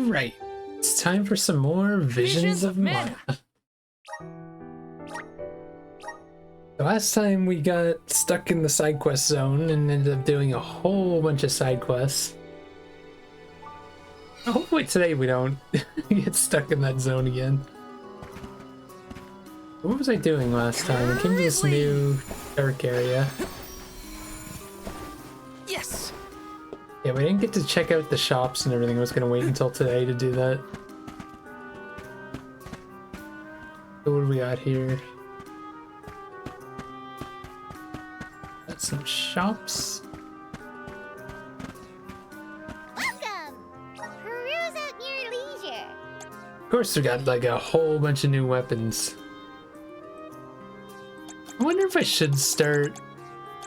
Alright, it's time for some more Visions of Mana. The last time we got stuck in the side quest zone and ended up doing a whole bunch of side quests. Hopefully today we don't get stuck in that zone again. What was I doing last time? I came to this new dark area. Yes. Yeah, we didn't get to check out the shops and everything. I was gonna wait until today to do that. So what do we got here? Got some shops. Welcome! Peruse at your leisure. Of course, we got like a whole bunch of new weapons. I wonder if I should start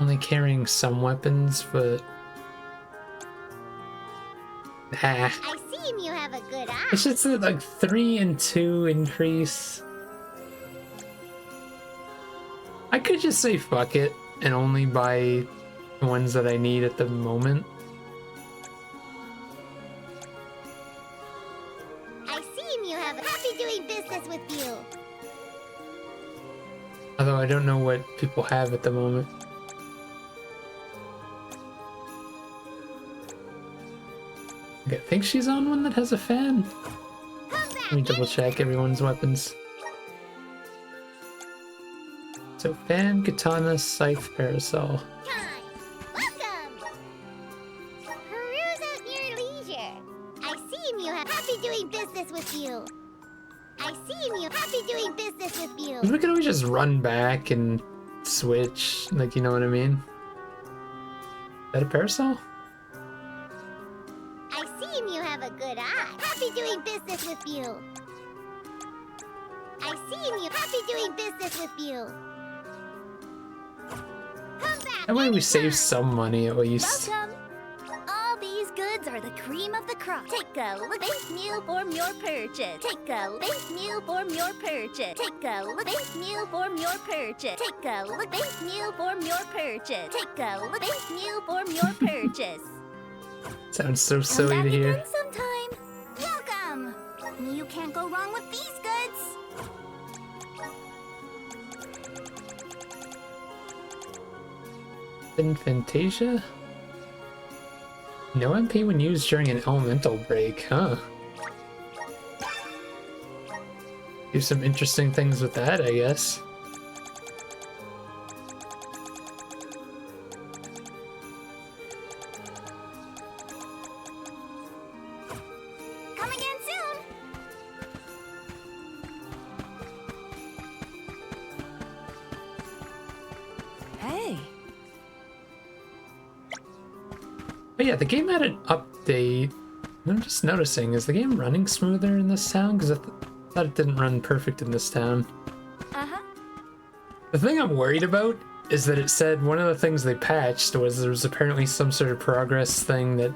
only carrying some weapons, but I seem you have a good eye. it's just like 3 and 2 increase. I could just say fuck it and only buy the ones that I need at the moment. I seem you have happy doing business with you. Although I don't know what people have at the moment. Okay, I think she's on one that has a fan. Let me double check everyone's weapons. So fan, katana, scythe, parasol. Time. Welcome. Peruse at your leisure. I seem you have happy doing business with you. I seem you happy doing business with you. We could always just run back and switch, like, you know what I mean? Is that a parasol? I seem you have a good eye. Happy doing business with you. I seem you happy doing business with you. Come back. That way we anytime. save some money at least. Welcome! All these goods are the cream of the crop. Take a look. Bank meal form your purchase. Take a bank meal form your purchase. Take a look. Bank meal form your purchase. Take a look. Bank meal form your purchase. Take a look. Bank meal form your purchase. Sounds so Come silly back to hear. again sometime. Welcome! You can't go wrong with these goods. Fantasia? No MP when used during an elemental break, huh? Do some interesting things with that, I guess. Come again soon. Hey. But yeah, the game had an update. I'm just noticing, is the game running smoother in this town? Because I thought it didn't run perfect in this town. Uh-huh. The thing I'm worried about is that it said one of the things they patched was there was apparently some sort of progress thing that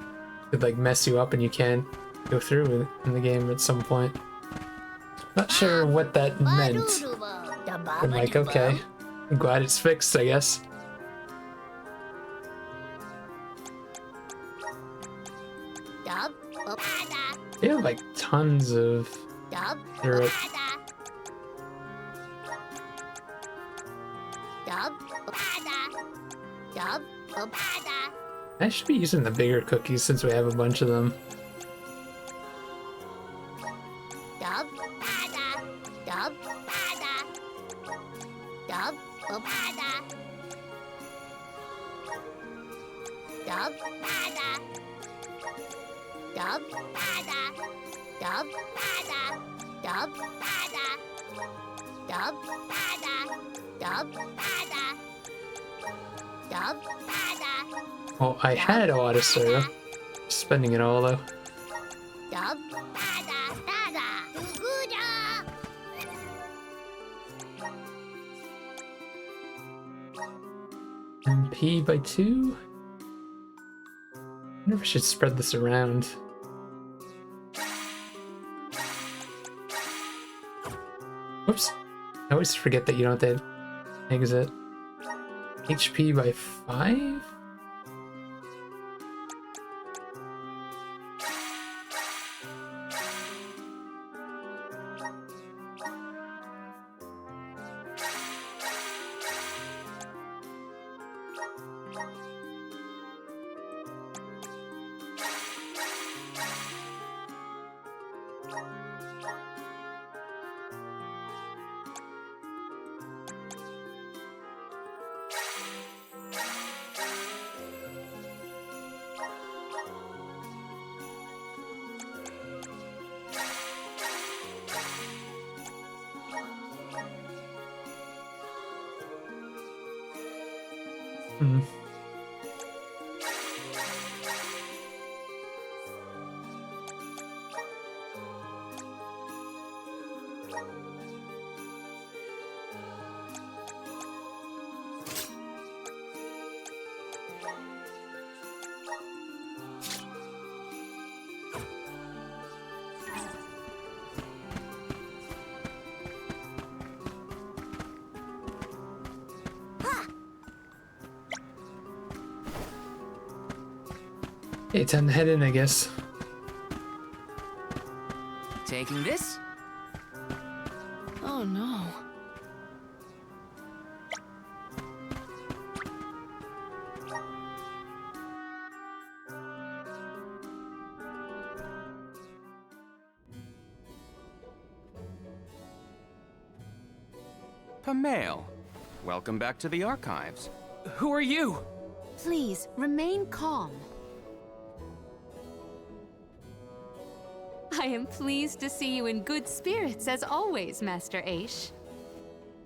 could like mess you up and you can't go through in the game at some point. Not sure what that meant. I'm like, okay, I'm glad it's fixed, I guess. Dub. Opada. They have like tons of. Dub. They're- Opada. Dub. Opada. Dub. Opada. I should be using the bigger cookies since we have a bunch of them. Dub. Opada. Dub. Opada. Dub. Opada. Dub. Opada. Dub. Opada. Dub. Opada. Dub. Opada. Dub. Opada. Dub. Opada. Dub. Opada. Well, I had a lot of syrup. Spending it all though. Dub. Opada. Dada. Uguda. MP by 2? I wonder if I should spread this around. Whoops. I always forget that you don't have to exit. HP by 5? Hmm. Okay, time to head in, I guess. Taking this? Oh no. Pamail. Welcome back to the archives. Who are you? Please, remain calm. I am pleased to see you in good spirits as always, Master Aish.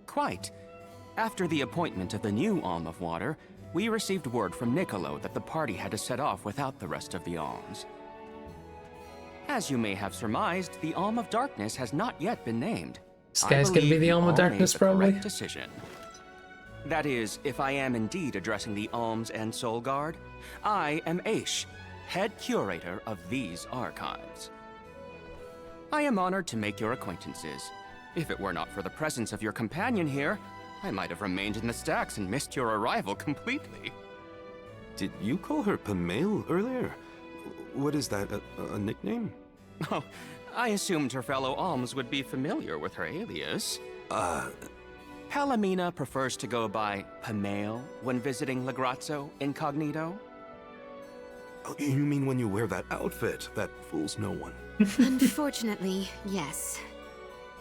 Quite. After the appointment of the new Alm of Water, we received word from Niccolo that the party had to set off without the rest of the alms. As you may have surmised, the Alm of Darkness has not yet been named. This guy's gonna be believe the you Alm of all Darkness, made the probably. correct decision. That is, if I am indeed addressing the Alms and Soul Guard, I am Aish, head curator of these archives. I am honored to make your acquaintances. If it were not for the presence of your companion here, I might have remained in the stacks and missed your arrival completely. Did you call her Pamail earlier? What is that, a nickname? Oh, I assumed her fellow alms would be familiar with her alias. Palomina prefers to go by Pamail when visiting Legrazzo incognito. Oh, you mean when you wear that outfit that fools no one? Unfortunately, yes.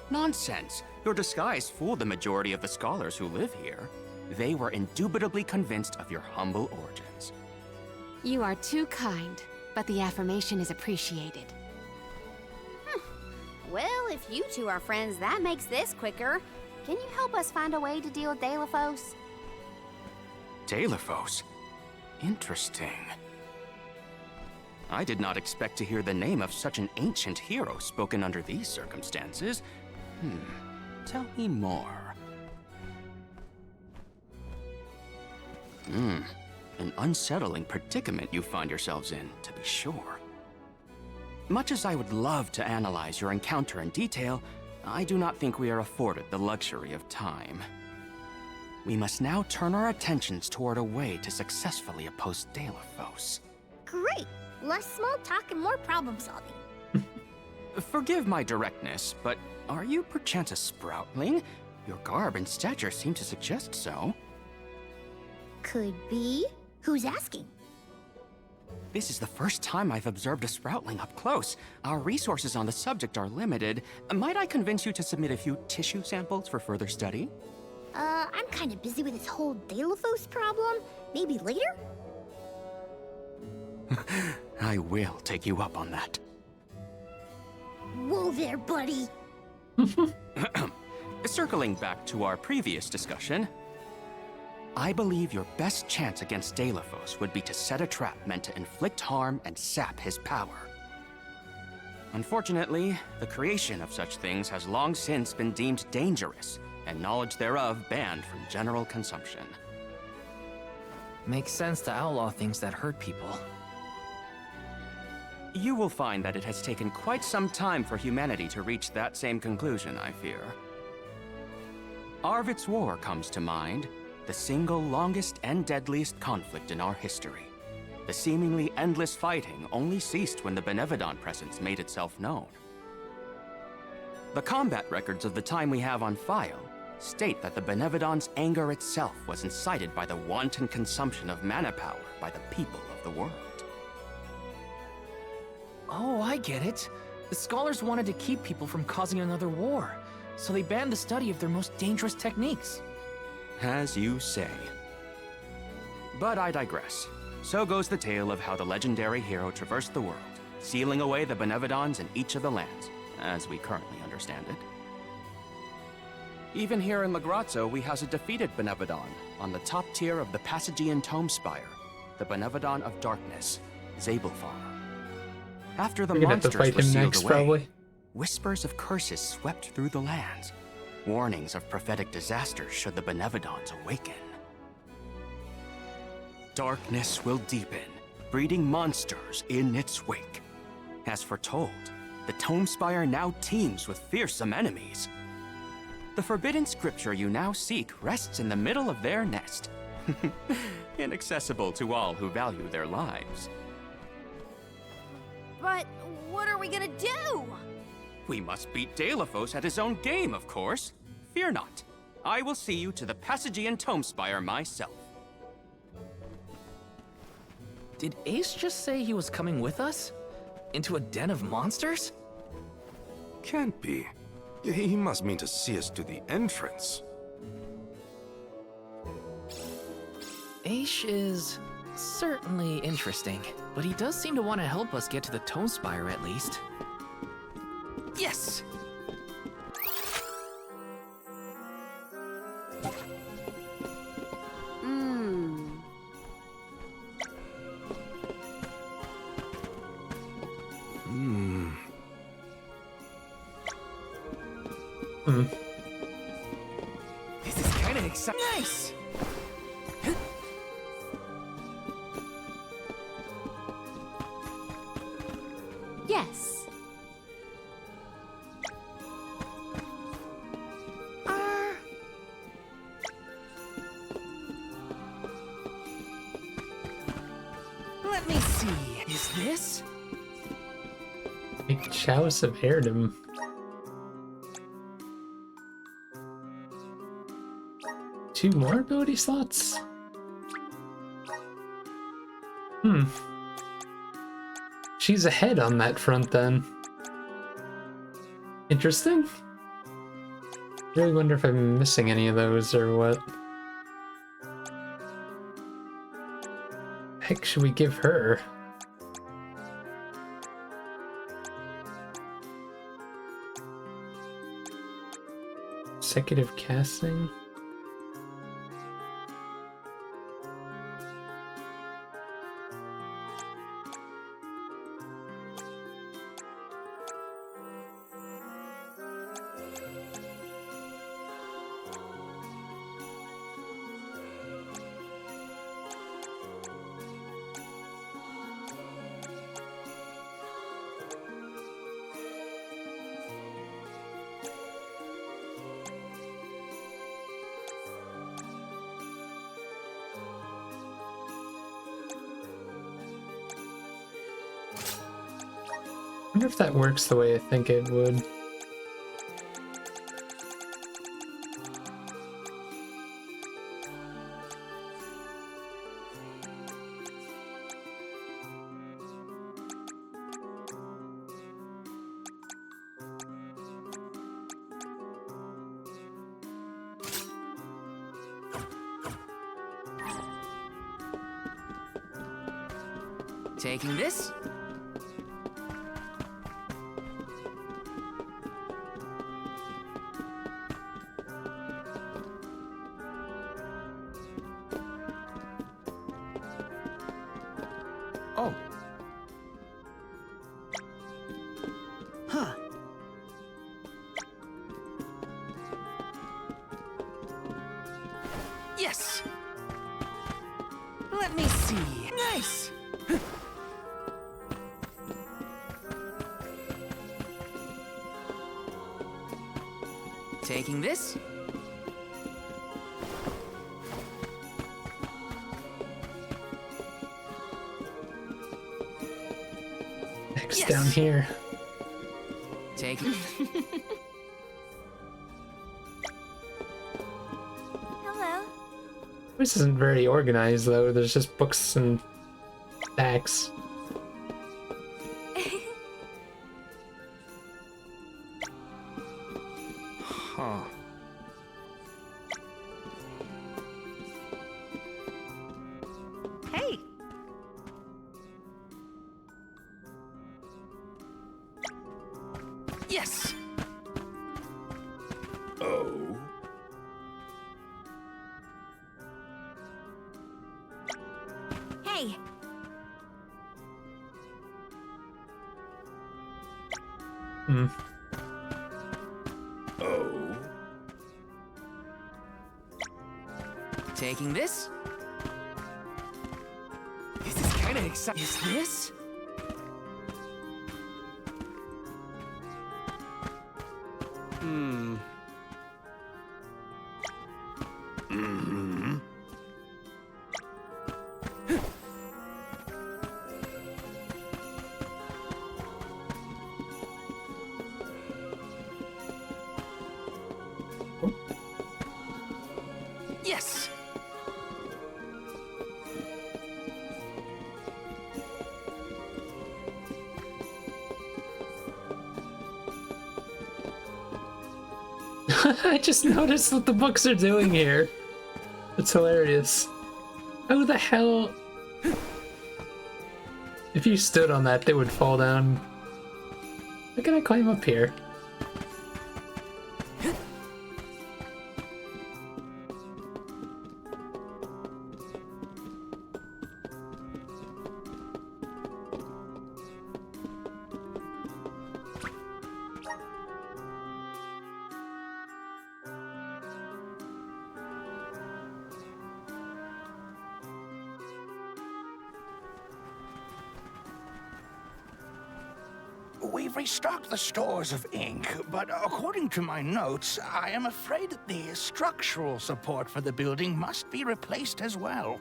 Nonsense. Your disguise fooled the majority of the scholars who live here. They were indubitably convinced of your humble origins. You are too kind, but the affirmation is appreciated. Well, if you two are friends, that makes this quicker. Can you help us find a way to deal with Deilophos? Deilophos? Interesting. I did not expect to hear the name of such an ancient hero spoken under these circumstances. Tell me more. An unsettling predicament you find yourselves in, to be sure. Much as I would love to analyze your encounter in detail, I do not think we are afforded the luxury of time. We must now turn our attentions toward a way to successfully oppose Deilophos. Great! Less small talk and more problem solving. Forgive my directness, but are you perchance a Sproutling? Your garb and stature seem to suggest so. Could be. Who's asking? This is the first time I've observed a Sproutling up close. Our resources on the subject are limited. Might I convince you to submit a few tissue samples for further study? I'm kind of busy with this whole Deilophos problem. Maybe later? I will take you up on that. Whoa there, buddy. Circling back to our previous discussion, I believe your best chance against Deilophos would be to set a trap meant to inflict harm and sap his power. Unfortunately, the creation of such things has long since been deemed dangerous, and knowledge thereof banned from general consumption. Makes sense to outlaw things that hurt people. You will find that it has taken quite some time for humanity to reach that same conclusion, I fear. Arvid's War comes to mind, the single longest and deadliest conflict in our history. The seemingly endless fighting only ceased when the Benevodon presence made itself known. The combat records of the time we have on file state that the Benevodon's anger itself was incited by the wanton consumption of mana power by the people of the world. Oh, I get it. The scholars wanted to keep people from causing another war, so they banned the study of their most dangerous techniques. As you say. But I digress. So goes the tale of how the legendary hero traversed the world, sealing away the Benevodons in each of the lands, as we currently understand it. Even here in Lagrazzo, we has a defeated Benevodon on the top tier of the Passagian Tome Spire, the Benevodon of Darkness, Zabelfar. After the We're gonna have to monsters fight were him sealed next, away, probably. whispers of curses swept through the lands, warnings of prophetic disasters should the Benevodons awaken. Darkness will deepen, breeding monsters in its wake. As foretold, the Tome Spire now teems with fearsome enemies. The forbidden scripture you now seek rests in the middle of their nest, inaccessible to all who value their lives. But what are we gonna do? We must beat Deilophos at his own game, of course. Fear not. I will see you to the Passagian Tome Spire myself. Did Ace just say he was coming with us? Into a den of monsters? Can't be. He must mean to see us to the entrance. Ace is certainly interesting, but he does seem to want to help us get to the Tome Spire at least. Yes! This is kind of exciting. Nice! Yes. Let me see. Is this? Big chalice of heirdom. Two more ability slots? She's ahead on that front then. Interesting. Really wonder if I'm missing any of those or what. Heck should we give her? Consecutive casting? I wonder if that works the way I think it would. Taking this? Oh. Huh. Yes! Let me see. Nice! Taking this? Next Yes! down here. Taking. Hello. This isn't very organized though, there's just books and stacks. Huh. Hey. Yes! Oh? Hmm. Oh. Taking this? This is kinda exciting. Is this? Hmm. Mm-hmm. Yes! I just noticed what the books are doing here. It's hilarious. How the hell? If you stood on that, they would fall down. How can I climb up here? We've restocked the stores of ink, but according to my notes, I am afraid that the structural support for the building must be replaced as well.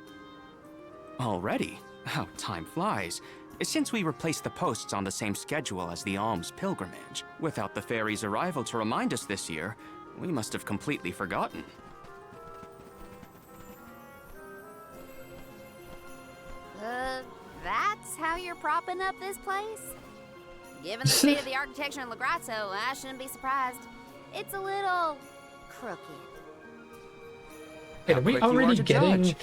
Already? How time flies. Since we replaced the posts on the same schedule as the Alms pilgrimage, without the fairy's arrival to remind us this year, we must have completely forgotten. That's how you're propping up this place? Given the state of the architecture in Lagrazzo, I shouldn't be surprised. It's a little crooked. Wait, are we Quick you already to getting? judge.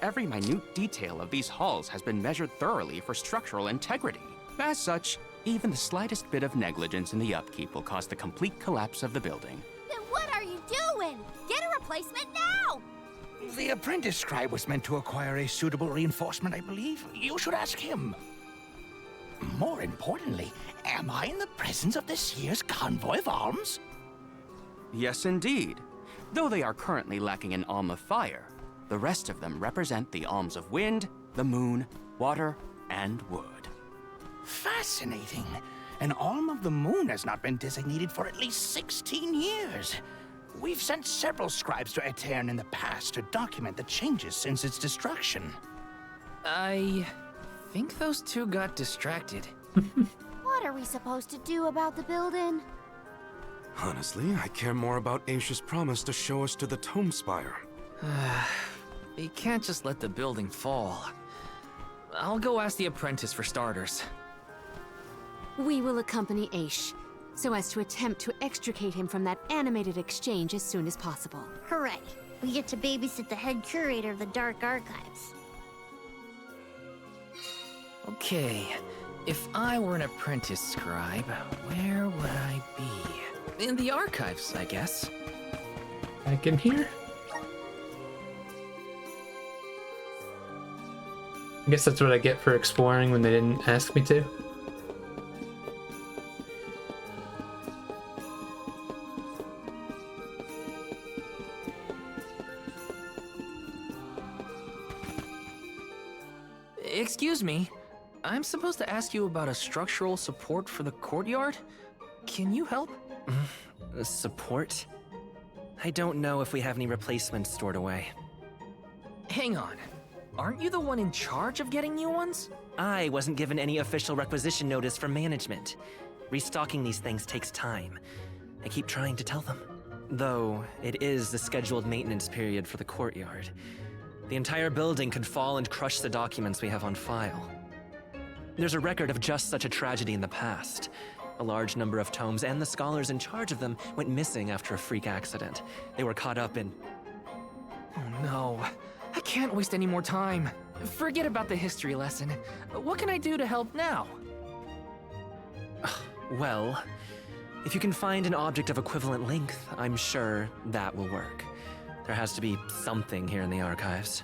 Every minute detail of these halls has been measured thoroughly for structural integrity. As such, even the slightest bit of negligence in the upkeep will cause the complete collapse of the building. Then what are you doing? Get a replacement now! The apprentice scribe was meant to acquire a suitable reinforcement, I believe. You should ask him. More importantly, am I in the presence of this year's Convoy of Alms? Yes, indeed. Though they are currently lacking an Alm of Fire, the rest of them represent the Alms of Wind, the Moon, Water, and Wood. Fascinating. An Alm of the Moon has not been designated for at least 16 years. We've sent several scribes to Aetern in the past to document the changes since its destruction. I think those two got distracted. What are we supposed to do about the building? Honestly, I care more about Aisha's promise to show us to the Tome Spire. You can't just let the building fall. I'll go ask the apprentice for starters. We will accompany Aish, so as to attempt to extricate him from that animated exchange as soon as possible. Hooray. We get to babysit the head curator of the Dark Archives. Okay, if I were an apprentice scribe, where would I be? In the archives, I guess. Back in here? I guess that's what I get for exploring when they didn't ask me to. Excuse me, I'm supposed to ask you about a structural support for the courtyard? Can you help? Support? I don't know if we have any replacements stored away. Hang on. Aren't you the one in charge of getting new ones? I wasn't given any official requisition notice from management. Restocking these things takes time. I keep trying to tell them. Though, it is the scheduled maintenance period for the courtyard. The entire building could fall and crush the documents we have on file. There's a record of just such a tragedy in the past. A large number of tomes and the scholars in charge of them went missing after a freak accident. They were caught up in... Oh no, I can't waste any more time. Forget about the history lesson. What can I do to help now? Well, if you can find an object of equivalent length, I'm sure that will work. There has to be something here in the archives.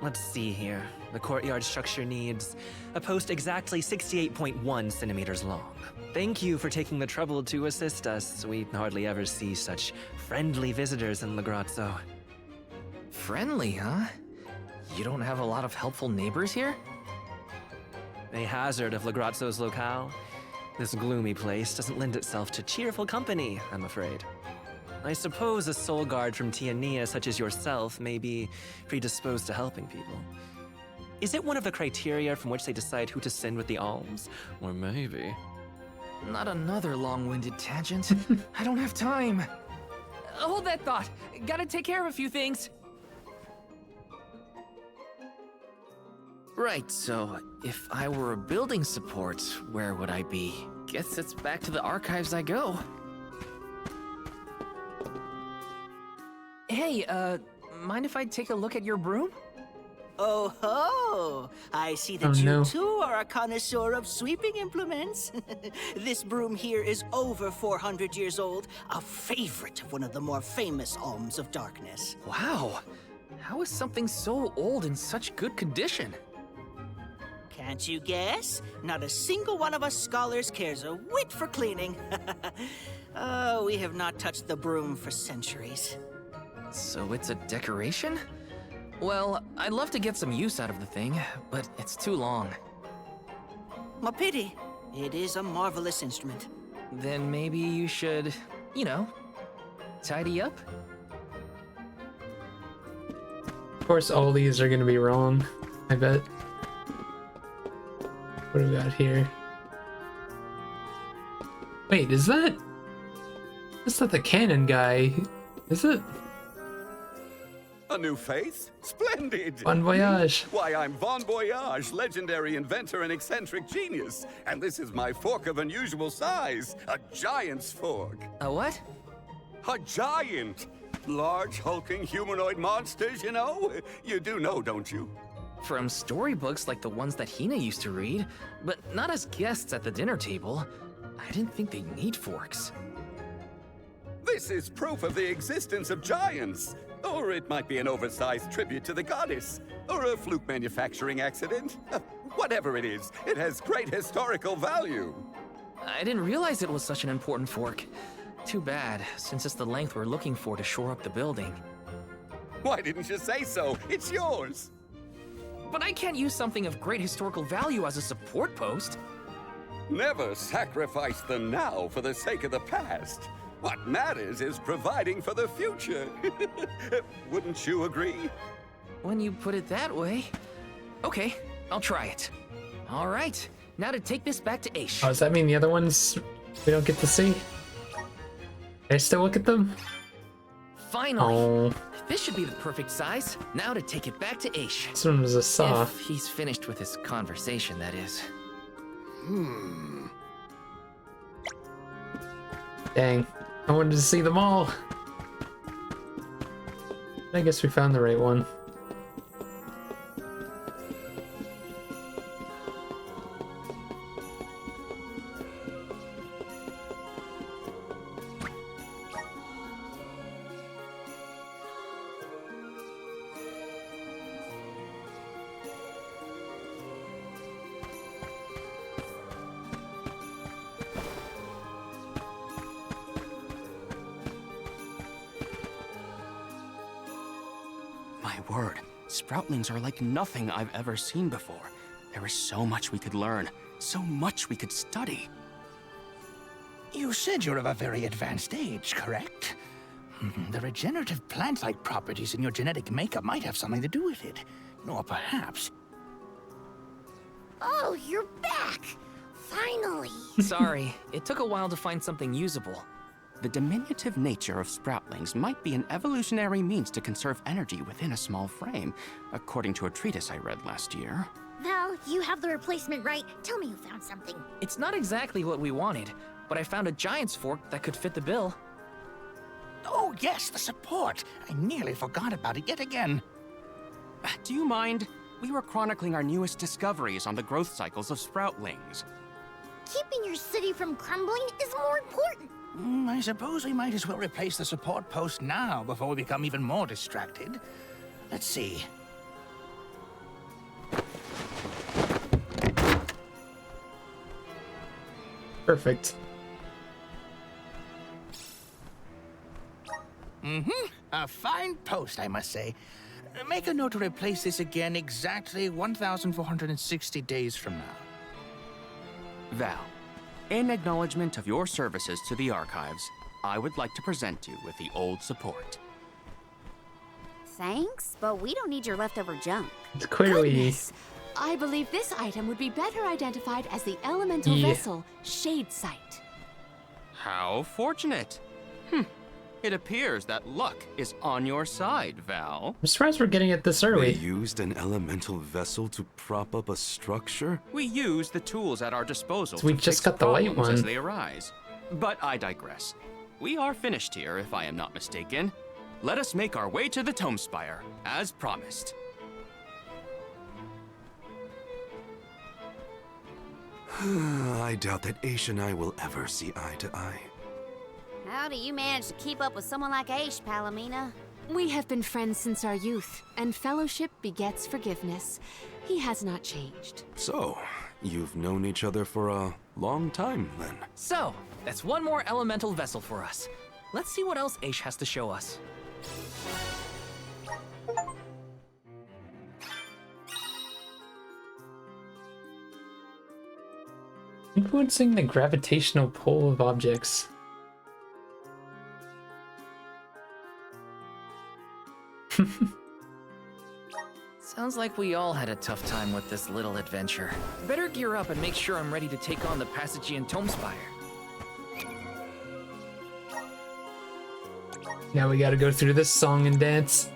Let's see here. The courtyard structure needs a post exactly 68.1 centimeters long. Thank you for taking the trouble to assist us. We hardly ever see such friendly visitors in Legrazzo. Friendly, huh? You don't have a lot of helpful neighbors here? A hazard of Legrazzo's locale. This gloomy place doesn't lend itself to cheerful company, I'm afraid. I suppose a soul guard from Tiania such as yourself may be predisposed to helping people. Is it one of the criteria from which they decide who to send with the alms? Or maybe... Not another long-winded tangent. I don't have time. Hold that thought. Gotta take care of a few things. Right, so if I were a building support, where would I be? Guess it's back to the archives I go. Hey, mind if I take a look at your broom? Oh ho! I see that you too are a connoisseur of sweeping implements. This broom here is over 400 years old, a favorite of one of the more famous Alms of Darkness. Wow! How is something so old in such good condition? Can't you guess? Not a single one of us scholars cares a whit for cleaning. Oh, we have not touched the broom for centuries. So it's a decoration? Well, I'd love to get some use out of the thing, but it's too long. A pity. It is a marvelous instrument. Then maybe you should, you know, tidy up? Of course, all these are gonna be wrong, I bet. What do we got here? Wait, is that... That's not the cannon guy, is it? A new face? Splendid! Bon voyage! Why, I'm Bon Voyage, legendary inventor and eccentric genius. And this is my fork of unusual size, a giant's fork. A what? A giant! Large, hulking humanoid monsters, you know? You do know, don't you? From storybooks like the ones that Hina used to read, but not as guests at the dinner table. I didn't think they'd need forks. This is proof of the existence of giants. Or it might be an oversized tribute to the goddess. Or a fluke manufacturing accident. Whatever it is, it has great historical value. I didn't realize it was such an important fork. Too bad, since it's the length we're looking for to shore up the building. Why didn't you say so? It's yours. But I can't use something of great historical value as a support post. Never sacrifice the now for the sake of the past. What matters is providing for the future. Wouldn't you agree? When you put it that way. Okay, I'll try it. All right, now to take this back to Aish. Oh, does that mean the other ones we don't get to see? Can I still look at them? Finally! Oh. This should be the perfect size. Now to take it back to Aish. This one was a saw. If he's finished with his conversation, that is. Dang. I wanted to see them all. I guess we found the right one. Word, Sproutlings are like nothing I've ever seen before. There is so much we could learn, so much we could study. You said you're of a very advanced age, correct? The regenerative plant-like properties in your genetic makeup might have something to do with it. Or perhaps... Oh, you're back! Finally! Sorry, it took a while to find something usable. The diminutive nature of Sproutlings might be an evolutionary means to conserve energy within a small frame, according to a treatise I read last year. Val, you have the replacement, right? Tell me you found something. It's not exactly what we wanted, but I found a giant's fork that could fit the bill. Oh yes, the support! I nearly forgot about it yet again. Do you mind? We were chronicling our newest discoveries on the growth cycles of Sproutlings. Keeping your city from crumbling is more important. I suppose we might as well replace the support post now before we become even more distracted. Let's see. Perfect. A fine post, I must say. Make a note to replace this again exactly 1,460 days from now. Val, in acknowledgement of your services to the archives, I would like to present you with the old support. Thanks, but we don't need your leftover junk. It's clearly... Goodness. I believe this item would be better identified as the elemental vessel, Shade Sight. How fortunate. It appears that luck is on your side, Val. I'm surprised we're getting it this early. They used an elemental vessel to prop up a structure? We use the tools at our disposal So we to just fix got the light problems as one. they arise. But I digress. We are finished here, if I am not mistaken. Let us make our way to the Tome Spire, as promised. I doubt that Aish and I will ever see eye to eye. How do you manage to keep up with someone like Aish, Palomina? We have been friends since our youth, and fellowship begets forgiveness. He has not changed. So, you've known each other for a long time, then? So, that's one more elemental vessel for us. Let's see what else Aish has to show us. Influencing the gravitational pull of objects. Sounds like we all had a tough time with this little adventure. Better gear up and make sure I'm ready to take on the Passagian Tome Spire. Now we gotta go through this song and dance.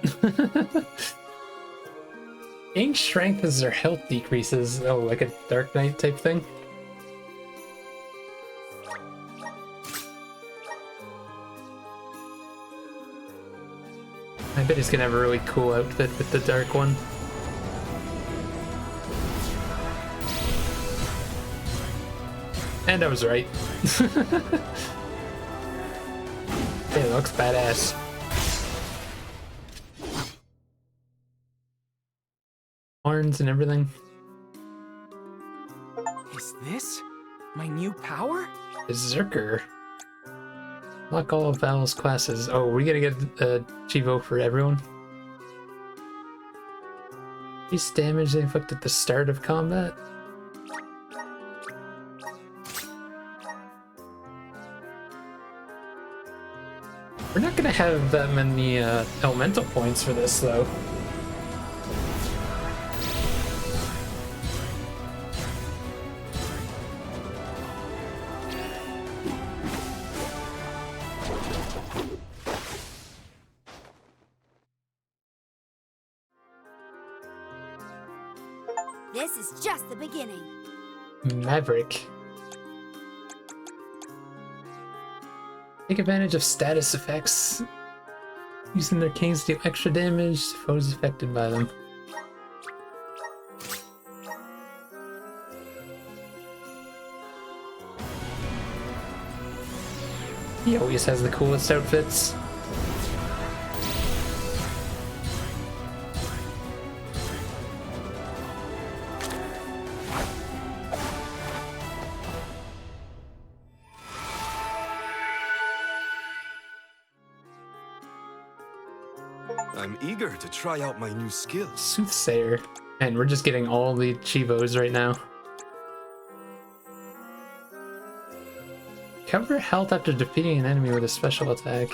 Gain strength as their health decreases. Oh, like a Dark Knight type thing? I bet he's gonna have a really cool outfit with the dark one. And I was right. It looks badass. Horns and everything. Is this my new power? Berserker. Lock all of Val's classes. Oh, we gotta get a Chivo for everyone. Increase damage they inflict at the start of combat. We're not gonna have that many elemental points for this, though. This is just the beginning. Maverick. Take advantage of status effects. Using their canes to deal extra damage to foes affected by them. He always has the coolest outfits. I'm eager to try out my new skills. Soothsayer. And we're just getting all the Chivos right now. Cover health after defeating an enemy with a special attack.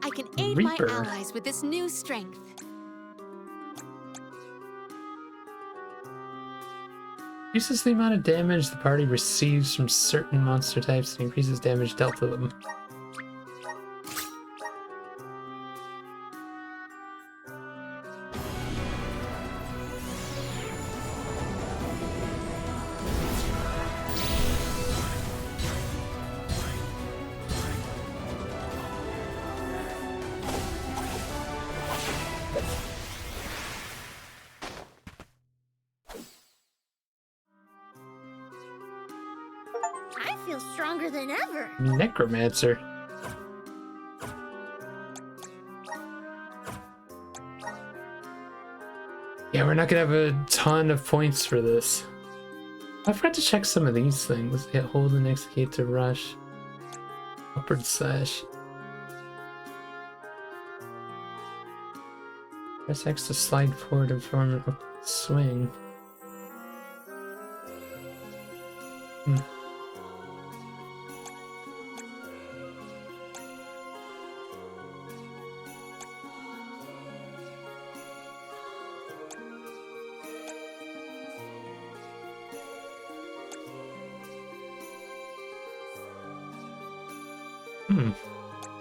I can aid Reaper. my allies with this new strength. Increases the amount of damage the party receives from certain monster types and increases damage dealt to them. feel stronger than ever. Necromancer. Yeah, we're not gonna have a ton of points for this. I forgot to check some of these things. Yeah, hold and execute to rush. Upward slash. Press X to slide forward and form a swing.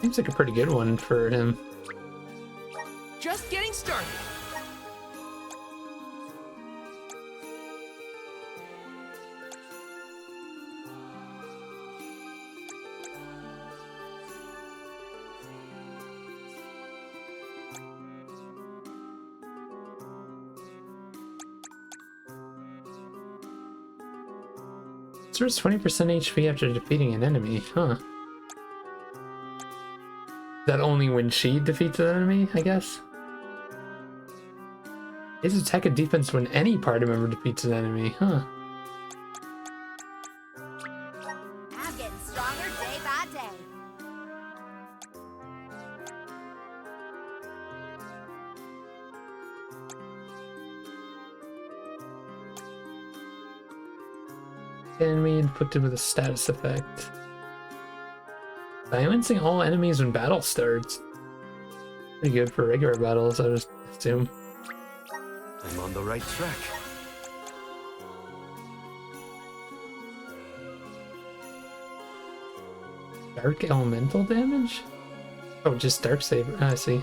Seems like a pretty good one for him. Just getting started. Restores 20% HP after defeating an enemy, huh? That only when she defeats an enemy, I guess? His attack and defense when any party member defeats an enemy, huh? I'm getting stronger day by day. Enemy inflicted with a status effect. Silencing all enemies when battle starts. Pretty good for regular battles, I just assume. I'm on the right track. Dark elemental damage? Oh, just dark saber. I see.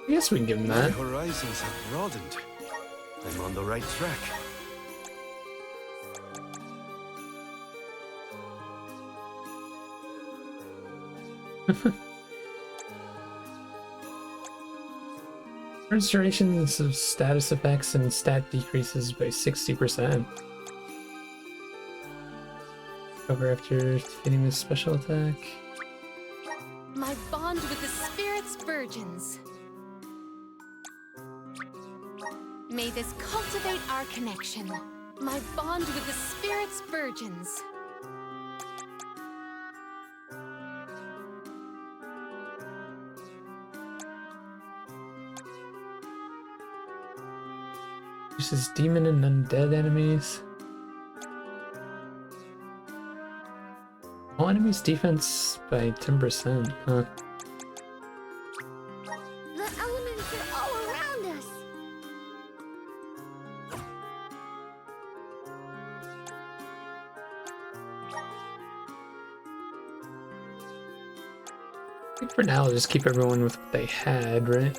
I guess we can give him My that. horizons have broadened. I'm on the right track. Restorations of status effects and stat decreases by 60%. Cover after defeating this special attack. My bond with the Spirit's virgins. May this cultivate our connection. My bond with the Spirit's virgins. Uses demon and undead enemies. All enemies defense by 10%, huh? The elements are all around us. I think for now, I'll just keep everyone with what they had, right?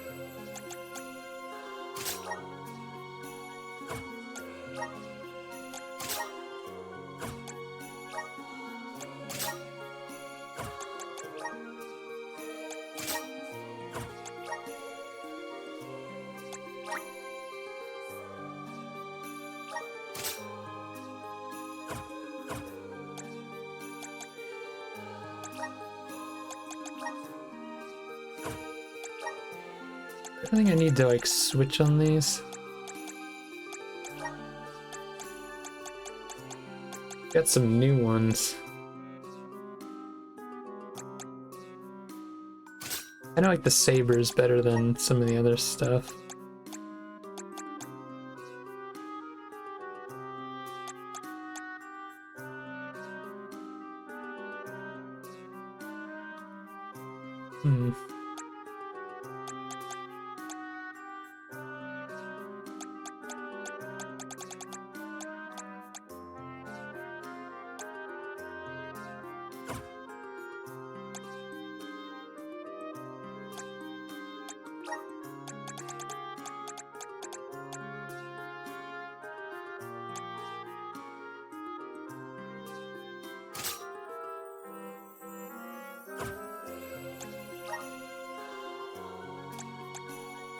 I think I need to like switch on these. Got some new ones. I know like the sabers better than some of the other stuff.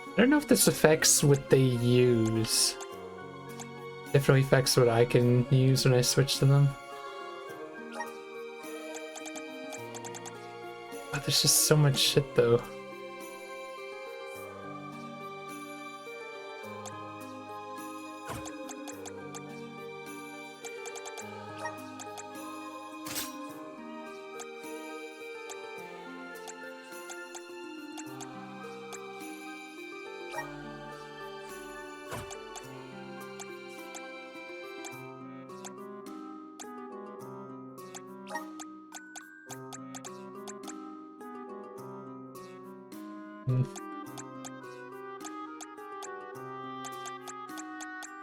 I don't know if this affects what they use. Definitely affects what I can use when I switch to them. There's just so much shit though.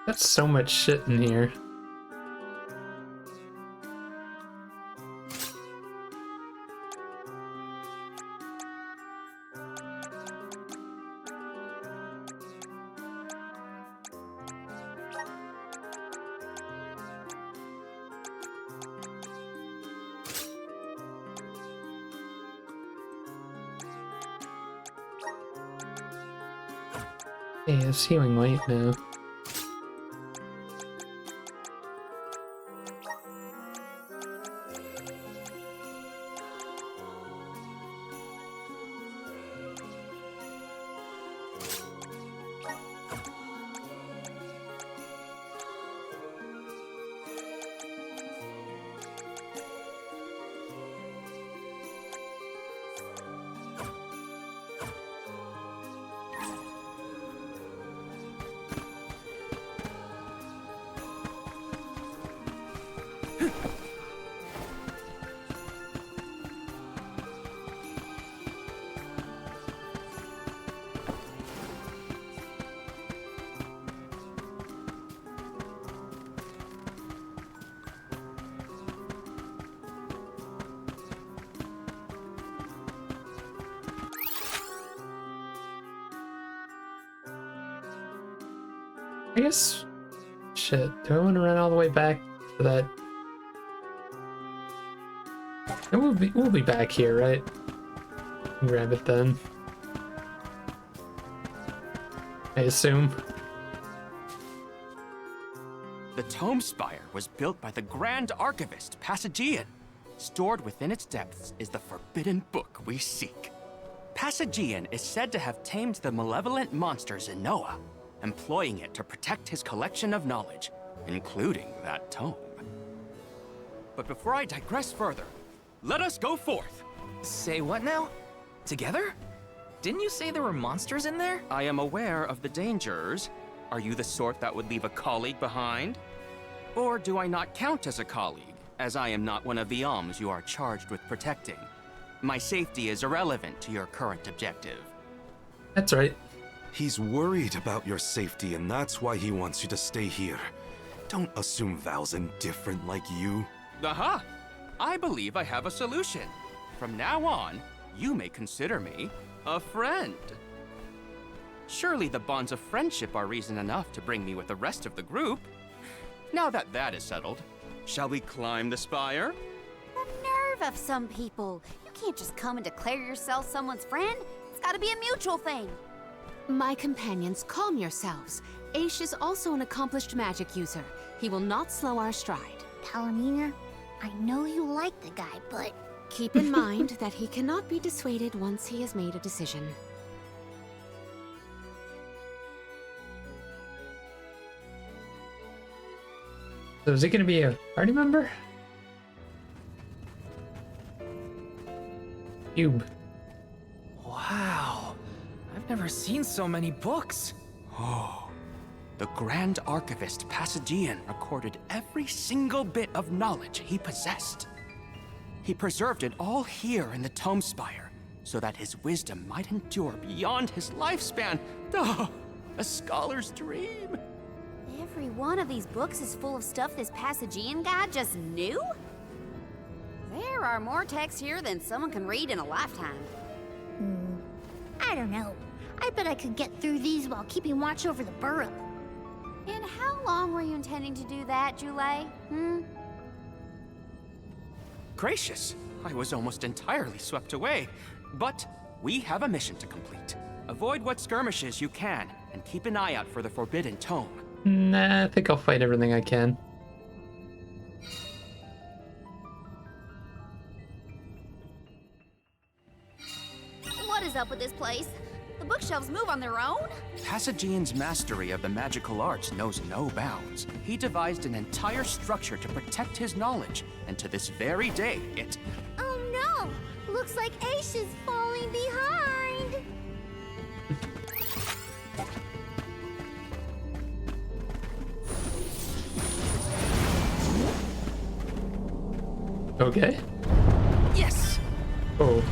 That's so much shit in here. Hey, it's healing light now. I guess... Shit, do I want to run all the way back for that? And we'll be back here, right? Grab it then. I assume. The Tome Spire was built by the Grand Archivist, Passagian. Stored within its depths is the forbidden book we seek. Passagian is said to have tamed the malevolent monster Zenoa, employing it to protect his collection of knowledge, including that tome. But before I digress further, let us go forth. Say what now? Together? Didn't you say there were monsters in there? I am aware of the dangers. Are you the sort that would leave a colleague behind? Or do I not count as a colleague, as I am not one of the alms you are charged with protecting? My safety is irrelevant to your current objective. That's right. He's worried about your safety, and that's why he wants you to stay here. Don't assume Val's indifferent like you. Aha! I believe I have a solution. From now on, you may consider me a friend. Surely the bonds of friendship are reason enough to bring me with the rest of the group. Now that that is settled, shall we climb the spire? The nerve of some people. You can't just come and declare yourself someone's friend. It's gotta be a mutual thing. My companions, calm yourselves. Aish is also an accomplished magic user. He will not slow our stride. Palomina, I know you like the guy, but... Keep in mind that he cannot be dissuaded once he has made a decision. So is he gonna be a party member? Cube. Wow. I've never seen so many books. Oh. The Grand Archivist Passagian recorded every single bit of knowledge he possessed. He preserved it all here in the Tome Spire, so that his wisdom might endure beyond his lifespan. Oh, a scholar's dream. Every one of these books is full of stuff this Passagian guy just knew? There are more texts here than someone can read in a lifetime. I don't know. I bet I could get through these while keeping watch over the burrow. And how long were you intending to do that, Jule? Gracious, I was almost entirely swept away. But we have a mission to complete. Avoid what skirmishes you can, and keep an eye out for the Forbidden Tome. Nah, I think I'll fight everything I can. with this place. The bookshelves move on their own? Passagian's mastery of the magical arts knows no bounds. He devised an entire structure to protect his knowledge, and to this very day, it... Oh no! Looks like Aish is falling behind! Okay. Yes! Oh.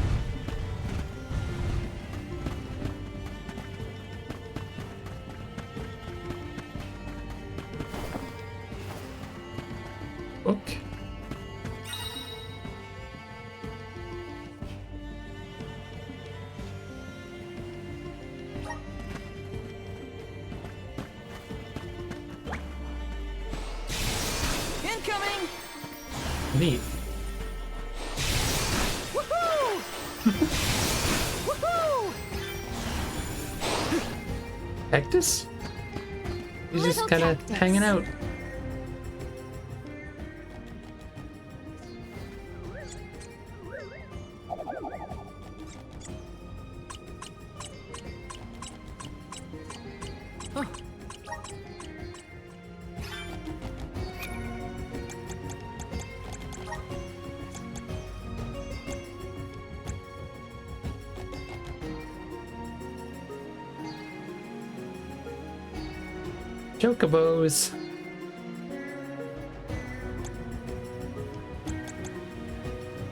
Book. Incoming! Neat. Woohoo! Woohoo! Cactus? He's just Little kind of cactus. hanging out. Chocobos.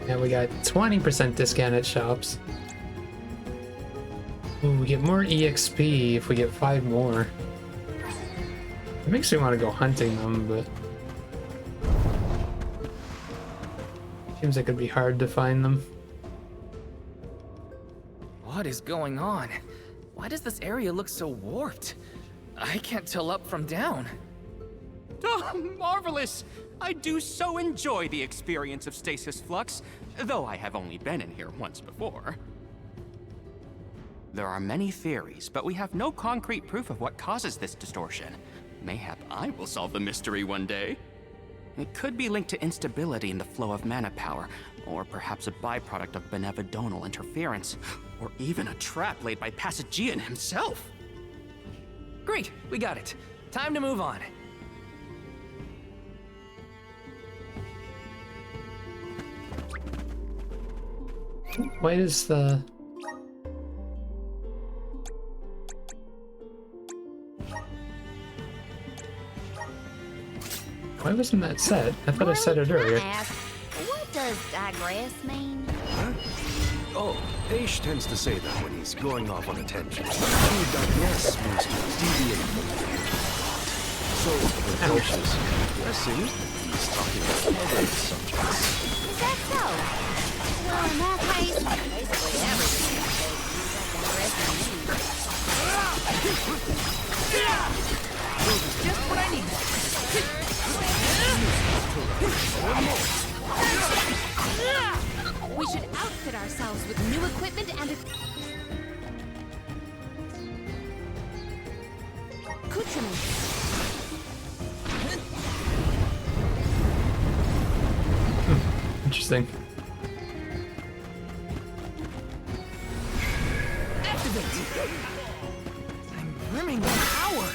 Yeah, we got 20% discount at shops. Ooh, we get more EXP if we get 5 more. It makes me want to go hunting them, but seems like it'd be hard to find them. What is going on? Why does this area look so warped? I can't tell up from down. Oh, marvelous! I do so enjoy the experience of Stasis Flux, though I have only been in here once before. There are many theories, but we have no concrete proof of what causes this distortion. Mayhap I will solve the mystery one day. It could be linked to instability in the flow of mana power, or perhaps a byproduct of benevodonal interference, or even a trap laid by Passagian himself. Great, we got it. Time to move on. Why is the... Why wasn't that set? I thought I said it earlier. Ask, what does digress mean? Huh? Oh, Aish tends to say that when he's going off on a tangent. To digress means to deviate from the main plot. So, when Aish is digressing, he's talking about other subjects. Is that so? Well, in that case, basically everything Just what I need. We should outfit ourselves with new equipment and accoutrements. Interesting. Activate! I'm brimming with power!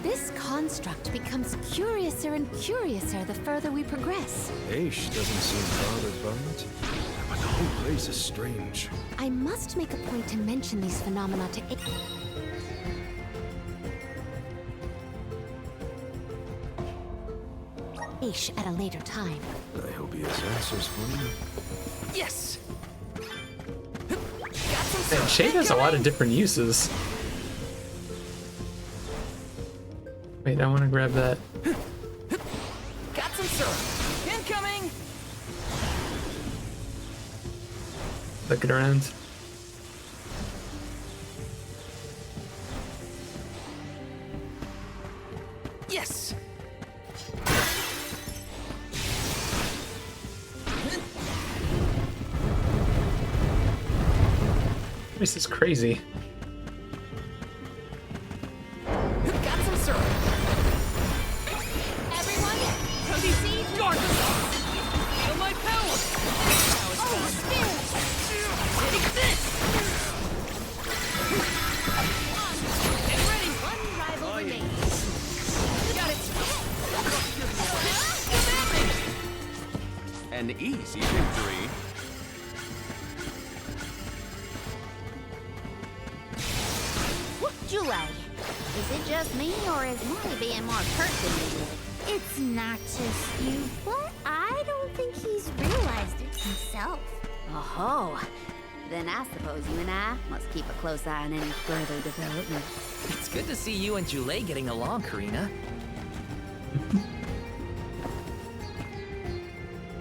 This construct becomes curiouser and curiouser the further we progress. Aish doesn't seem bothered by it, but the whole place is strange. I must make a point to mention these phenomena to Aish at a later time. I hope he has answers for me. Yes! Man, Shade has a lot of different uses. Wait, I want to grab that. Got some syrup! Incoming! Look it around. Yes! This is crazy. Got some syrup! an easy victory. Julie, is it just me, or is Molly being more curt than usual? It's not just you, but I don't think he's realized it himself. Oh, then I suppose you and I must keep a close eye on any further development. It's good to see you and Jule getting along, Karina.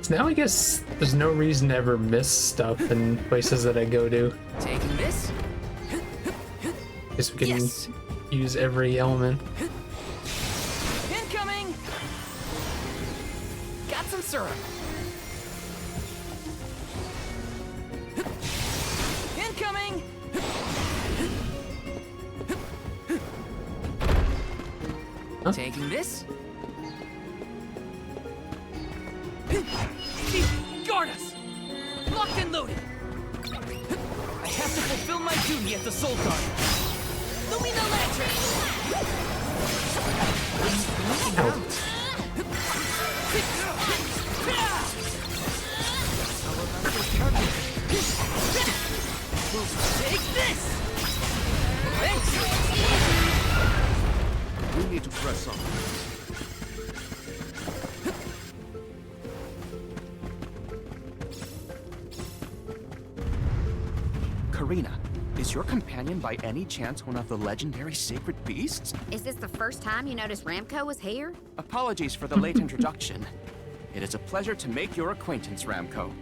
So now I guess there's no reason to ever miss stuff in places that I go to. Taking this? Guess we can use every element. Incoming! Got some syrup. Incoming! Huh? Taking this? Guard us! Locked and loaded! I have to fulfill my duty at the Soul Guard. Lumina Lantern! Take this! Thanks! We need to press on. Karina, is your companion by any chance one of the legendary sacred beasts? Is this the first time you noticed Ramco was here? Apologies for the late introduction. It is a pleasure to make your acquaintance, Ramco.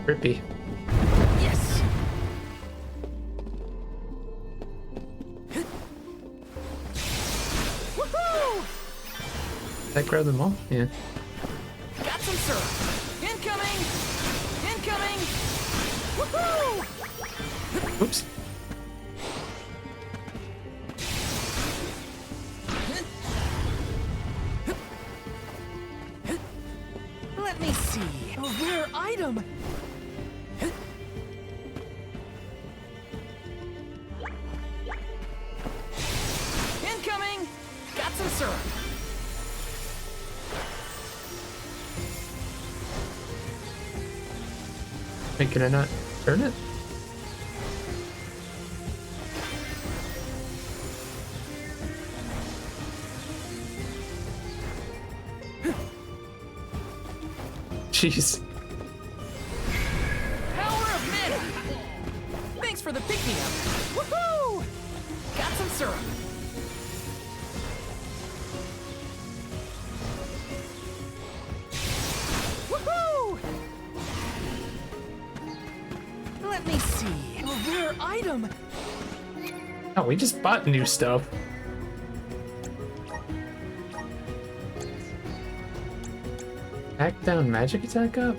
Rippy. Yes! Woohoo! That grab them all? Yeah. Got some syrup. Incoming! Incoming! Woohoo! Oops. Let me see. A rare item! Incoming! Got some syrup. Wait, can I not turn it? Jeez. Power of mana! Thanks for the pick-me-up. Woohoo! Got some syrup. Woohoo! Let me see. A rare item. Oh, we just bought new stuff. Hack down magic attack up?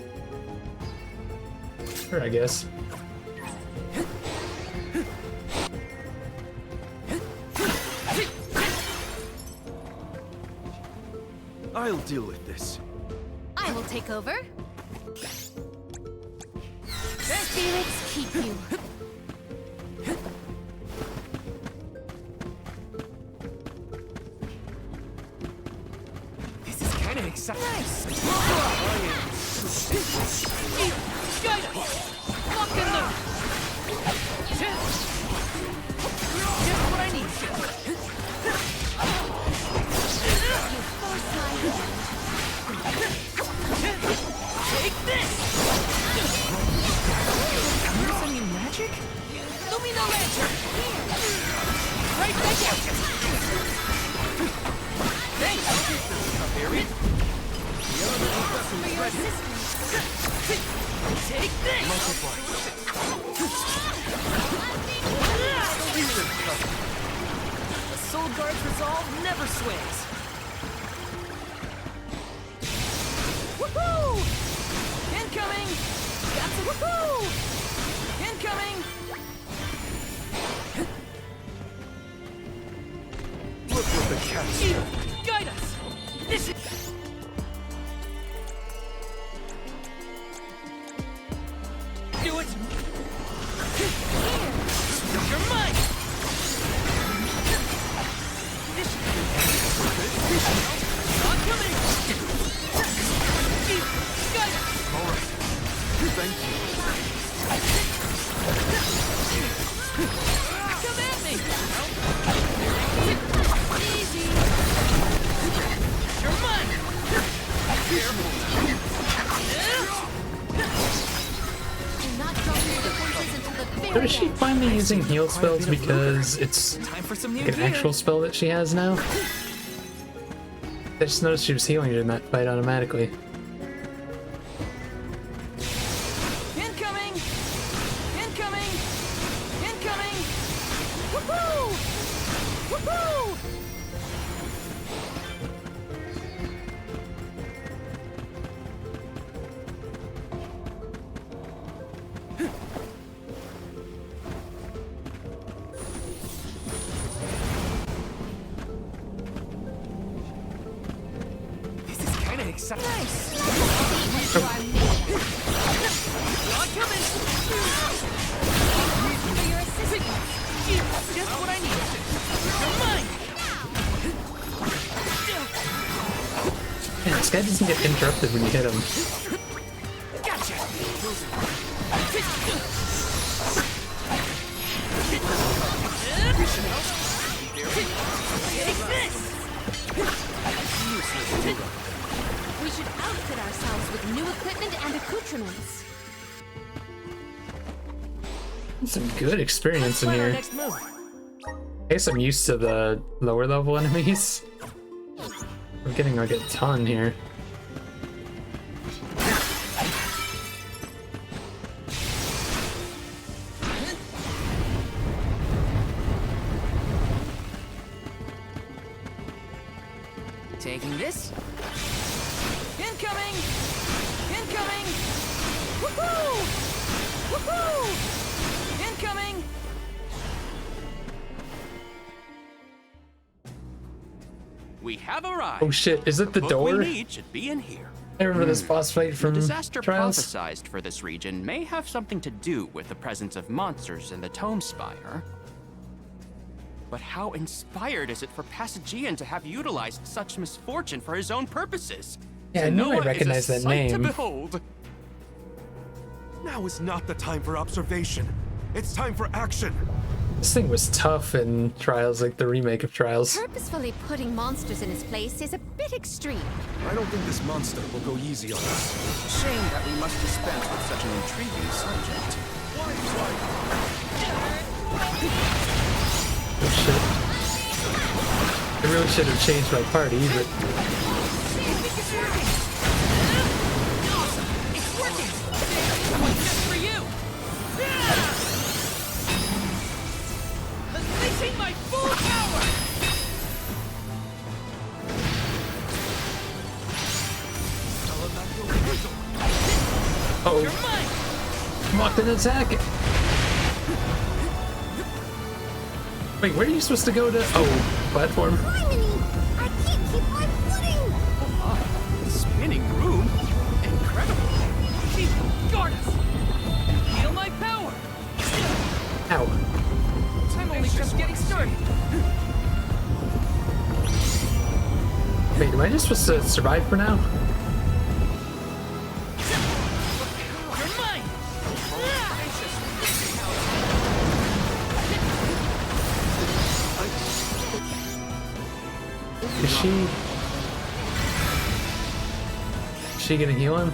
Sure, I guess. I'll deal with this. I will take over. Spirits keep you. This is kind of exciting. Nice! Guide us! Lock and load! Just what I need. Take this! Use any magic? Lumina Lantern! Right back at you! Thanks! Spirit! Take this! The Soul Guard's resolve never sways. Woohoo! Incoming! Got some woohoo! Incoming! Look what the cat's done. Guide us! This is... You're mine! Not coming! Got it! Alright. Thank you. Come at me! Easy! You're mine! Careful Do not drop your defenses until the So very is she end. finally using heal spells because it's Time for some new like an gear. actual spell that she has now? I just noticed she was healing in that fight automatically. Incoming! Incoming! Incoming! Woohoo! Woohoo! This is kind of exciting. Nice. Not coming. For your assistance. Just what I need. You're mine. Man, this guy doesn't get interrupted when you hit him. Gotcha. Take this. We should outfit ourselves with new equipment and accoutrements. Some good experience in Plan our here. next move. I guess I'm used to the lower level enemies. I'm getting like a ton here. Taking this. Incoming! Incoming! Woohoo! Woohoo! Incoming! We have arrived. Oh shit, is it the Book door? we need should be in here. I remember this boss fight The from disaster Trials. prophesized for this region may have something to do with the presence of monsters in the Tome Spire. But how inspired is it for Passagian to have utilized such misfortune for his own purposes? Yeah, I knew I Tanoa recognized is a that sight to name. behold. Now is not the time for observation. It's time for action. This thing was tough in Trials, like the remake of Trials. Purposefully putting monsters in his place is a bit extreme. I don't think this monster will go easy on us. Shame that we must dispense with such an intriguing subject. Oh shit. I really should have changed my party, but It's working! Just for you! Unleashing my full power! oh, You're mine! come on, then attack it. Wait, where are you supposed to go to? Oh, platform. Criminy! I can't keep my footing! Spinning room? Incredible. Chief, guard us! Feel my power! Ow. I'm only just getting started. Wait, am I just supposed to survive for now? You're mine! Is she gonna heal him?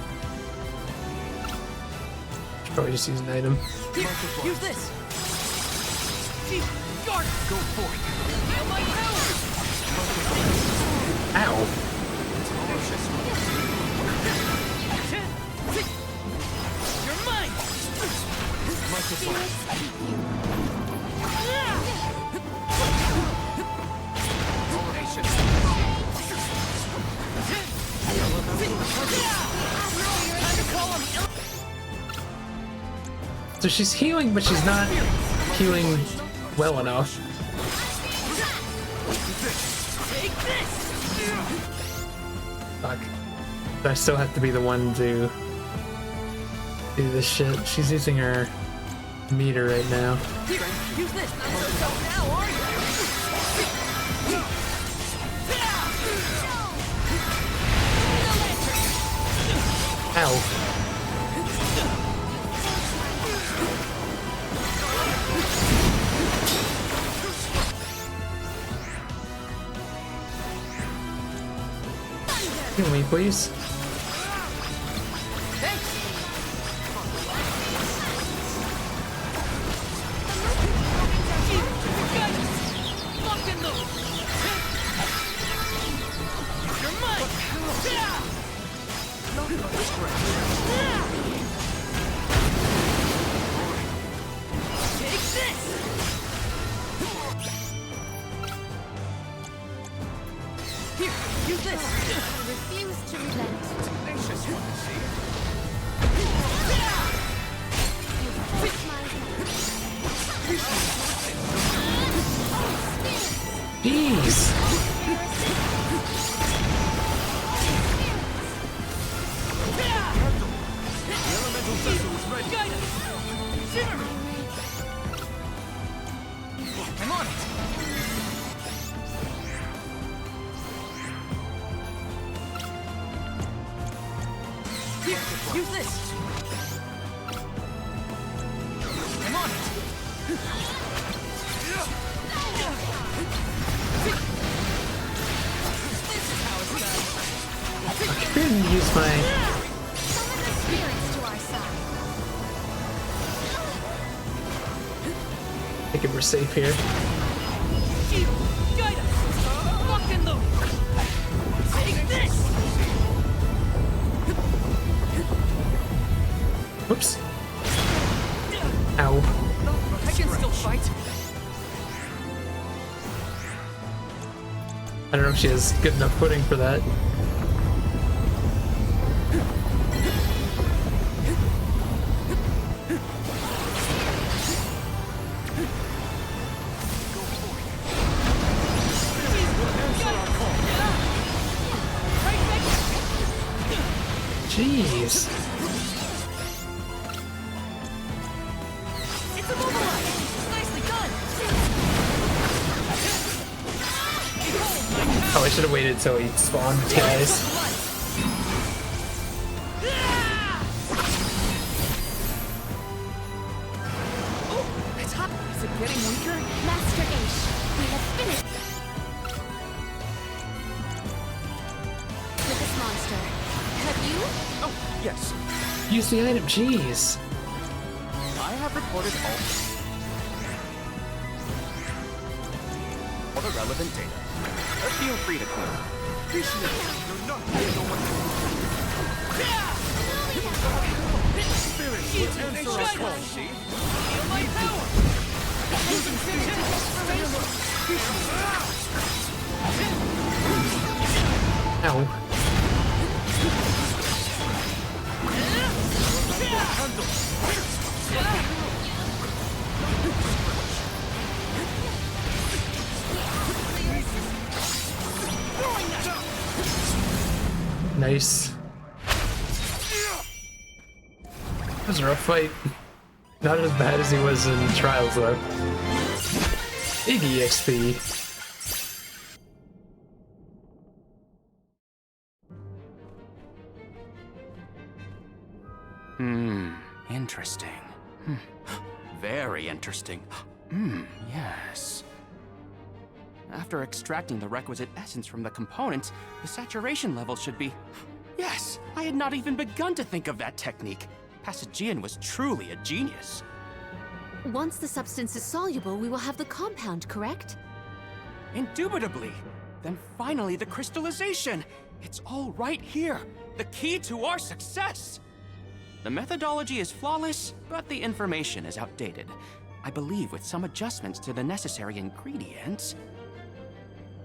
Should probably just use an item. Here, use this! Chief, guard us! Go for it! Feel my power! Ow. You're mine! So she's healing, but she's not healing well enough. Take this! Fuck. Do I still have to be the one to do this shit. She's using her meter right now. Here, use this. Not so tough now, are you? Ow. Can we please? Jeez. I'm on it. Here, use this. I'm on it. I couldn't use my... I think we're safe here. Whoops. Ow. I can still fight. I don't know if she has good enough footing for that. Jeez. It's immobilized. Nicely done. Oh, I should have waited till he spawned, guys. It's hot. Is it getting weaker? Master Ace, we have finished with this monster. Have you? Oh, yes. Use the item, jeez. I have reported all the relevant data. Feel free to clear. Ow. Nice. That was a rough fight. Not as bad as he was in Trials, though. Big EXP. Interesting. Very interesting. Yes. After extracting the requisite essence from the components, the saturation level should be... Yes! I had not even begun to think of that technique. Passagian was truly a genius. Once the substance is soluble, we will have the compound, correct? Indubitably. Then finally the crystallization. It's all right here. The key to our success. The methodology is flawless, but the information is outdated. I believe with some adjustments to the necessary ingredients...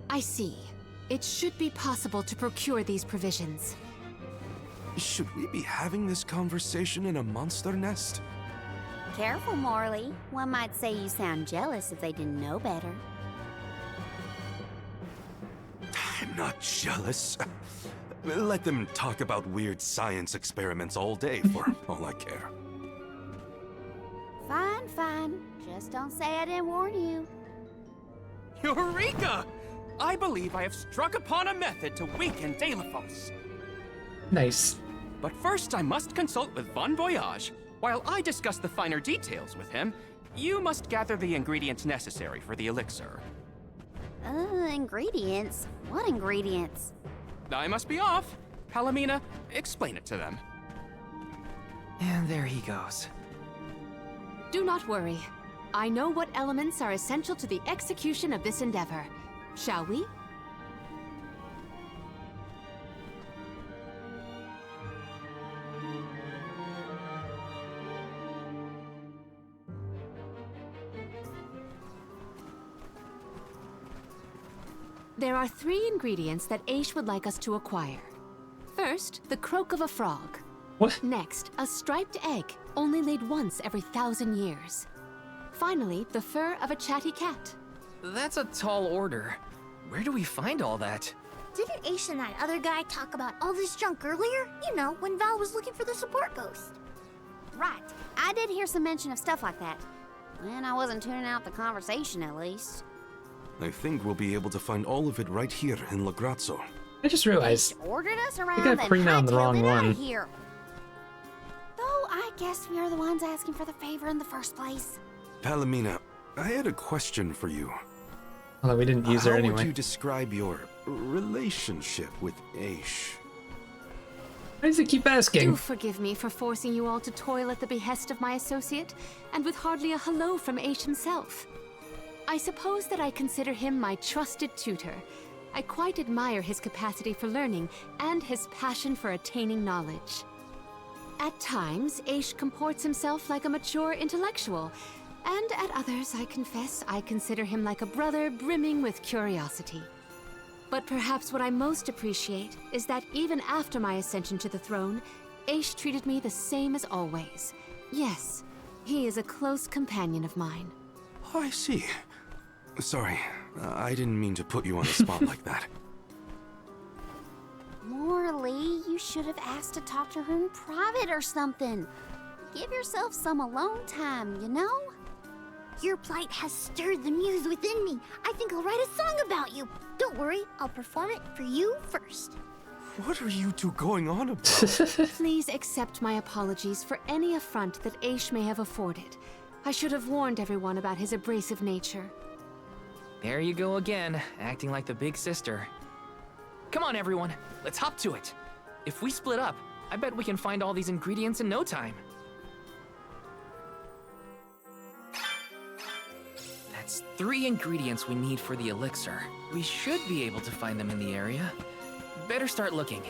I see. It should be possible to procure these provisions. Should we be having this conversation in a monster nest? Careful, Morley. One might say you sound jealous if they didn't know better. I'm not jealous. Let them talk about weird science experiments all day for all I care. Fine, fine. Just don't say I didn't warn you. Eureka! I believe I have struck upon a method to weaken Deilephos. Nice. But first I must consult with Bon Voyage. While I discuss the finer details with him, you must gather the ingredients necessary for the elixir. Ingredients? What ingredients? I must be off. Palomina, explain it to them. And there he goes. Do not worry. I know what elements are essential to the execution of this endeavor. Shall we? There are 3 ingredients that Aish would like us to acquire. First, the croak of a frog. What? Next, a striped egg, only laid once every 1,000 years. Finally, the fur of a chatty cat. That's a tall order. Where do we find all that? Didn't Aish and that other guy talk about all this junk earlier? You know, when Val was looking for the support ghost. Right. I did hear some mention of stuff like that. And I wasn't tuning out the conversation, at least. I think we'll be able to find all of it right here in Lagrazzo. I just realized Ordered us around got and Prina on the hightailed wrong it out one. of here. Though I guess we are the ones asking for the favor in the first place. Palomina, I had a question for you. Although we didn't use her How anyway. would you describe your relationship with Aish? Why does he keep asking? Do forgive me for forcing you all to toil at the behest of my associate, and with hardly a hello from Aish himself. I suppose that I consider him my trusted tutor. I quite admire his capacity for learning and his passion for attaining knowledge. At times, Aish comports himself like a mature intellectual, and at others, I confess, I consider him like a brother brimming with curiosity. But perhaps what I most appreciate is that even after my ascension to the throne, Aish treated me the same as always. Yes, he is a close companion of mine. Oh, I see. Sorry, I didn't mean to put you on the spot like that. Morley, you should have asked to talk to her in private or something. Give yourself some alone time, you know? Your plight has stirred the muse within me. I think I'll write a song about you. Don't worry, I'll perform it for you first. What are you two going on about? Please accept my apologies for any affront that Aish may have afforded. I should have warned everyone about his abrasive nature. There you go again, acting like the big sister. Come on, everyone, let's hop to it. If we split up, I bet we can find all these ingredients in no time. That's 3 ingredients we need for the elixir. We should be able to find them in the area. Better start looking.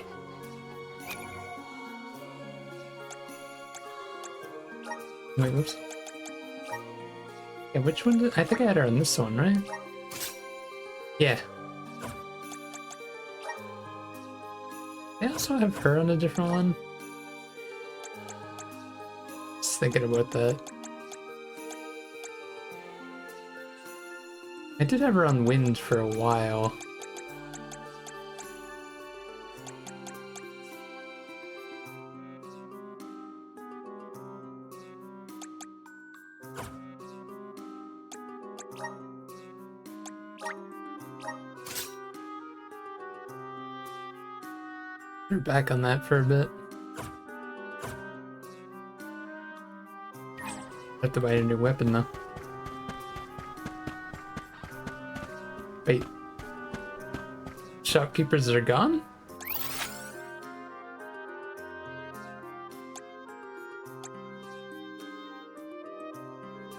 Wait, whoops. Yeah, which one did I think I had her on this one, right? Yeah. I also have her on a different one. Just thinking about that. I did have her on Wind for a while. We're back on that for a bit. Have to buy a new weapon though. Wait. Shopkeepers are gone?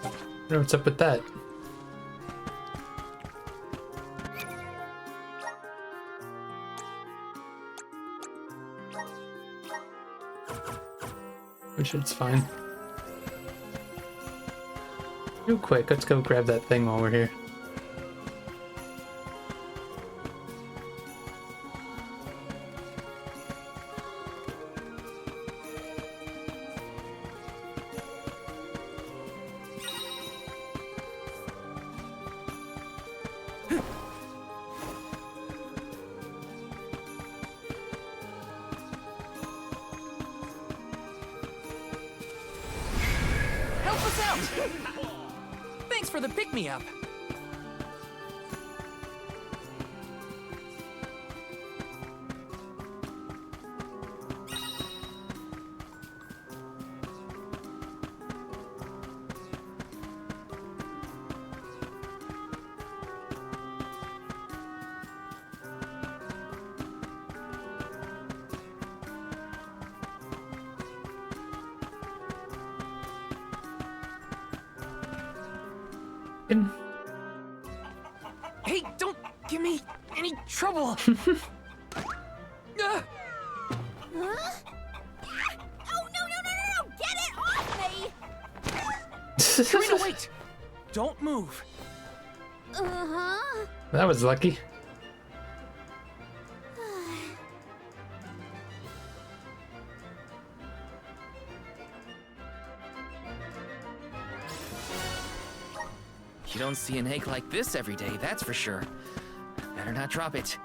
I don't know what's up with that. Which it's fine. Real quick, let's go grab that thing while we're here. Help us out! Thanks for the pick-me-up. Hey, don't give me any trouble! Huh? Oh, no! Get it off me! Karina, wait! Don't move. Uh-huh. That was lucky. You don't see an egg like this every day, that's for sure. Better not drop it.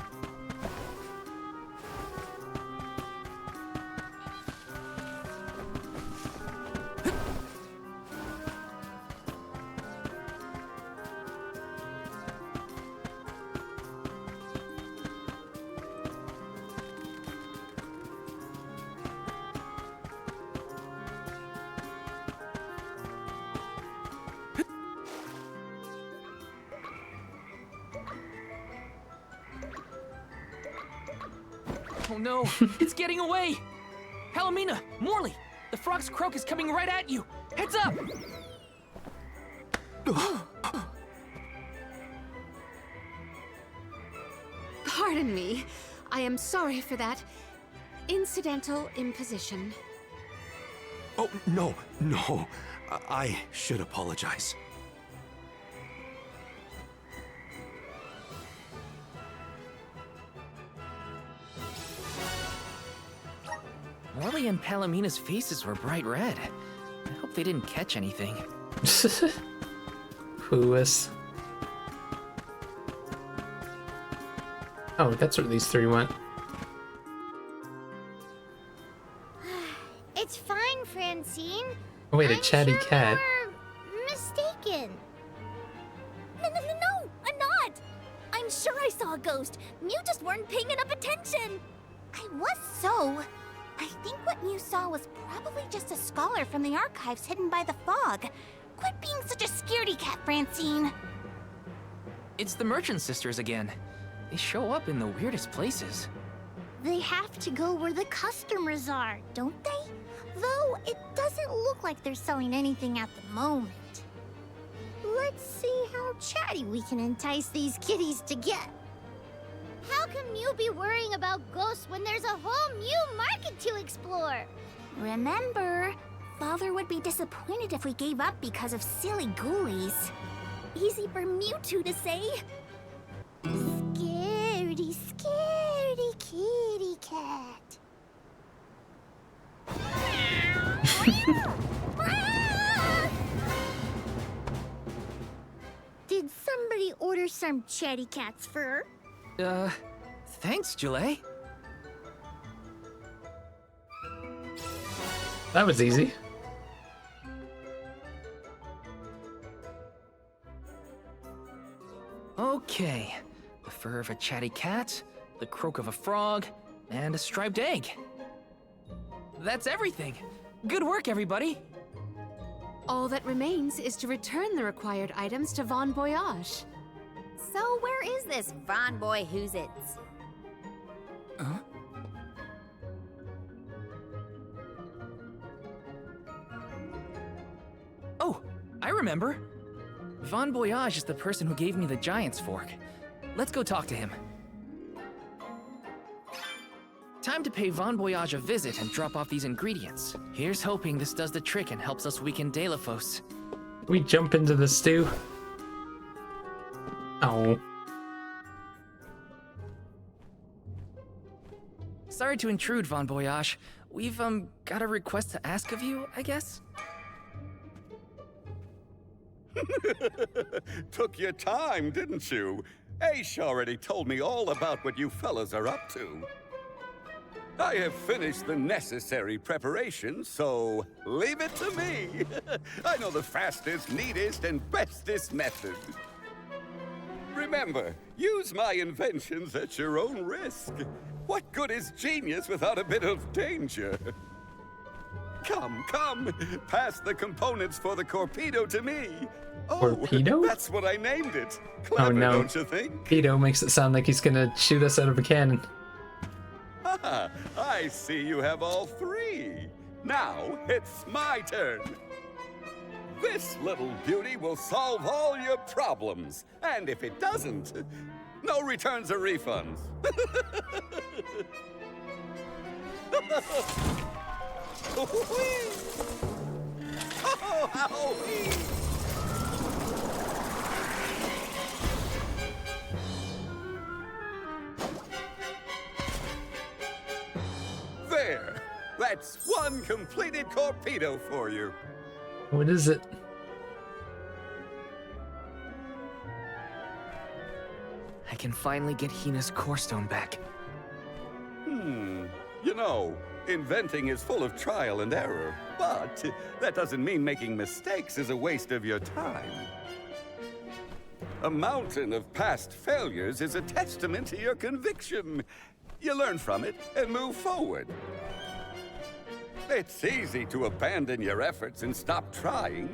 Oh no, it's getting away! Palomina, Morley, the frog's croak is coming right at you! Heads up! Pardon me. I am sorry for that incidental imposition. Oh, no. I should apologize. Morley and Palomina's faces were bright red. I hope they didn't catch anything. Clueless. Oh, that's where these three went. It's fine, Francine. Oh wait, a I'm chatty sure cat. You're mistaken. No, I'm not! I'm sure I saw a ghost. You just weren't paying enough attention. I was so. I think what you saw was probably just a scholar from the archives hidden by the fog. Quit being such a scaredy cat, Francine. It's the Merchant Sisters again. They show up in the weirdest places. They have to go where the customers are, don't they? Though it doesn't look like they're selling anything at the moment. Let's see how chatty we can entice these kitties to get. How can you be worrying about ghosts when there's a whole new market to explore? Remember, Father would be disappointed if we gave up because of silly ghoulies. Easy for Mewtwo to say. Scaredy kitty cat. Did somebody order some chatty cat's fur? Thanks, Julie. That was easy. Okay. The fur of a chatty cat, the croak of a frog, and a striped egg. That's everything. Good work, everybody. All that remains is to return the required items to Von Voyage. So where is this Von Boy Who's-Its? Huh? Oh, I remember. Von Voyage is the person who gave me the Giant's Fork. Let's go talk to him. Time to pay Von Voyage a visit and drop off these ingredients. Here's hoping this does the trick and helps us weaken Delafos. We jump into the stew. Oh. Sorry to intrude, Von Voyage. We've, got a request to ask of you, I guess? Took your time, didn't you? Aish already told me all about what you fellas are up to. I have finished the necessary preparation, so leave it to me. I know the fastest, neatest, and bestest method. Remember, use my inventions at your own risk. What good is genius without a bit of danger? Come, pass the components for the Corpedo to me. Corpedo? That's what I named it. Clever, Oh no. don't you think? Pedo makes it sound like he's gonna shoot us out of a cannon. Ah, I see you have all three. Now it's my turn. This little beauty will solve all your problems. And if it doesn't, no returns or refunds. There! That's one completed Corpedo for you. What is it? I can finally get Hina's core stone back. You know, inventing is full of trial and error, but that doesn't mean making mistakes is a waste of your time. A mountain of past failures is a testament to your conviction. You learn from it and move forward. It's easy to abandon your efforts and stop trying.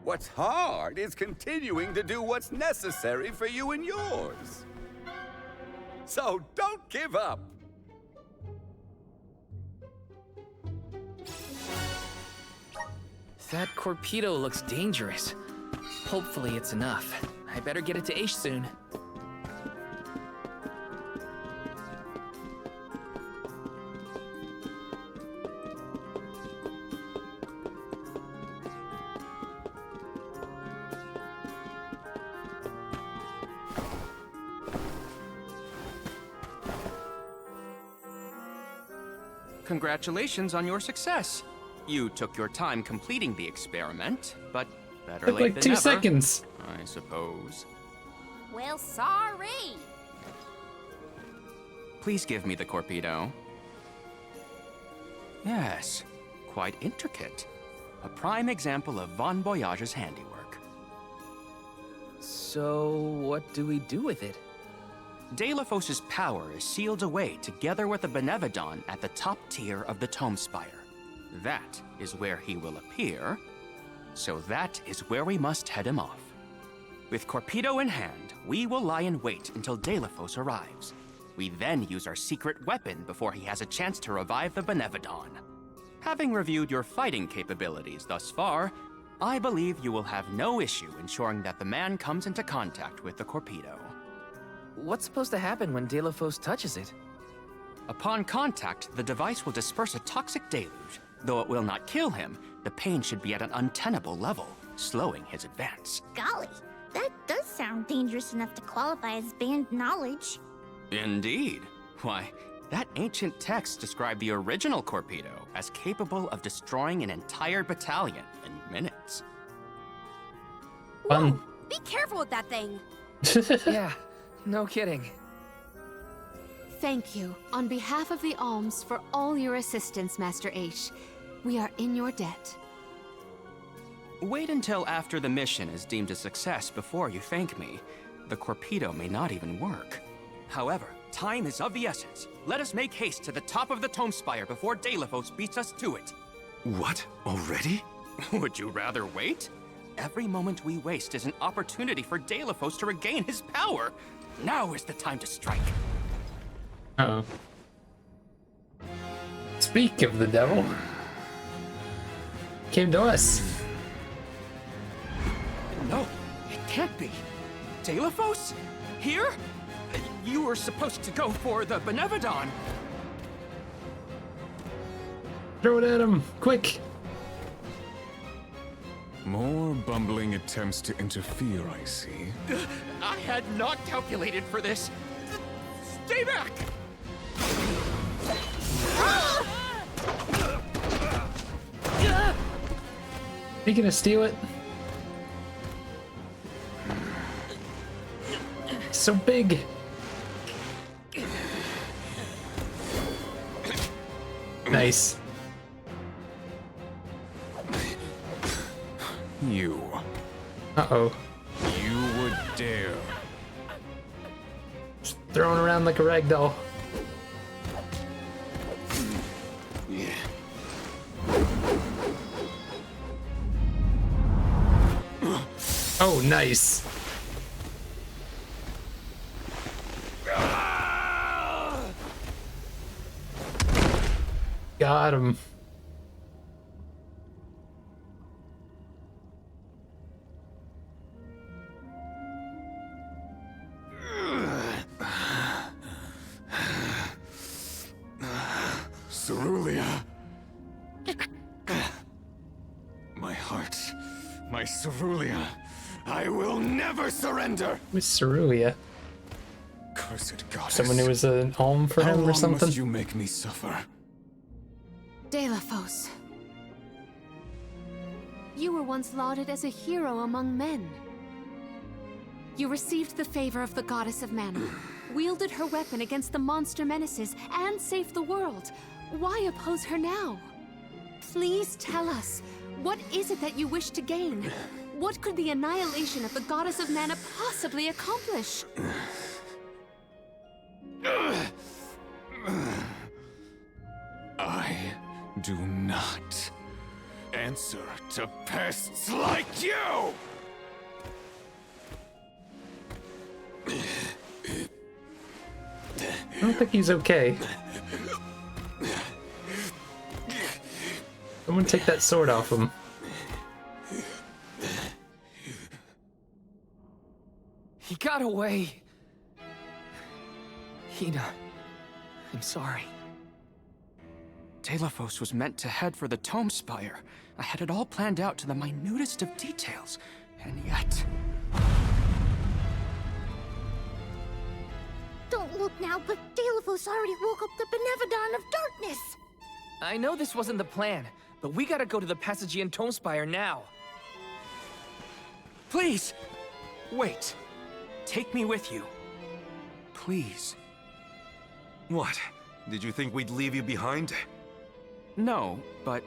What's hard is continuing to do what's necessary for you and yours. So don't give up. That Corpedo looks dangerous. Hopefully it's enough. I better get it to Aish soon. Congratulations on your success. You took your time completing the experiment, but better Took late like than 2 never, seconds. I suppose. Well, sorry. Please give me the Corpedo. Yes, quite intricate. A prime example of Von Voyage's handiwork. So, what do we do with it? Deilefos' power is sealed away together with the Benevodon at the top tier of the Tome Spire. That is where he will appear, so that is where we must head him off. With Corpedo in hand, we will lie in wait until Deilefos arrives. We then use our secret weapon before he has a chance to revive the Benevodon. Having reviewed your fighting capabilities thus far, I believe you will have no issue ensuring that the man comes into contact with the Corpedo. What's supposed to happen when Deilefos touches it? Upon contact, the device will disperse a toxic deluge. Though it will not kill him, the pain should be at an untenable level, slowing his advance. Golly, that does sound dangerous enough to qualify as banned knowledge. Indeed. Why, that ancient text described the original Corpedo as capable of destroying an entire battalion in minutes. Fun. Be careful with that thing. Yeah, no kidding. Thank you, on behalf of the Alms, for all your assistance, Master Aish. We are in your debt. Wait until after the mission is deemed a success before you thank me. The Corpedo may not even work. However, time is of the essence. Let us make haste to the top of the Tome Spire before Deilefos beats us to it. What? Already? Would you rather wait? Every moment we waste is an opportunity for Deilefos to regain his power. Now is the time to strike. Uh-oh. Speak of the devil. Came to us. No, it can't be. Deilefos? Here? You were supposed to go for the Benevodon. Throw it at him, quick. More bumbling attempts to interfere, I see. I had not calculated for this. Stay back! You gonna steal it? So big. Nice. You. Uh-oh. You would dare. Just throwing around like a rag doll. Oh, nice. Got him. Cerulia. My heart. My Cerulia. I will never surrender. Miss Cerulia. Cursed goddess. Someone who was an alm for How him or long something? must you make me suffer? Delaphos. You were once lauded as a hero among men. You received the favor of the goddess of mana, wielded her weapon against the monster menaces, and saved the world. Why oppose her now? Please tell us, what is it that you wish to gain? What could the annihilation of the goddess of mana possibly accomplish? I do not answer to pests like you! I don't think he's okay. Someone take that sword off him. He got away. Hina, I'm sorry. Delaphos was meant to head for the Tome Spire. I had it all planned out to the minutest of details, and yet... Don't look now, but Delaphos already woke up the Benevodon of Darkness! I know this wasn't the plan, but we gotta go to the Passagian Tome Spire now. Please! Wait. Take me with you. Please. What? Did you think we'd leave you behind? No, but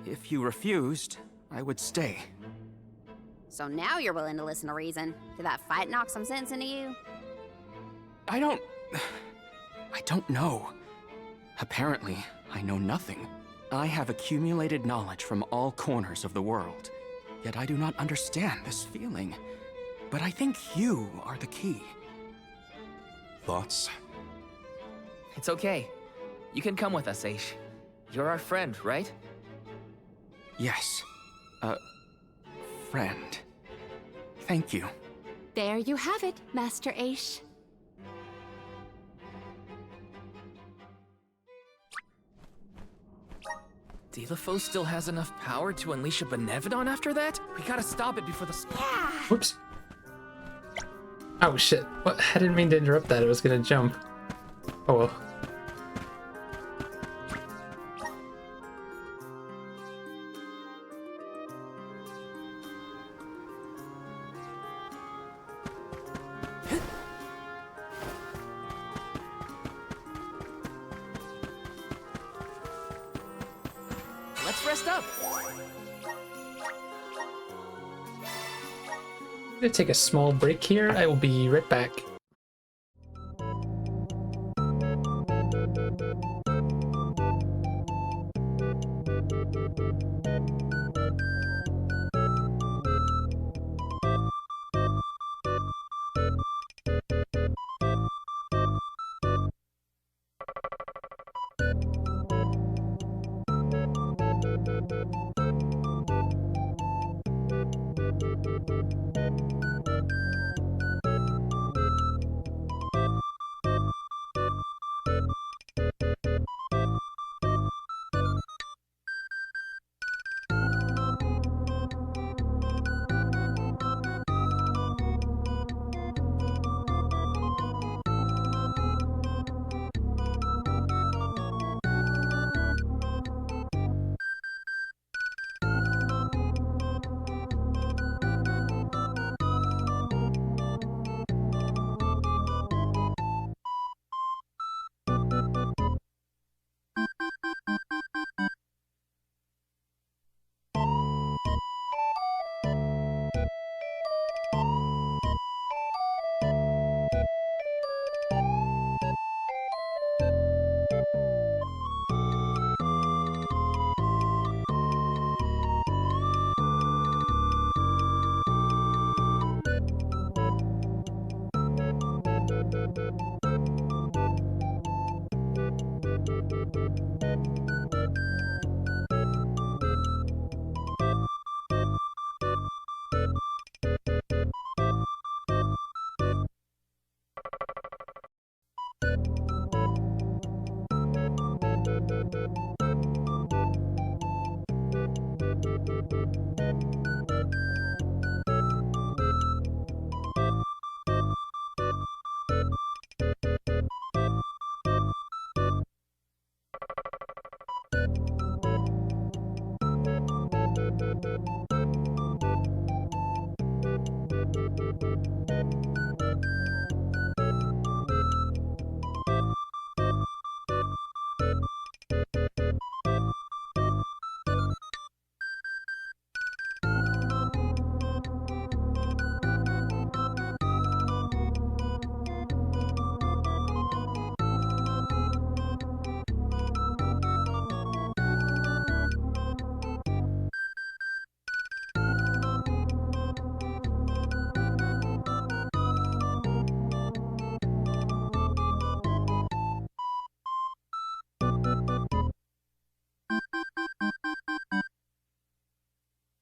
if you refused, I would stay. So now you're willing to listen to reason. Did that fight knock some sense into you? I don't know. Apparently, I know nothing. I have accumulated knowledge from all corners of the world. Yet I do not understand this feeling. But I think you are the key. Thoughts? It's okay. You can come with us, Aish. You're our friend, right? Yes. Friend. Thank you. There you have it, Master Aish. Delaphos still has enough power to unleash a Benevodon after that? We gotta stop it before the... Whoops. Oh shit. What? I didn't mean to interrupt that. I was gonna jump. Oh well. Let's rest up. I'm gonna take a small break here. I will be right back.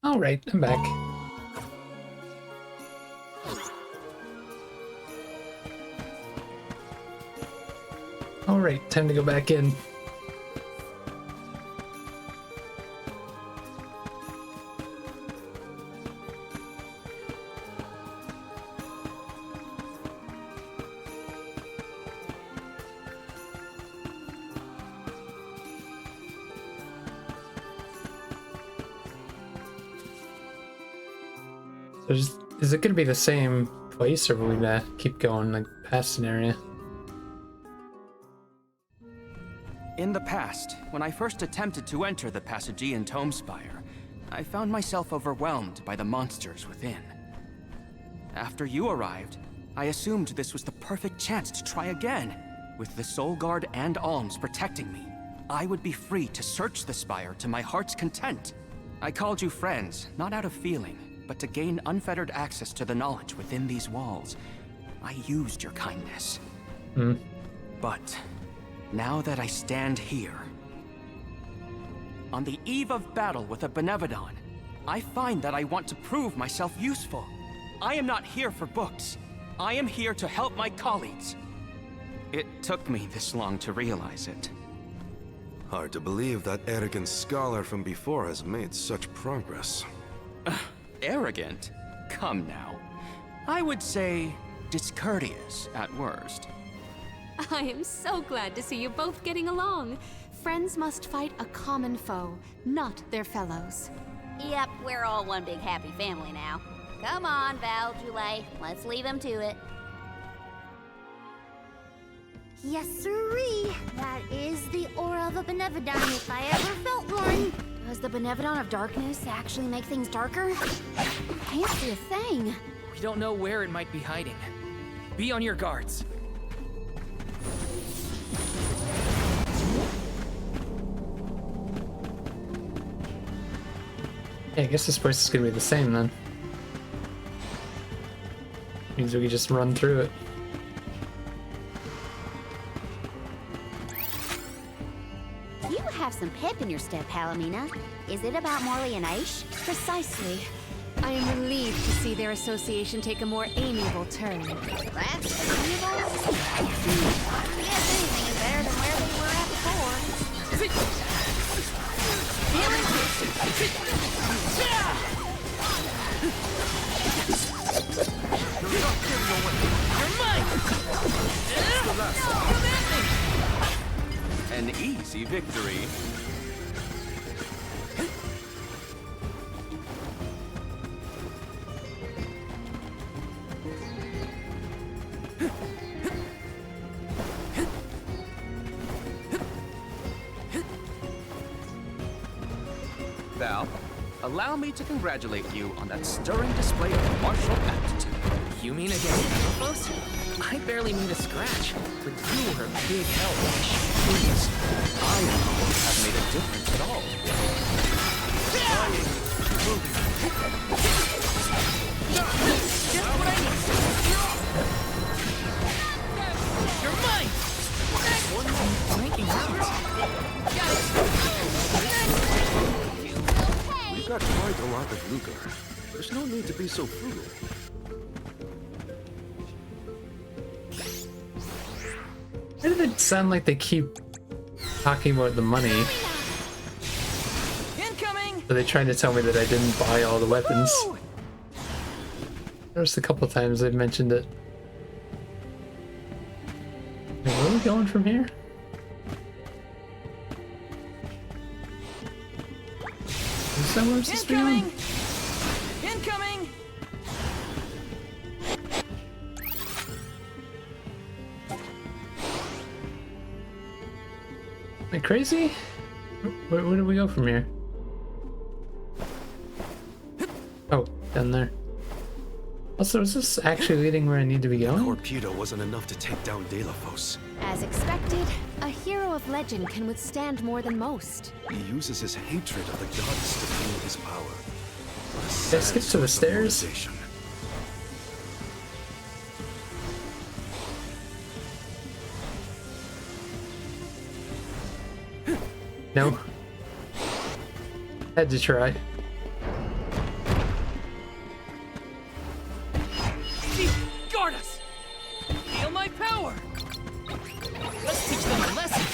Alright, I'm back. Alright, time to go back in. Is it going to be the same place, or will we keep going like past an area? In the past, when I first attempted to enter the Passagean Tome Spire, I found myself overwhelmed by the monsters within. After you arrived, I assumed this was the perfect chance to try again. With the Soul Guard and Alms protecting me, I would be free to search the Spire to my heart's content. I called you friends, not out of feeling, but to gain unfettered access to the knowledge within these walls. I used your kindness. But now that I stand here, on the eve of battle with a Benevodon, I find that I want to prove myself useful. I am not here for books. I am here to help my colleagues. It took me this long to realize it. Hard to believe that arrogant scholar from before has made such progress. Arrogant? Come now. I would say discourteous at worst. I am so glad to see you both getting along. Friends must fight a common foe, not their fellows. Yep, we're all one big happy family now. Come on, Val, Julie, let's leave them to it. Yes, sirree. That is the aura of a Benevodon if I ever felt one. Does the Benevodon of Darkness actually make things darker? Can't see a thing. We don't know where it might be hiding. Be on your guards. Yeah, I guess this place is gonna be the same then. Means we can just run through it. You have some pep in your step, Palomina. Is it about Morley and Aish? Precisely. I am relieved to see their association take a more amiable turn. That's amiable? Yes, anything is better than where they were at before. An easy victory. Val, allow me to congratulate you on that stirring display of martial aptitude. You mean against Phobos? I barely made a scratch, but you were a big help. Please, I don't have made a difference at all. You're mine! One more breaking out. got quite a lot of lucre. There's no need to be so frugal. Why did it sound like they keep talking about the money? Incoming! Are they trying to tell me that I didn't buy all the weapons? There's a couple times they've mentioned it. Wait, where are we going from here? Is that where it's supposed to be going? Incoming! Am I crazy? Where do we go from here? Oh, down there. Also, is this actually leading where I need to be going? Torpedo wasn't enough to take down Delafos. As expected, a hero of legend can withstand more than most. He uses his hatred of the gods to fuel his power. Let's get to the stairs. No. Had to try. Guard us! Feel my power! Let's teach them a lesson!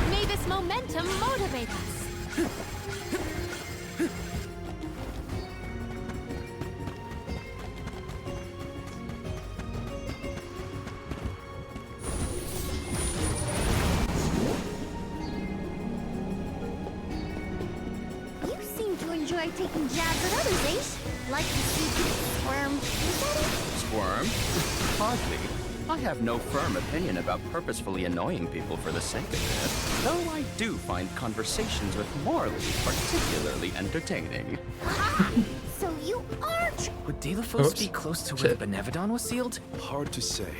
May this momentum motivate us. You seem to enjoy taking jabs at others, Ace. Like to see people squirm. Is that it? Squirm? Hardly. I have no firm opinion about purposefully annoying people for the sake of it, though I do find conversations with Morley particularly entertaining. So you are... Would Delafos be close to where the Benevodon was sealed? Hard to say.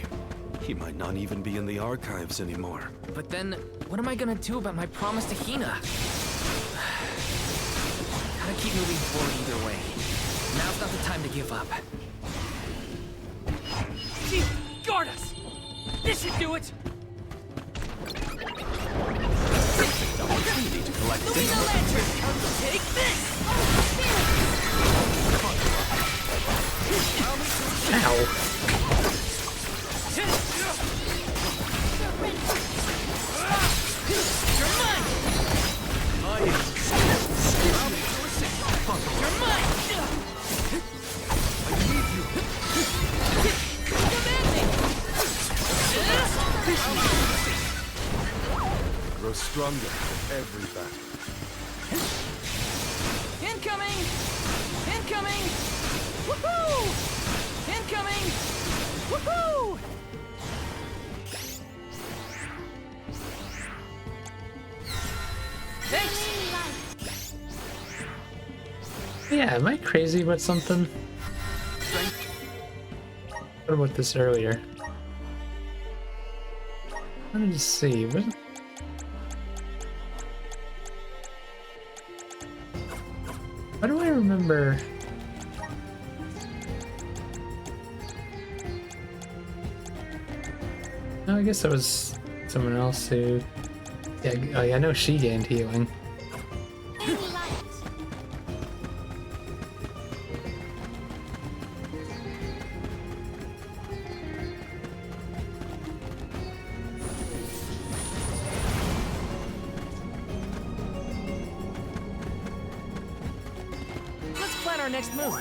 He might not even be in the archives anymore. But then, what am I gonna do about my promise to Hina? Gotta keep moving forward either way. Now's not the time to give up. Guard us! This should do it! Opportunity to collect Lumina Lantern! Take this! Ow. You're mine! You're mine! I need you. Grow stronger every battle. Incoming! Incoming! Woohoo! Incoming! Woohoo! Thanks! Yeah, am I crazy about something? What about this earlier? Let me just see. Why do I remember? No, I guess that was someone else who... Yeah, I know she gained healing. Let's plan our next move.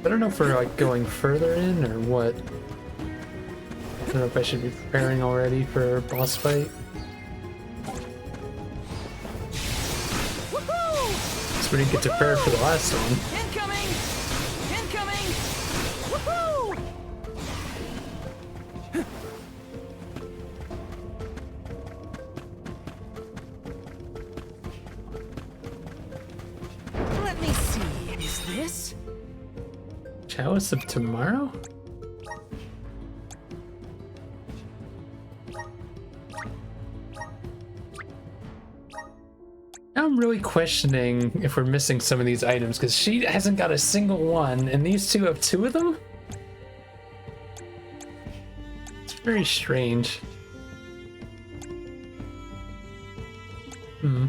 I don't know if we're like going further in or what. I don't know if I should be preparing already for a boss fight. So we didn't get to prepare for the last one. Incoming! Incoming! Woohoo! Let me see. Is this? Chalice of Tomorrow? now I'm really questioning if we're missing some of these items, because she hasn't got a single one, and these two have 2 of them? It's very strange. Hmm.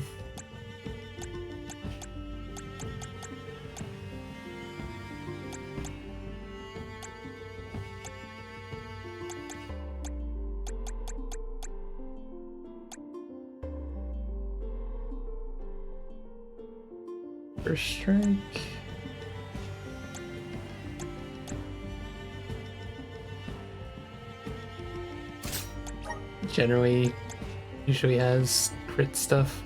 First strike. Generally, usually has crit stuff.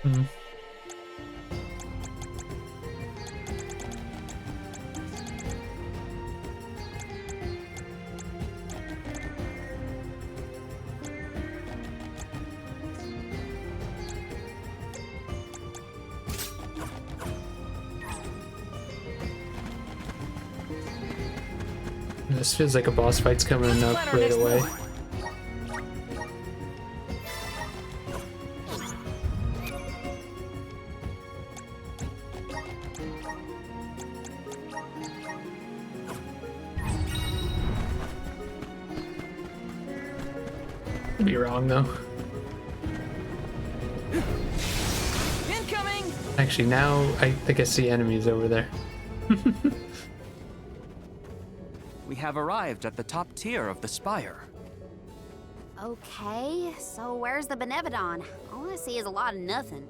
Hmm. This feels like a boss fight's coming up right away. Could be wrong though. Incoming! Actually, now I think I see enemies over there. We have arrived at the top tier of the spire. Okay, so where's the Benevodon? All I see is a lot of nothing.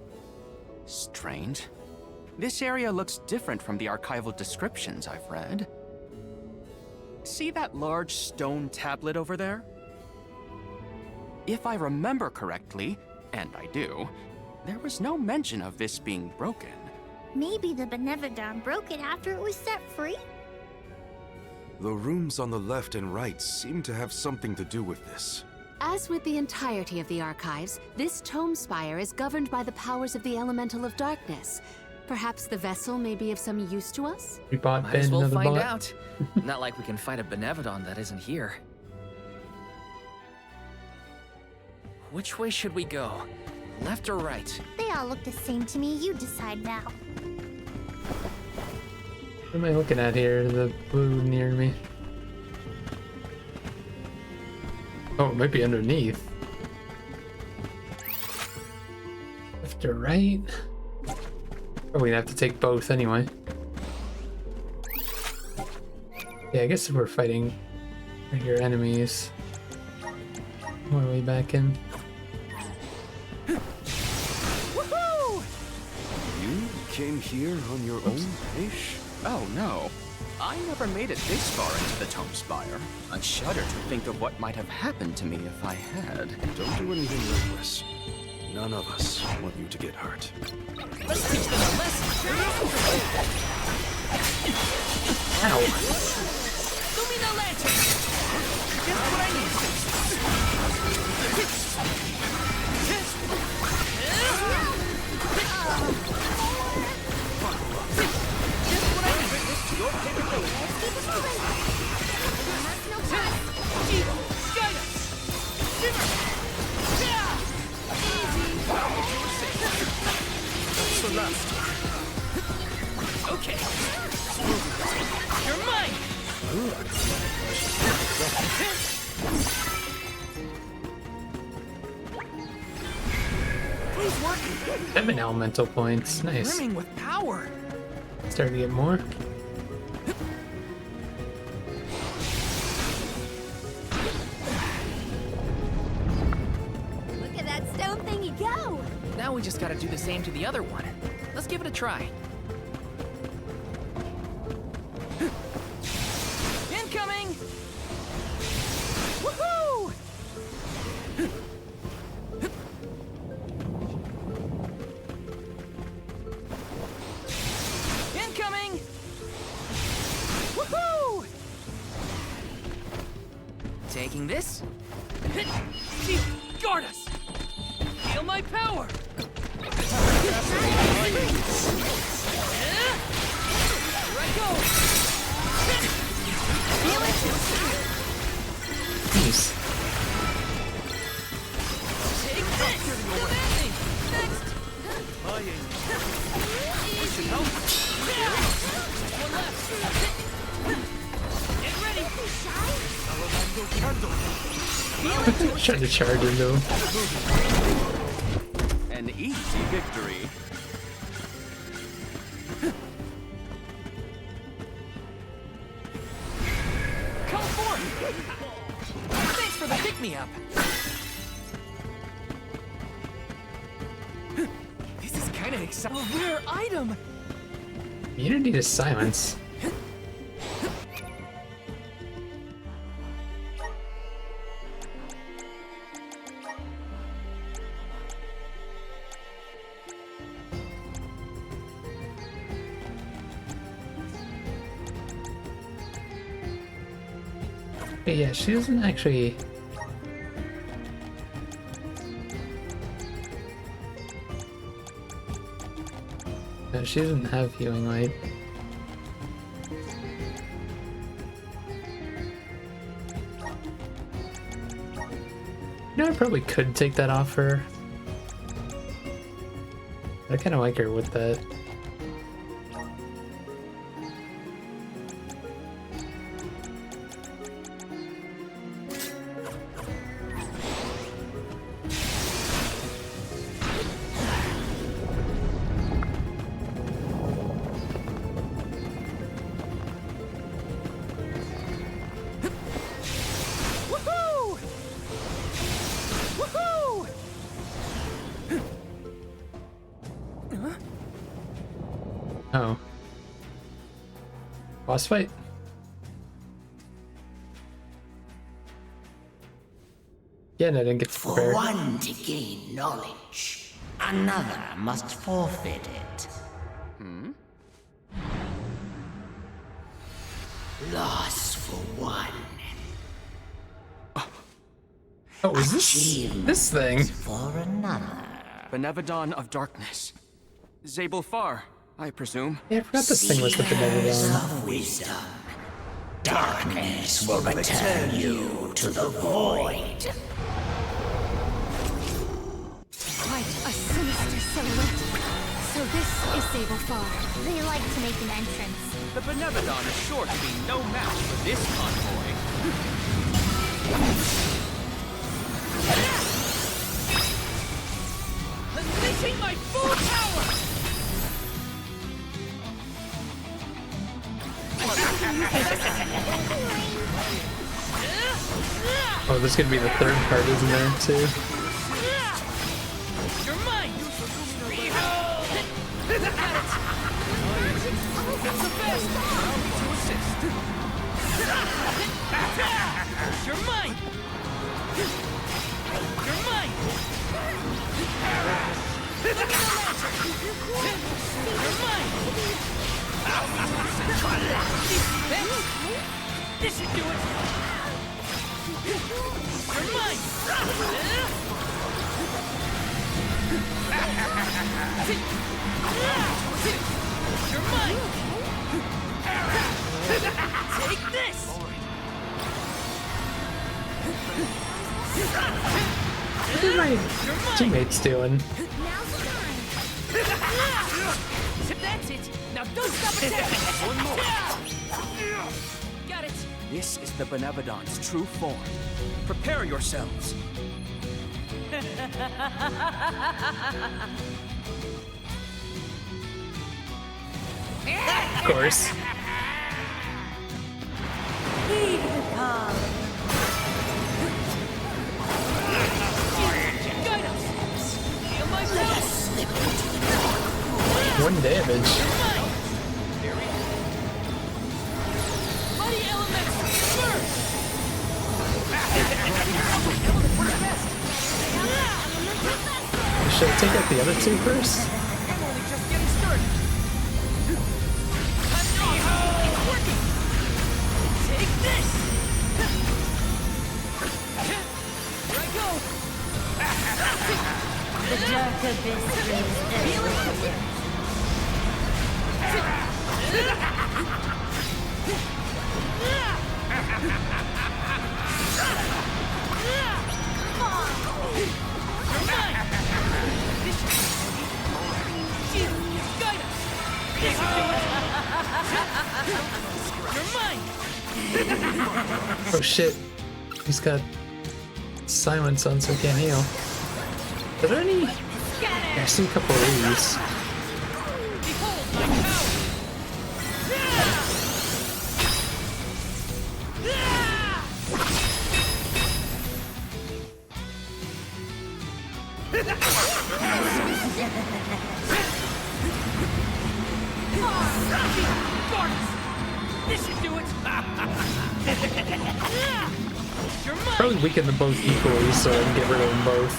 Strange. This area looks different from the archival descriptions I've read. See that large stone tablet over there? If I remember correctly, and I do, there was no mention of this being broken. Maybe the Benevodon broke it after it was set free? The rooms on the left and right seem to have something to do with this. As with the entirety of the archives, this tome spire is governed by the powers of the Elemental of Darkness. Perhaps the vessel may be of some use to us? We bought Might as Ben well another find bot. out. Not like we can fight a Benevodon that isn't here. Which way should we go? Left or right? They all look the same to me. You decide now. What am I looking at here? The blue near me. Oh, it might be underneath. Left or right? Oh, we'd have to take both anyway. Yeah, I guess if we're fighting your enemies. More way back in. Woohoo! You came here on your own, Ish? Oh no. I never made it this far into the Tome Spire. I shudder to think of what might have happened to me if I had. Don't do anything reckless. None of us want you to get hurt. Let's teach them a lesson! Ow! Lumina Lantern! Just what I need! Your capability. Let's keep it moving. That's no time. Evil, guidance, shimmer. Yeah. Easy. So last. Okay. You're mine. Please work. 7 elemental points. Nice. Brimming with power. Starting to get more. Look at that stone thingy go! Now we just gotta do the same to the other one. Let's give it a try. Incoming. Woohoo! Incoming! Woohoo! Taking this? Shield, guard us! Feel my power! Here I go! Jeez. Take this! Demanding! Next! This should help. One left. Get ready! Trying to charge into him. An easy victory. Come forth! Thanks for the pick-me-up. This is kind of exciting. A rare item. Immunity to silence. But yeah, she doesn't actually. No, she doesn't have healing light. You know, I probably could take that off her. I kind of like her with that. Woohoo! Woohoo! Oh. Boss fight? Yeah, I didn't get to For prepare. one to gain knowledge, another must forfeit it. Loss for one. Oh, is this thing? For another. Benevodon of Darkness. Zabel Far, I presume. Yeah, I forgot this thing was the Benevodon. Of wisdom. Darkness will return you to the void. Quite a sinister silhouette. So this is Zabel Far. They like to make an entrance. The Benevodon is sure to be no match for this convoy. Unleashing my full power! Oh, there's gonna be the third part, isn't there, too? You're mine! Behold! Got it! That's the best! Allow me to assist. You're mine! You're mine! Look at the lantern! You're mine! This should do it! You're mine! You're mine! Take this! What are my teammates doing? That's it! Now don't stop attacking! One more! Got it! This is the Benevodon's true form. Prepare yourselves. Of course. One damage. Mighty elements, first! Should I take out the other two first? I'm only just getting started. It's working. Take this. Here I go. dark abyss Oh shit. He's got silence on so he can't heal. Are there any? Yeah, I see a couple of these. This should do it. Probably weaken them both equally so I can get rid of them both.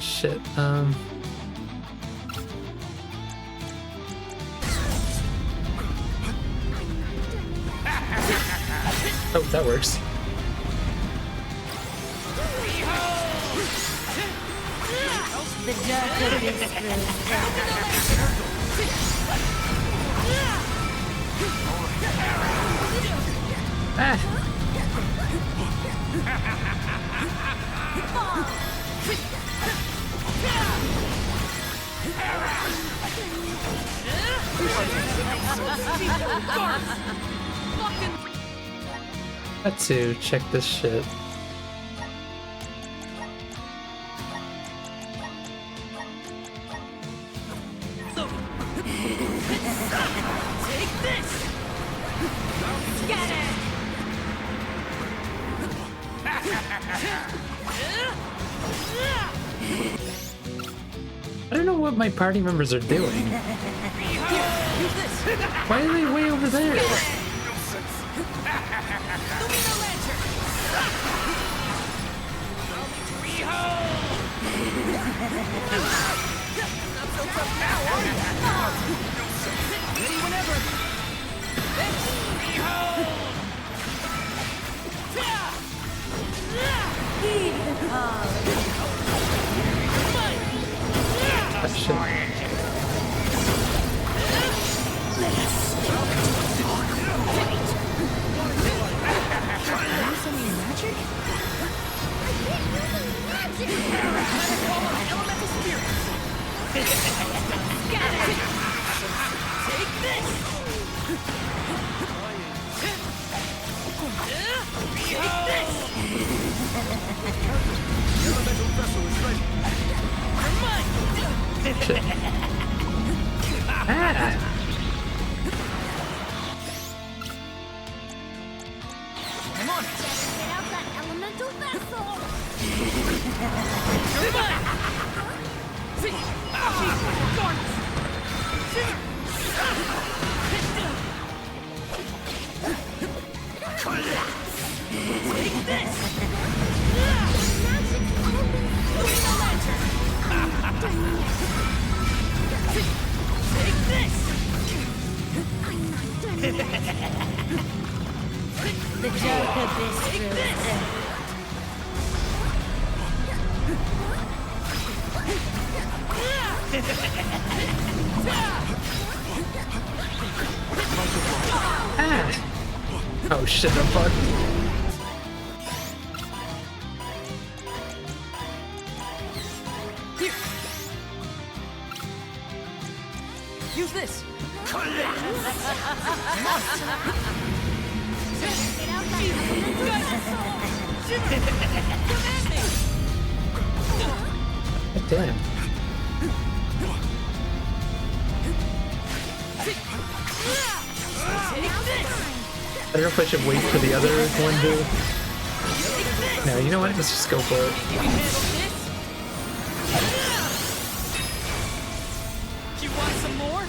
Shit, oh, that works. The dark abyss Ah. Got to check this shit. Take this. Get it. I don't know what my party members are doing. Why are they way over there? Oh, shit. Shit. Ah. Come on. Get out that elemental vessel. Take this. Take this. The dark abyss Take this. Ah. Oh shit, I'm fucked. Here. Use this. Come on. God damn. I don't know if I should wait for the other one to... No, you know what? Let's just go for it. Do you want some more?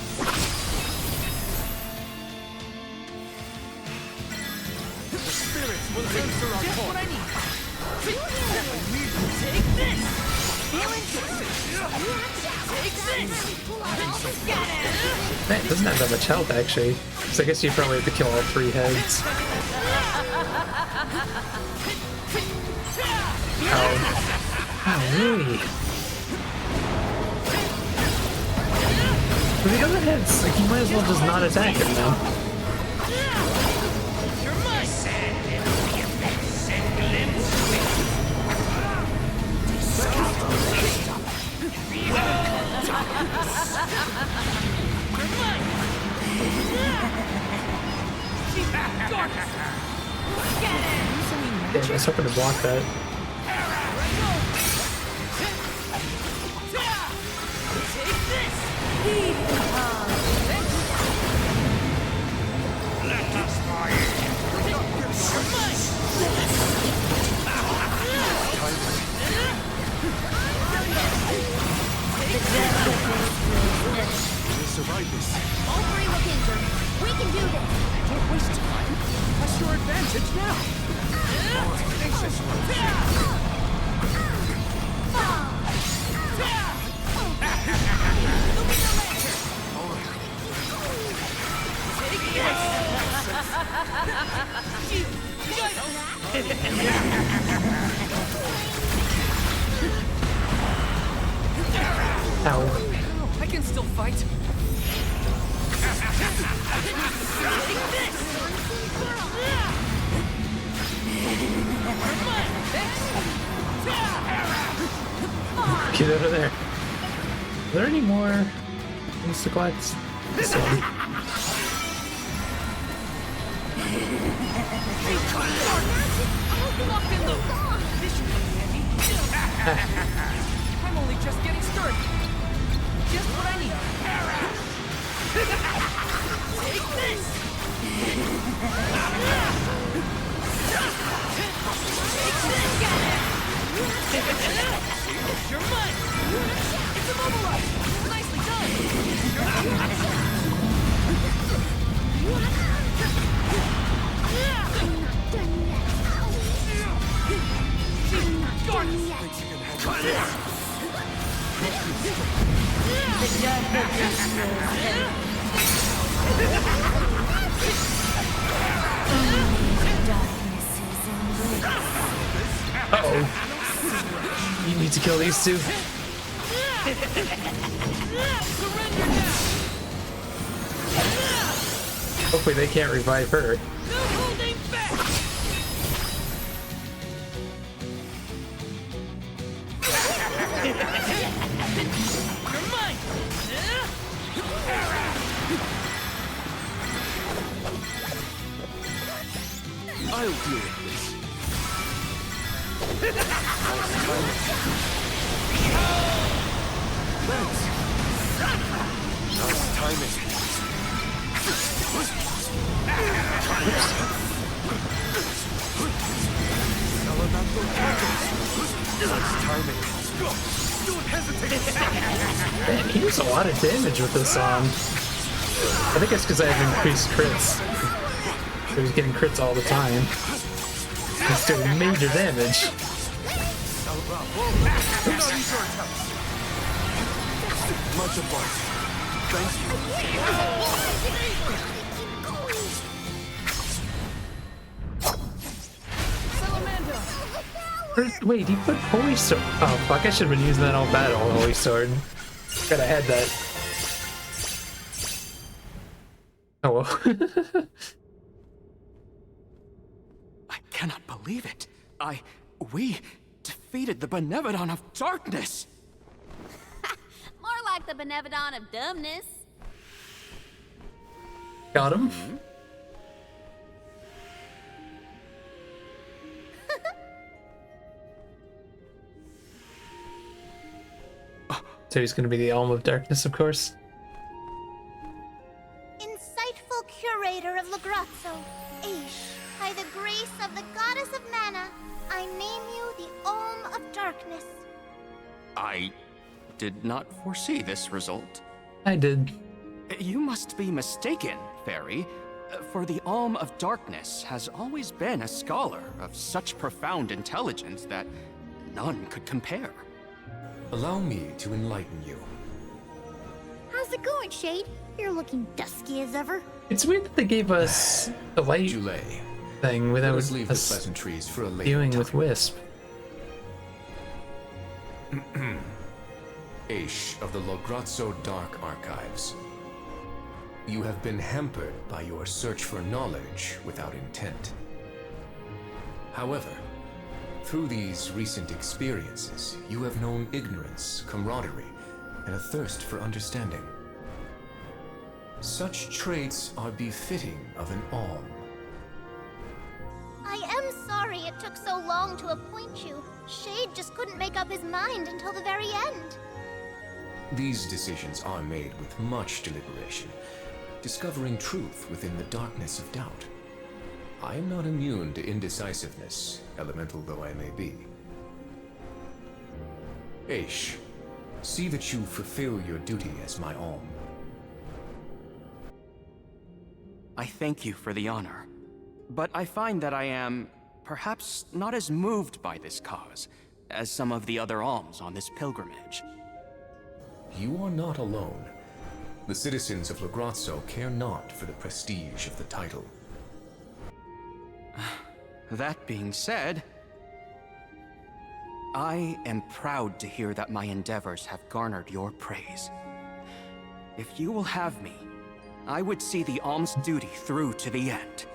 The spirits will answer our call. Just what I need. Take this. Take this. Got it. Man, it doesn't have that much health, actually. So I guess you probably have to kill all 3 heads. Ow. Oh, really? With the other heads, like, you might as well just not attack him now. Yeah, I was hoping to block that. Survive this. All three look injured. We can do this. Don't waste time. Press your advantage now. Ow. I can still fight. Get out of there. Are there any more Instaclats? This one. I'm only just getting started. Just what I need. Take this! You're mine! It's immobilized! Nicely done! Uh-oh. You need to kill these two. Hopefully they can't revive her. I'll deal with this. Just timing. Just timing. Don't hesitate. Man, he does a lot of damage with this song. I think it's because I have increased crits. So he's getting crits all the time. He's doing major damage. Much obliged. Thank Wait, he put Holy Sword. Oh fuck, I should have been using that all battle, Holy Sword. Could have had that. Oh well. I cannot believe it. We defeated the Benevodon of Darkness! More like the Benevodon of dumbness. Got him. So he's going to be the Elm of Darkness, of course. Insightful curator of Lagrazzo, Aish, by the grace of the goddess of mana, I name you the Elm of Darkness. I did not foresee this result. I did. You must be mistaken, Fairy, for the Alm of Darkness has always been a scholar of such profound intelligence that none could compare. Allow me to enlighten you. How's it going, Shade? You're looking dusky as ever. It's weird that they gave us the light thing without Let us leave the us pleasantries for a later dealing time. with Wisp. Aish of the Lograzzo Dark Archives. You have been hampered by your search for knowledge without intent. However, through these recent experiences, you have known ignorance, camaraderie, and a thirst for understanding. Such traits are befitting of an Alm. I am sorry it took so long to appoint you. Shade just couldn't make up his mind until the very end. These decisions are made with much deliberation, discovering truth within the darkness of doubt. I am not immune to indecisiveness, elemental though I may be. Aish, see that you fulfill your duty as my Alm. I thank you for the honor, but I find that I am perhaps not as moved by this cause as some of the other alms on this pilgrimage. You are not alone. The citizens of Lograzzo care not for the prestige of the title. That being said, I am proud to hear that my endeavors have garnered your praise. If you will have me, I would see the alms duty through to the end.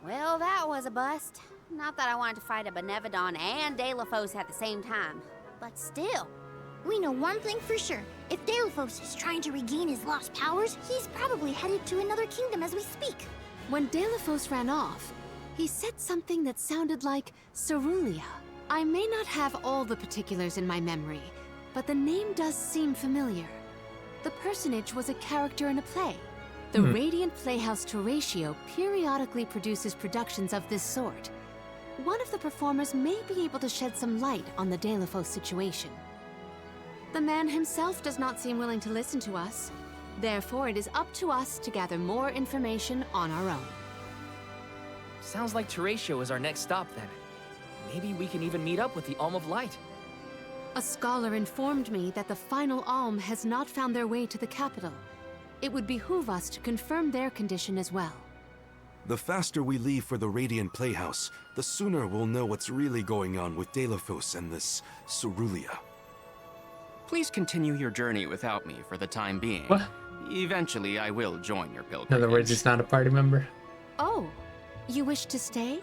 Well, that was a bust. Not that I wanted to fight a Benevodon and Deilophos at the same time, but still. We know one thing for sure. If Deilophos is trying to regain his lost powers, he's probably headed to another kingdom as we speak. When Deilophos ran off, he said something that sounded like Cerulia. I may not have all the particulars in my memory, but the name does seem familiar. The personage was a character in a play. The Radiant Playhouse Teratio periodically produces productions of this sort. One of the performers may be able to shed some light on the Deilophos situation. The man himself does not seem willing to listen to us. Therefore, it is up to us to gather more information on our own. Sounds like Teratio is our next stop then. Maybe we can even meet up with the Alm of Light. A scholar informed me that the final Alm has not found their way to the capital. It would behoove us to confirm their condition as well. The faster we leave for the Radiant Playhouse, the sooner we'll know what's really going on with Deilophos and this Cerulia. Please continue your journey without me for the time being. What? Eventually, I will join your In pilgrimage. other words, he's not a party member. Oh, you wish to stay?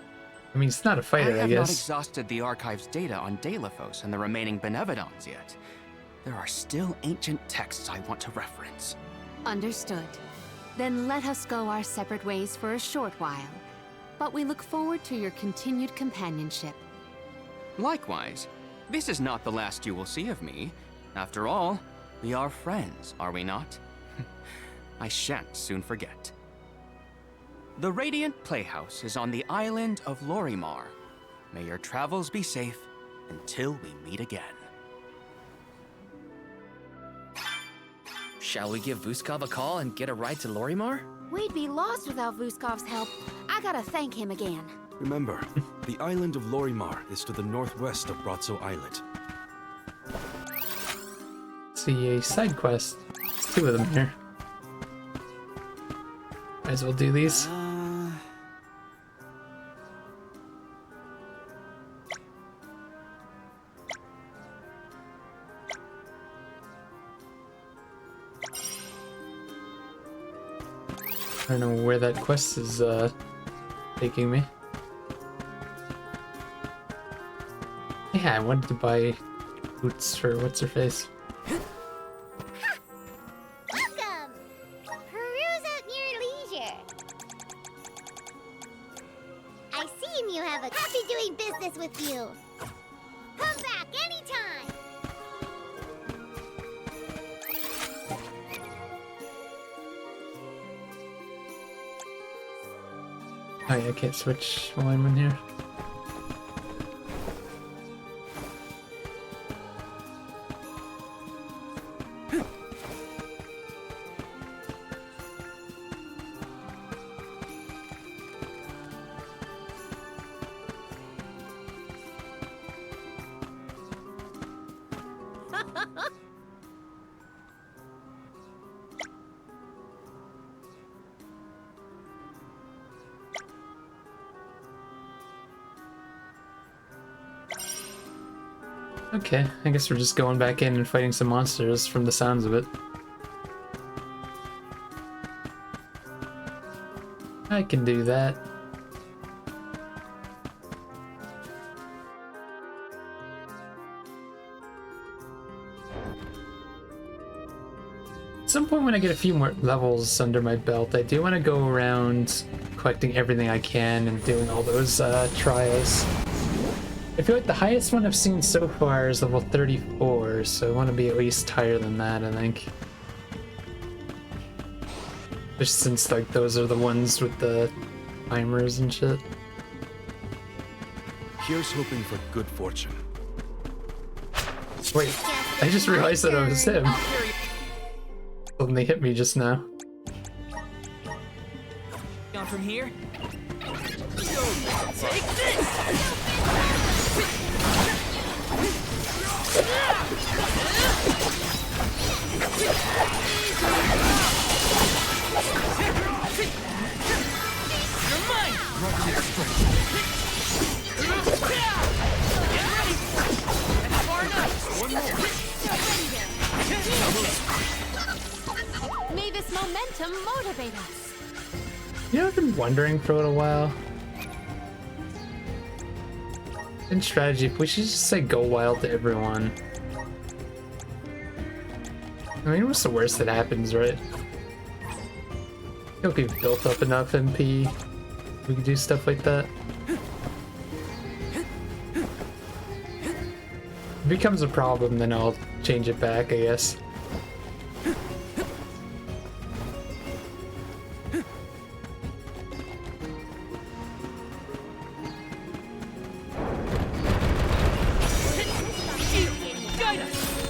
I mean, he's not a fighter, I have not guess. exhausted the archive's data on Deilophos and the remaining Benevodons yet. There are still ancient texts I want to reference. Understood. Then let us go our separate ways for a short while. But we look forward to your continued companionship. Likewise, this is not the last you will see of me. After all, we are friends, are we not? I shan't soon forget. The Radiant Playhouse is on the island of Lorimar. May your travels be safe until we meet again. Shall we give Vuskov a call and get a ride to Lorimar? We'd be lost without Vuskov's help. I gotta thank him again. Remember, the island of Lorimar is to the northwest of Brazzo Islet. See a side quest. There's two of them here. Might as well do these. I don't know where that quest is taking me. Yeah, I wanted to buy boots for what's her face. Welcome! Peruse at your leisure. I see you have a happy doing business with you. Come back anytime! Oh yeah, I can't switch while I'm in here. Okay, I guess we're just going back in and fighting some monsters from the sounds of it. I can do that. At some point when I get a few more levels under my belt, I do want to go around collecting everything I can and doing all those trials. I feel like the highest one I've seen so far is level 34, so I want to be at least higher than that, I think. Just since like those are the ones with the timers and shit. Here's hoping for good fortune. Wait, I just realized that it was him. Suddenly hit me just now. On from here. Take this! You're mine! Get ready! That's far enough! One more! May this momentum motivate us. You know, I've been wondering for a little while. In strategy, if we should just say go wild to everyone. I mean, what's the worst that happens, right? I think we've built up enough MP. We can do stuff like that. If it becomes a problem, then I'll change it back, I guess.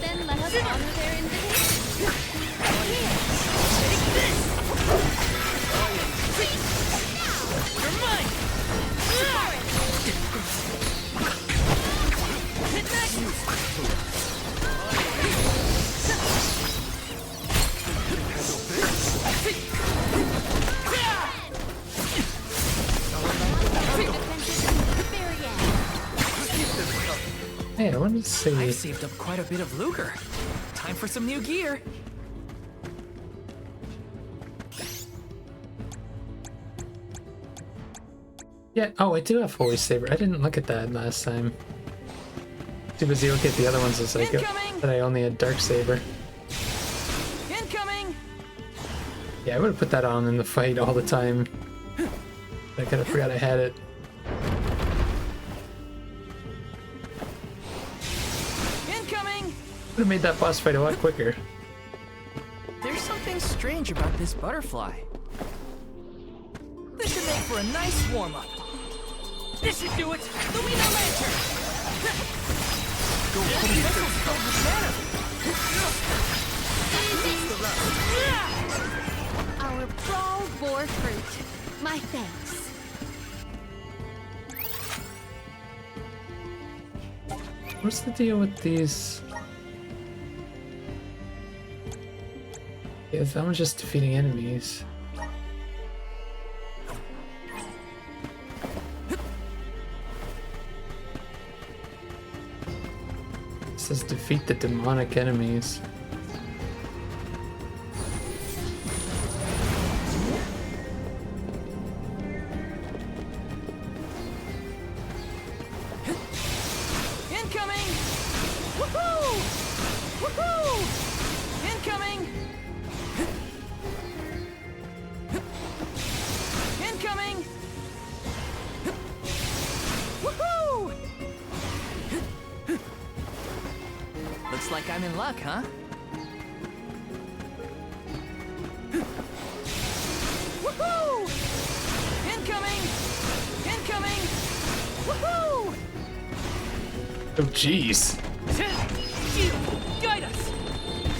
Then let us honor their invitation. You're mine! Hit Hey, I wanted to see. I've saved up quite a bit of lucre. Time for some new gear. Yeah, oh, I do have Holy Saber. I didn't look at that last time. Too busy looking at the other ones as I go. That I only had Dark Saber. Incoming! Yeah, I would have put that on in the fight all the time. I kind of forgot I had it. Incoming! Would have made that boss fight a lot quicker. There's something strange about this butterfly. This should make for a nice warm-up. This should do it! The Luina Lantern! Go Our brawl bore fruit. My thanks. What's the deal with these? Yeah, that one's just defeating enemies. It says defeat the demonic enemies. Incoming! Woohoo! Woohoo! Incoming! Incoming! Woohoo! Looks like I'm in luck, huh? Woohoo! Incoming! Incoming! Woohoo! Oh, jeez. Shield! Guide us!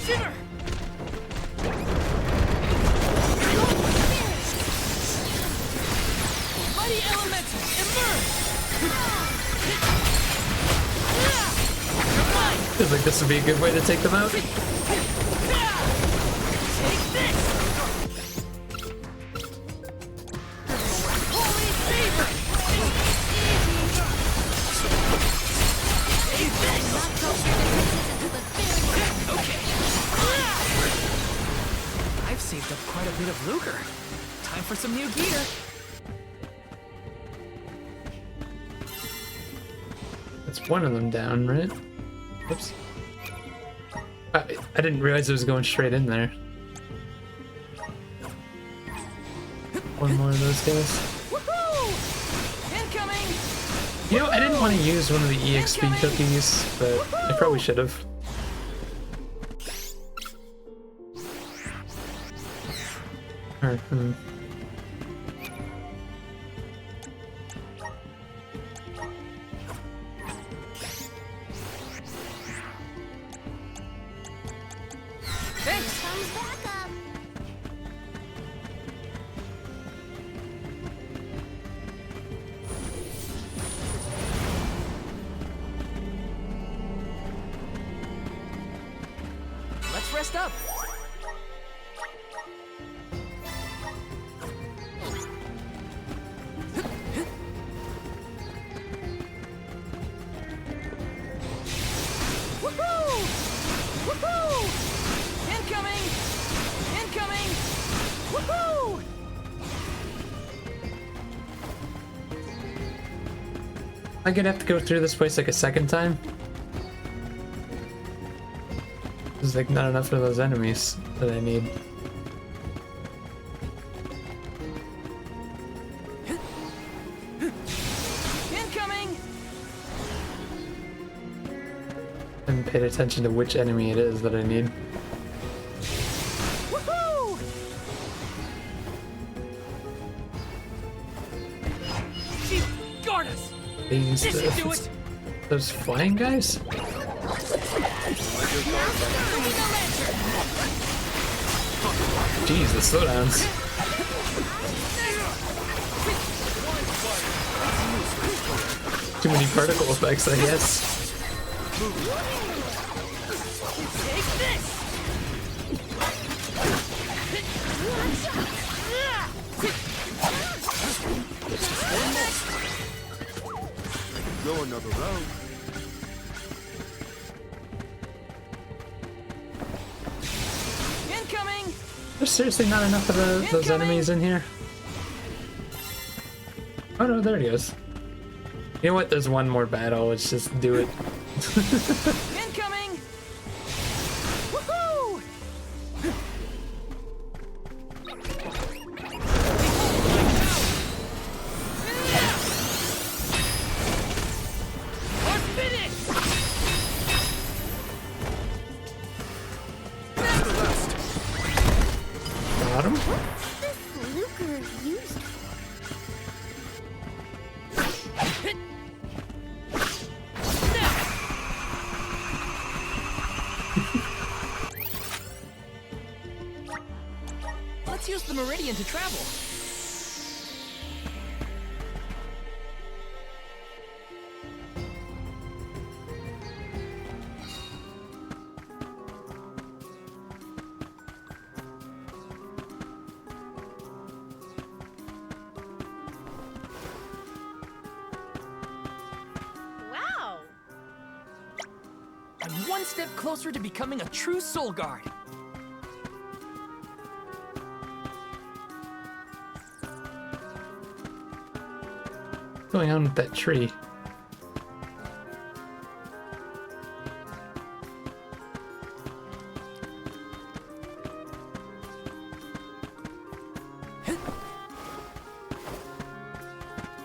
Shimmer! Mighty Elemental! Emerge! Feels like this would be a good way to take them out. Take this! Holy Saber! Take this! up quite a bit of lucre. Time for some new gear. That's one of them down, right? Oops. I didn't realize it was going straight in there. One more of those guys. Incoming! You know, I didn't want to use one of the EXP cookies, but I probably should have. Thanks! Thumbs back up. Let's rest up. Woohoo! Woohoo! Incoming! Incoming! Woohoo! I'm gonna have to go through this place like a second time. There's like not enough of those enemies that I need. Incoming! I haven't paid attention to which enemy it is that I need. Woohoo! Chief, guard us! These This should do it! those flying guys? Jeez, the slowdowns. Too many particle effects, I guess. Take this! Go another round. Incoming! There's seriously not enough of those enemies in here. Oh no, there it goes. You know what? There's one more battle. Let's just do it. Incoming! Woohoo! Or finish! Got him. What's this lucre used for? Let's use the Meridian to travel. Wow! I'm one step closer to becoming a true Soul Guard. What's going on with that tree?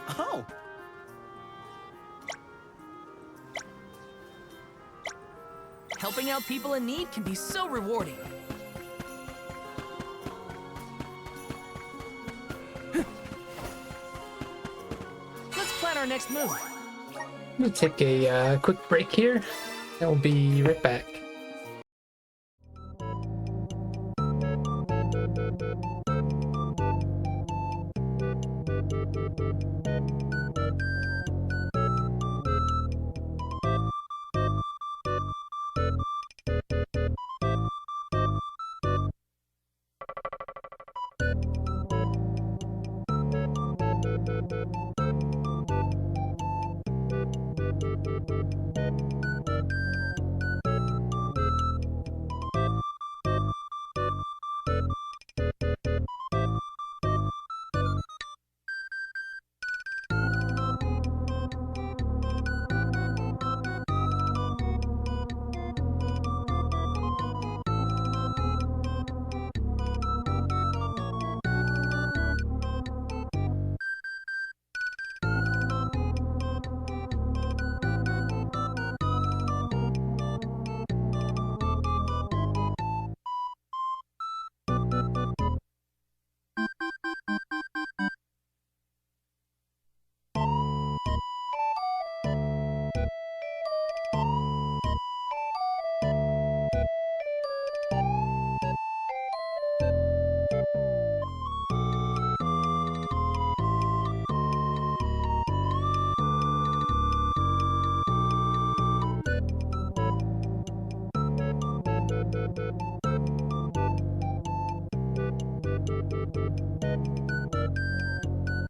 Oh! Helping out people in need can be so rewarding. Let's plan our next move. I'm gonna take a quick break here. And we'll be right back.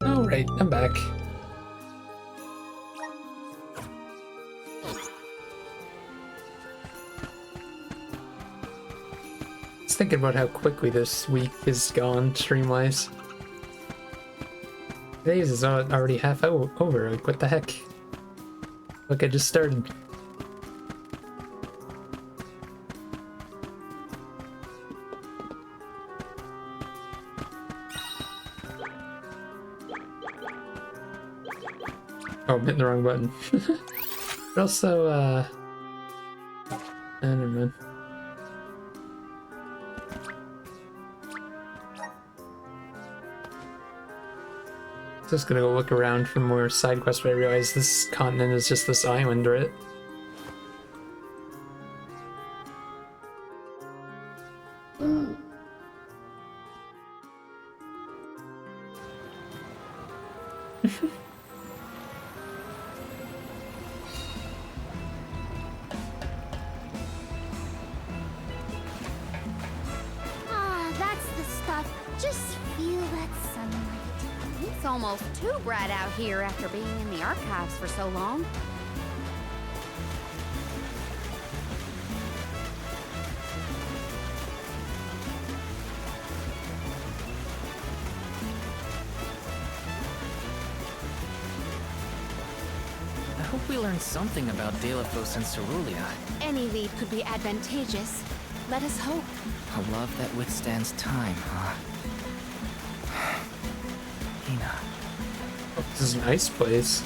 Alright, I'm back. Just thinking about how quickly this week is gone, stream-wise. Today's is already half over, like what the heck? Look, I just started. Oh, I'm hitting the wrong button. But also, never mind. Just gonna go look around for more side quests, but I realize this continent is just this island, right? That's the stuff. Just feel that sunlight. It's almost too bright out here after being in the archives for so long. I hope we learned something about Delafos and Cerulia. Any lead could be advantageous. Let us hope. A love that withstands time, huh? Hina. Oh, this is a nice place.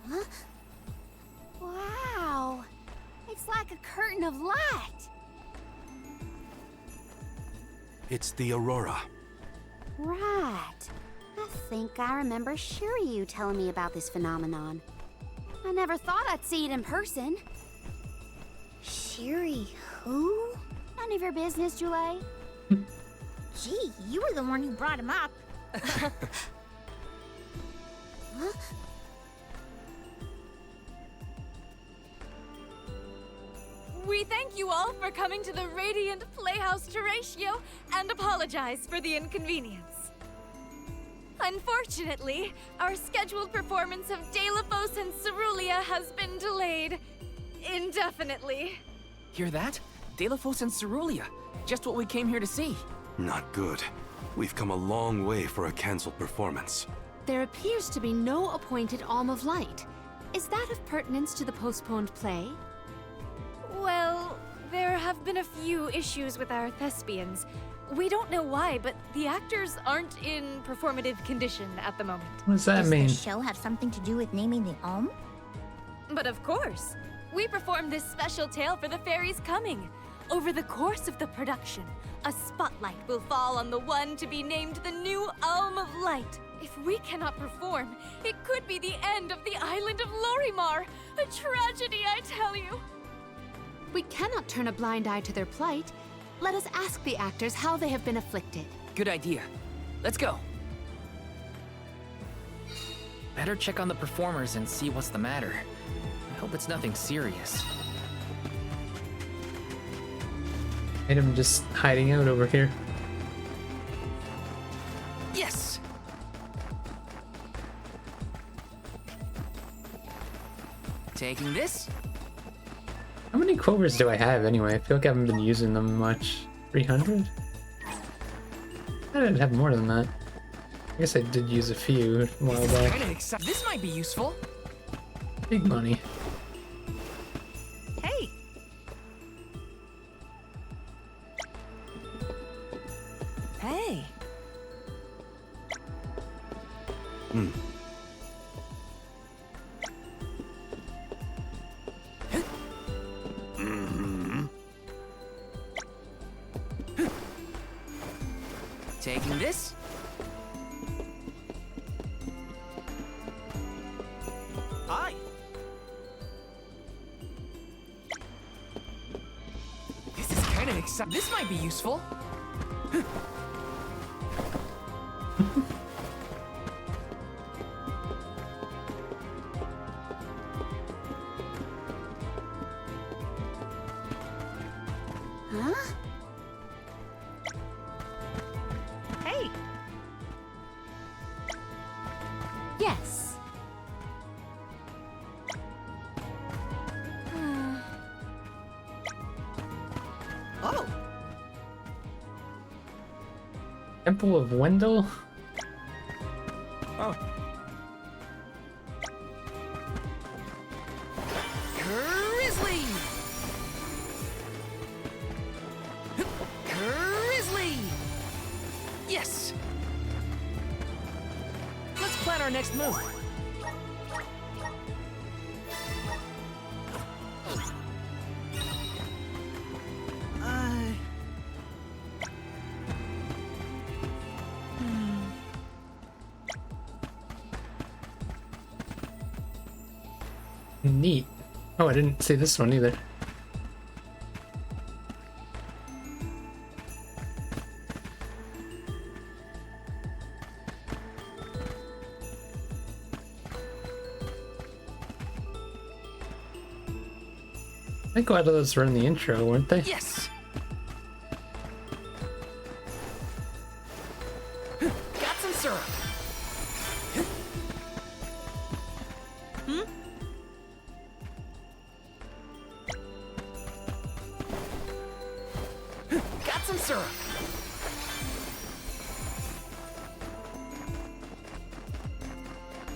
Huh? Wow! It's like a curtain of light! It's the Aurora. Right. I think I remember Shiryu telling me about this phenomenon. I never thought I'd see it in person. Shiri who? None of your business, Jule. Gee, you were the one who brought him up. Huh? We thank you all for coming to the Radiant Playhouse Terratio and apologize for the inconvenience. Unfortunately, our scheduled performance of Delafos and Cerulia has been delayed indefinitely. Hear that? Delafos and Cerulia. Just what we came here to see. Not good. We've come a long way for a cancelled performance. There appears to be no appointed Alm of Light. Is that of pertinence to the postponed play? Well, there have been a few issues with our thespians. We don't know why, but the actors aren't in performative condition at the moment. What does that mean? Does the show have something to do with naming the Alm? But of course, we performed this special tale for the fairies coming. Over the course of the production, a spotlight will fall on the one to be named the new Alm of Light. If we cannot perform, it could be the end of the island of Lorimar. A tragedy, I tell you. We cannot turn a blind eye to their plight. Let us ask the actors how they have been afflicted. Good idea. Let's go. Better check on the performers and see what's the matter. I hope it's nothing serious. I'm just hiding out over here. Yes! Taking this? How many quivers do I have anyway? I feel like I haven't been using them much. 300? I didn't have more than that. I guess I did use a few a while back. This might be useful. Big money. Hey! Hey! Taking this? exciting. This might be useful. Huh? Hey. Yes. Oh. Temple of Wendell? Oh. Grizzly! Grizzly! Yes! Let's plan our next move. Neat. Oh, I didn't see this one either. I think a lot of those were in the intro, weren't they? Yes! Got some syrup. Got some syrup.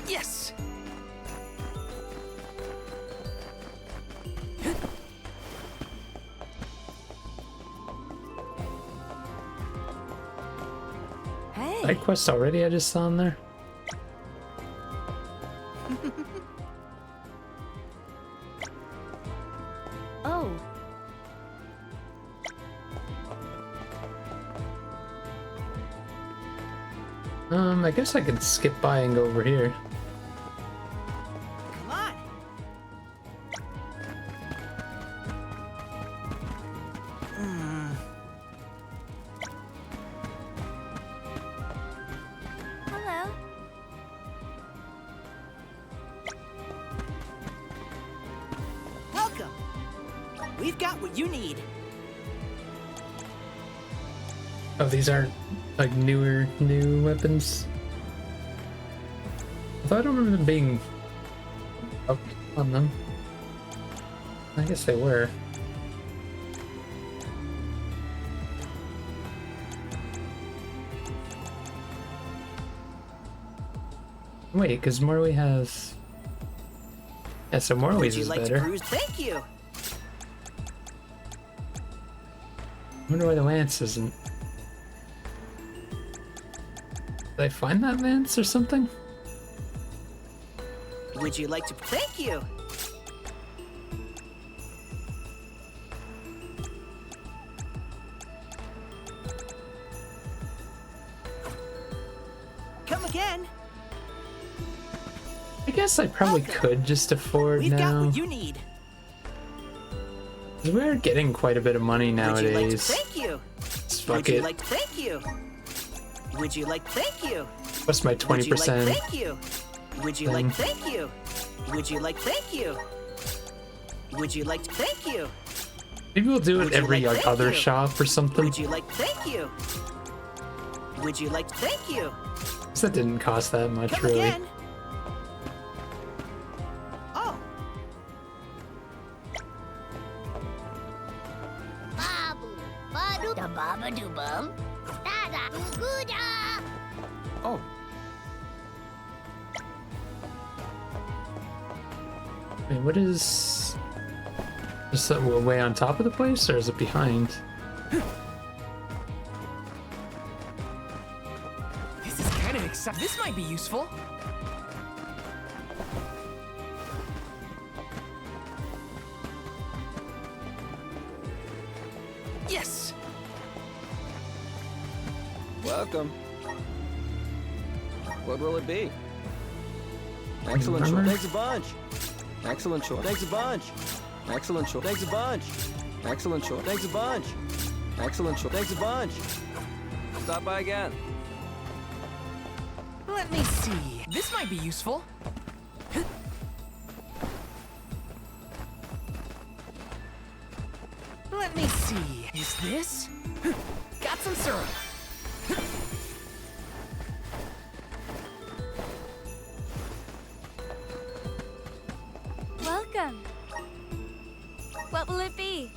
Yes. Hey. Side quest already I just saw in there? Oh. I guess I could skip by and go over here. Come on. Hello. Welcome. We've got what you need. Oh, these aren't like new weapons. I don't remember them being up on them. I guess they were. Wait, because Morley has... Yeah, so Would Morley's you is like better. to cruise? Thank you. I wonder why the Lance isn't. Did I find that Lance or something? Would you like to? Thank you. Come again. I guess I probably could just afford We've got now. what you need. 'Cause we're getting quite a bit of money Would you like to? nowadays. Thank you. Fuck Would you it. like to? Thank you. Would you like? Thank you. What's my Would you like? 20%? Thank you. Would you like? Thank you. Would you like? Thank you. Would you like? Thank you. Maybe we'll do it Would you every like? like, Thank other you. shop or something. Would you like? Thank you. Would you like? Thank you. 'Cause that didn't cost that much, Come really. again. Oh. Babu, badu, da baba do bum, da da, goo da. Oh. Wait, what is... Is that way on top of the place, or is it behind? This is kind of exciting. This might be useful. Yes. Welcome. What will it be? Excellent choice. Remember? Thanks a bunch. Excellent choice. Thanks a bunch. Excellent choice. Thanks a bunch. Excellent choice. Thanks a bunch. Excellent choice. Thanks a bunch. Stop by again. Let me see. This might be useful. Let me see. Is this? Got some syrup. Welcome. What will it be?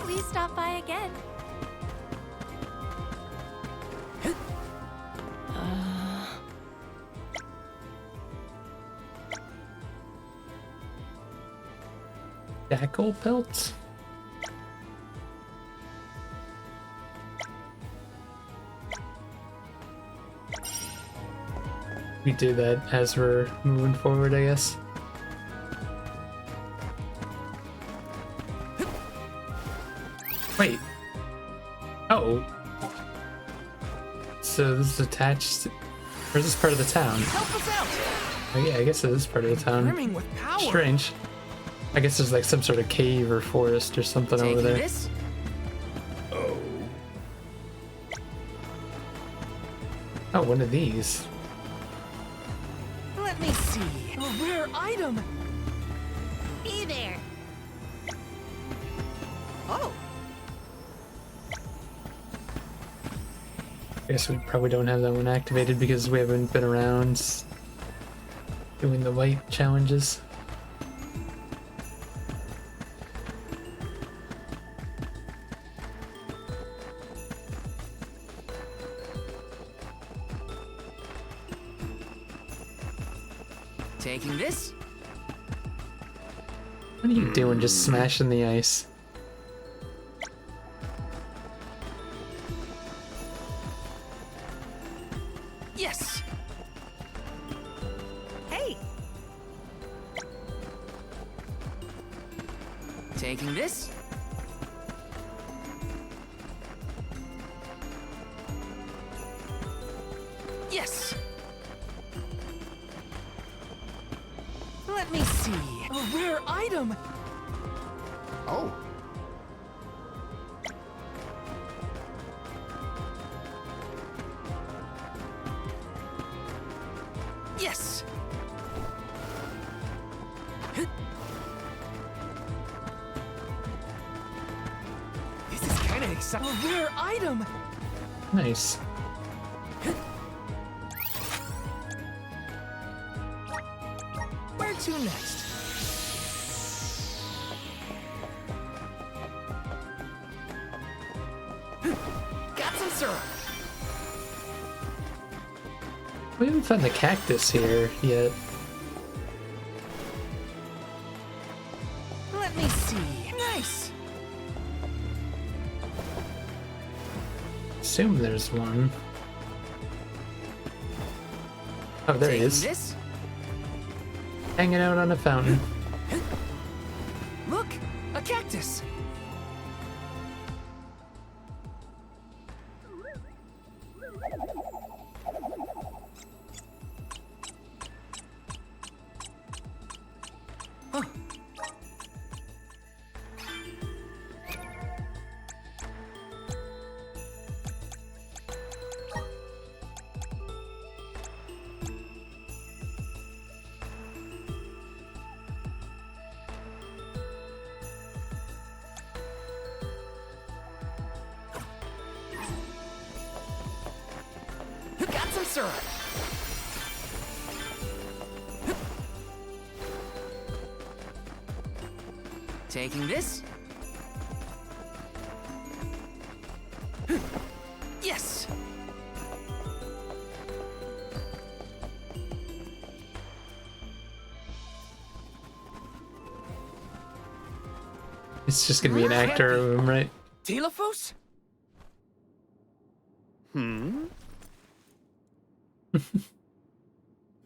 Please stop by again. Jackal pelt? We do that as we're moving forward, I guess. Wait. Oh. So this is attached to... Or is this part of the town? Help us out! Oh yeah, I guess it is part of the town. Brimming with power. Strange. I guess there's like some sort of cave or forest or something over Taking there. this? Oh, one of these. Let me see. A rare item. Hey there. Oh. I guess we probably don't have that one activated because we haven't been around doing the white challenges. Taking this? What are you doing just smashing the ice? Yes. Hey. Taking this? Yes. Let me see. A rare item. Oh. Yes. This is kind of exciting. A rare item. Nice. Where to next? Got some syrup. We haven't found the cactus here yet. Let me see. Nice. Assume there's one. Oh, there he Taking is. This? Hanging out on a fountain. Look, a cactus. Huh. Got some syrup. Taking this? Yes. It's just gonna be an actor of him, right? Telephos?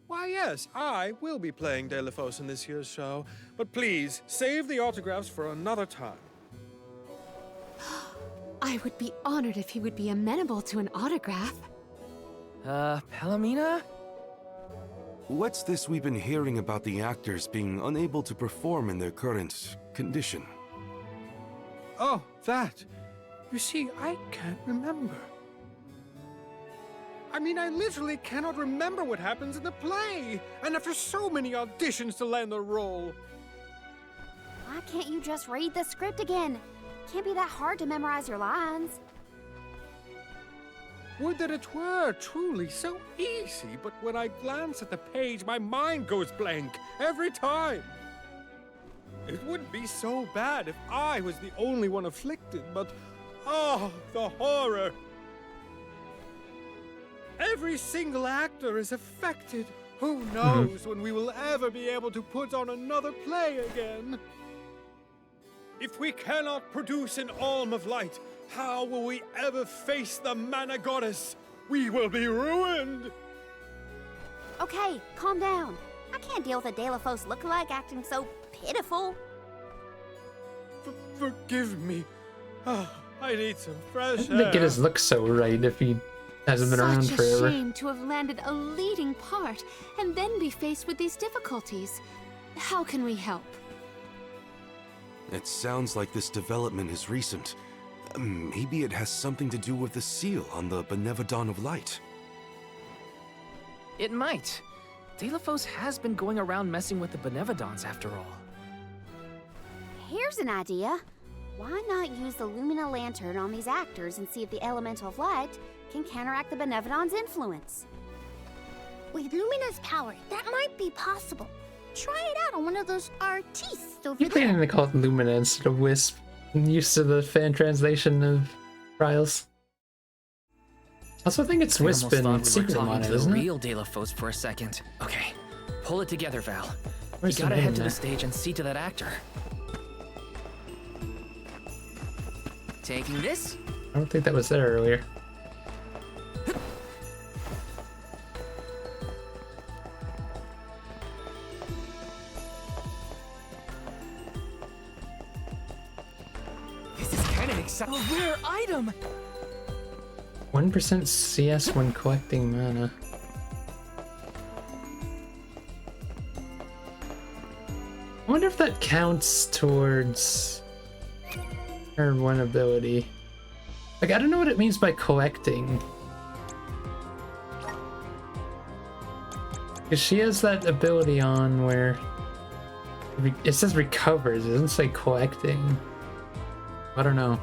Why, yes, I will be playing Delaphos in this year's show, but please save the autographs for another time. I would be honored if he would be amenable to an autograph. Palomina? What's this we've been hearing about the actors being unable to perform in their current condition? Oh, that. You see, I can't remember. I mean, I literally cannot remember what happens in the play, and after so many auditions to land the role. Why can't you just read the script again? Can't be that hard to memorize your lines. Would that it were truly so easy, but when I glance at the page, my mind goes blank every time. It wouldn't be so bad if I was the only one afflicted, but oh, the horror! Every single actor is affected. Who knows when we will ever be able to put on another play again? If we cannot produce an Alm of Light, how will we ever face the Mana Goddess? We will be ruined! Okay, calm down. I can't deal with a Delaphos lookalike acting so pitiful. Forgive me. I need some fresh How did they get his look so right if he hasn't been around Such a forever? shame to have landed a leading part and then be faced with these difficulties. How can we help? It sounds like this development is recent. Maybe it has something to do with the seal on the Benevodon of Light. It might. Delaphos has been going around messing with the Benevodons after all. Here's an idea. Why not use the Lumina Lantern on these actors and see if the Elemental of Light can counteract the Benevodon's influence? With Lumina's power, that might be possible. Try it out on one of those artistes over You there. think they call it Lumina instead of Wisp? I'm used to the fan translation of Trials. Also, I think it's I Wisp almost thought and we were Secret talking Mana, to the isn't it? real Delaphos for a second. Okay, pull it together, Val. Where's You gotta the head name to the there? stage and see to that actor. Taking this? I don't think that was there earlier. This is kind of exciting. A rare item! 1% CS when collecting mana. I wonder if that counts towards her one ability. Like, I don't know what it means by collecting. Because she has that ability on where it says recovers, it doesn't say collecting. I don't know.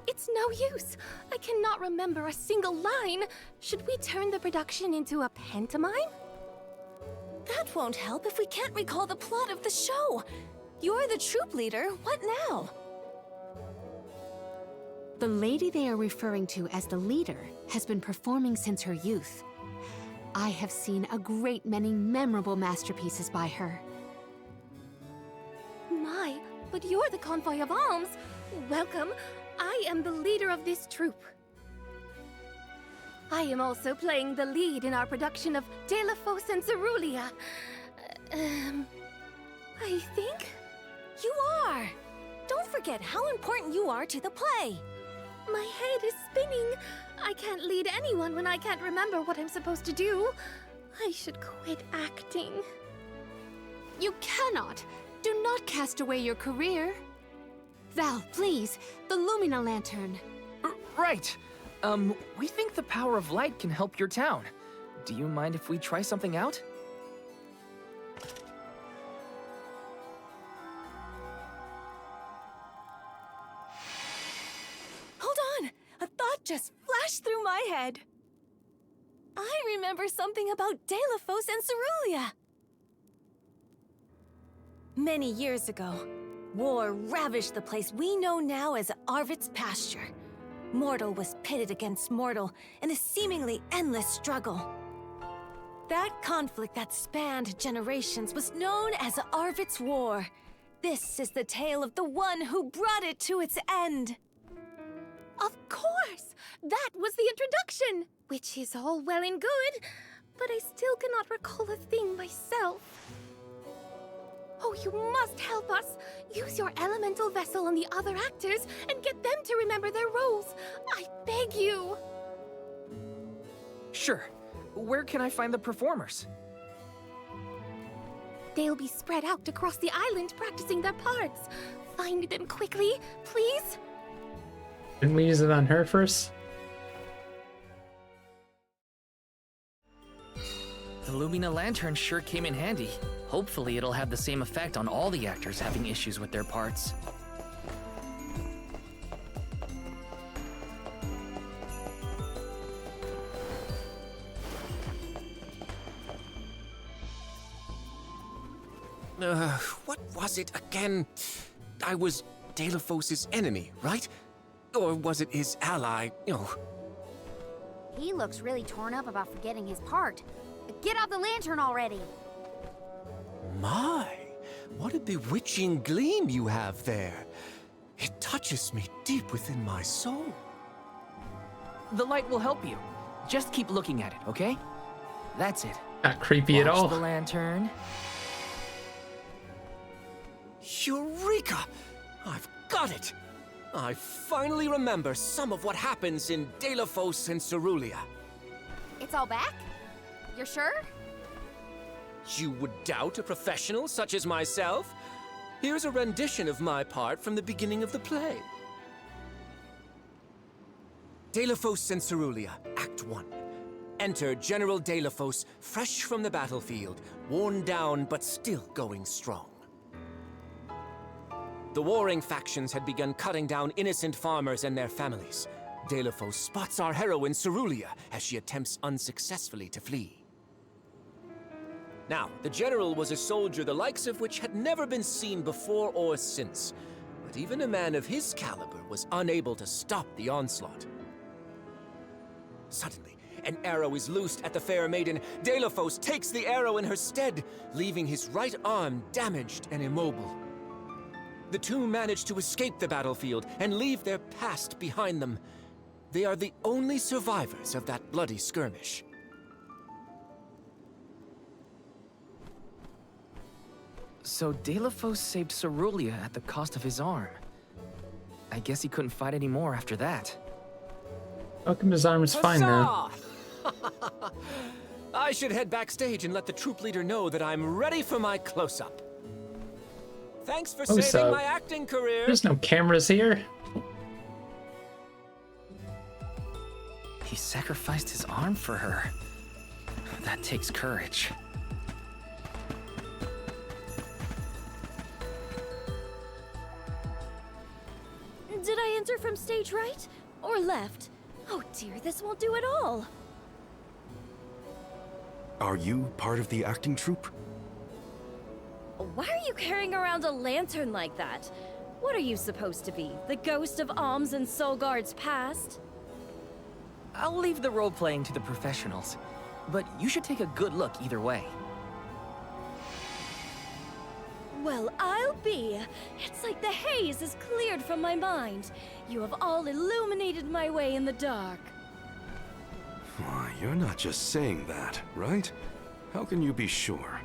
It's no use. I cannot remember a single line. Should we turn the production into a pantomime? That won't help if we can't recall the plot of the show. You're the troop leader. What now? The lady they are referring to as the leader has been performing since her youth. I have seen a great many memorable masterpieces by her. My, but you're the convoy of alms. Welcome. I am the leader of this troop. I am also playing the lead in our production of Delaphos and Cerulean. I think you are. Don't forget how important you are to the play. My head is spinning. I can't lead anyone when I can't remember what I'm supposed to do. I should quit acting. You cannot! Do not cast away your career! Val, please, the Lumina Lantern. Right. We think the power of light can help your town. Do you mind if we try something out? Hold on! A thought just flashed through my head. I remember something about Delaphos and Cerulean. Many years ago, War ravished the place we know now as Arvid's pasture. Mortal was pitted against mortal in a seemingly endless struggle. That conflict that spanned generations was known as Arvid's War. This is the tale of the one who brought it to its end. Of course! That was the introduction! Which is all well and good, but I still cannot recall a thing myself. Oh, you must help us! Use your elemental vessel on the other actors and get them to remember their roles. I beg you! Sure. Where can I find the performers? They'll be spread out across the island practicing their parts. Find them quickly, please? Didn't we use it on her first? The Lumina Lantern sure came in handy. Hopefully it'll have the same effect on all the actors having issues with their parts. What was it again? I was Delphos' enemy, right? Or was it his ally? Oh. He looks really torn up about forgetting his part. Get out the lantern already! My, what a bewitching gleam you have there. It touches me deep within my soul. The light will help you. Just keep looking at it, okay? That's it. Not creepy at all. Watch the lantern. Eureka! I've got it! I finally remember some of what happens in Delphos and Cerulia. It's all back? You're sure? You would doubt a professional such as myself? Here's a rendition of my part from the beginning of the play. Delphos and Cerulia, Act 1. Enter General Delphos, fresh from the battlefield, worn down but still going strong. The warring factions had begun cutting down innocent farmers and their families. Delphos spots our heroine Cerulia as she attempts unsuccessfully to flee. Now, the general was a soldier the likes of which had never been seen before or since, but even a man of his caliber was unable to stop the onslaught. Suddenly, an arrow is loosed at the fair maiden. Delphos takes the arrow in her stead, leaving his right arm damaged and immobile. The two manage to escape the battlefield and leave their past behind them. They are the only survivors of that bloody skirmish. So Delphos saved Cerulia at the cost of his arm. I guess he couldn't fight anymore after that. How come his arm is fine now? I should head backstage and let the troop leader know that I'm ready for my close-up. Thanks for saving my acting career. There's no cameras here. He sacrificed his arm for her. That takes courage. Did I enter from stage right? Or left? Oh dear, this won't do at all. Are you part of the acting troupe? Why are you carrying around a lantern like that? What are you supposed to be? The ghost of Alms and Solgard's past? I'll leave the role-playing to the professionals, but you should take a good look either way. Well, I'll be. It's like the haze is cleared from my mind. You have all illuminated my way in the dark. Why, you're not just saying that, right? How can you be sure?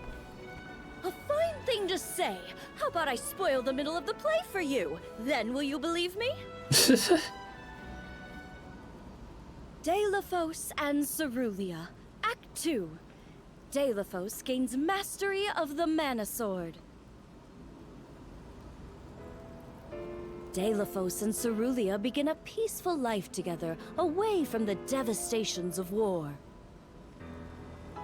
A fine thing to say. How about I spoil the middle of the play for you? Then will you believe me? Delphos and Cerulia, Act 2. Delphos gains mastery of the Mana Sword. Delphos and Cerulia begin a peaceful life together, away from the devastations of war.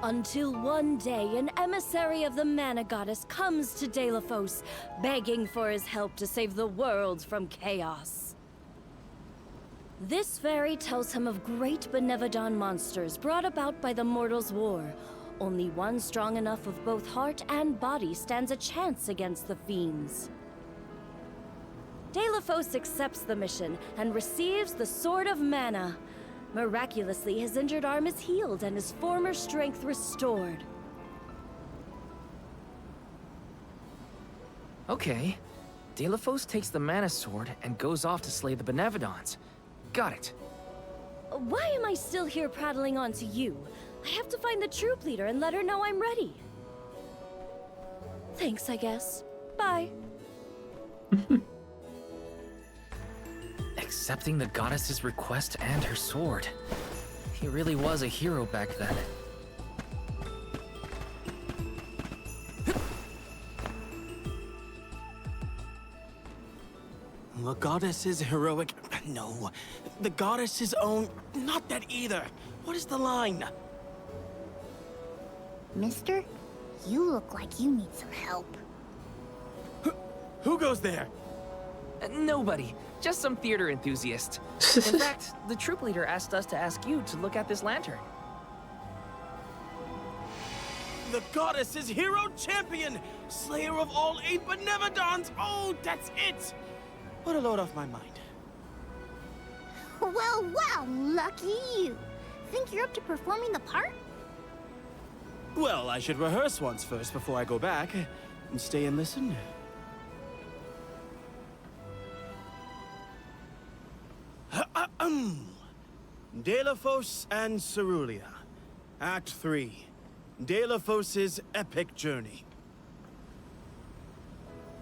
Until one day, an emissary of the Mana Goddess comes to Delphos, begging for his help to save the world from chaos. This fairy tells him of great Benevodon monsters brought about by the Mortals' War. Only one strong enough of both heart and body stands a chance against the fiends. Delophos accepts the mission and receives the Sword of Mana. Miraculously, his injured arm is healed and his former strength restored. Okay. Delophos takes the Mana Sword and goes off to slay the Benevodons. Got it. Why am I still here prattling on to you? I have to find the troop leader and let her know I'm ready. Thanks, I guess. Bye. Accepting the goddess's request and her sword. He really was a hero back then. The goddess's heroic... No. The goddess's own... Not that either. What is the line? Mister, you look like you need some help. Who goes there? Nobody. Just some theater enthusiast. In fact, the troop leader asked us to ask you to look at this lantern. The goddess's hero champion! Slayer of all 8 Benevodons! Oh, that's it! What a load off my mind. Well, lucky you. Think you're up to performing the part? Well, I should rehearse once first before I go back. And stay and listen. Delophos and Cerulia. Act 3. Delophos' epic journey.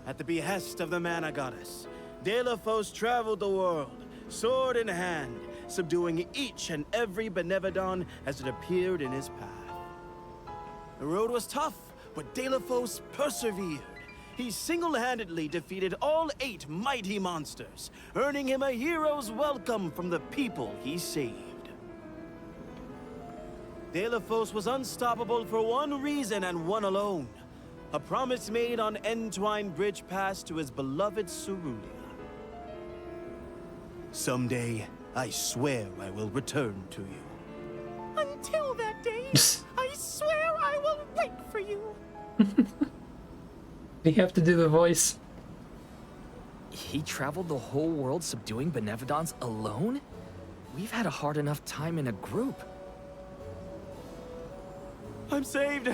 At the behest of the Mana Goddess, Delophos traveled the world, sword in hand, subduing each and every Benevodon as it appeared in his path. The road was tough, but Delophos persevered. He single-handedly defeated all 8 mighty monsters, earning him a hero's welcome from the people he saved. Delophos was unstoppable for one reason and one alone. A promise made on Entwine Bridge Pass to his beloved Cerulia. Someday, I swear I will return to you. Until that day, I swear I will wait for you. You have to do the voice. He traveled the whole world subduing Benevodons alone? We've had a hard enough time in a group. I'm saved.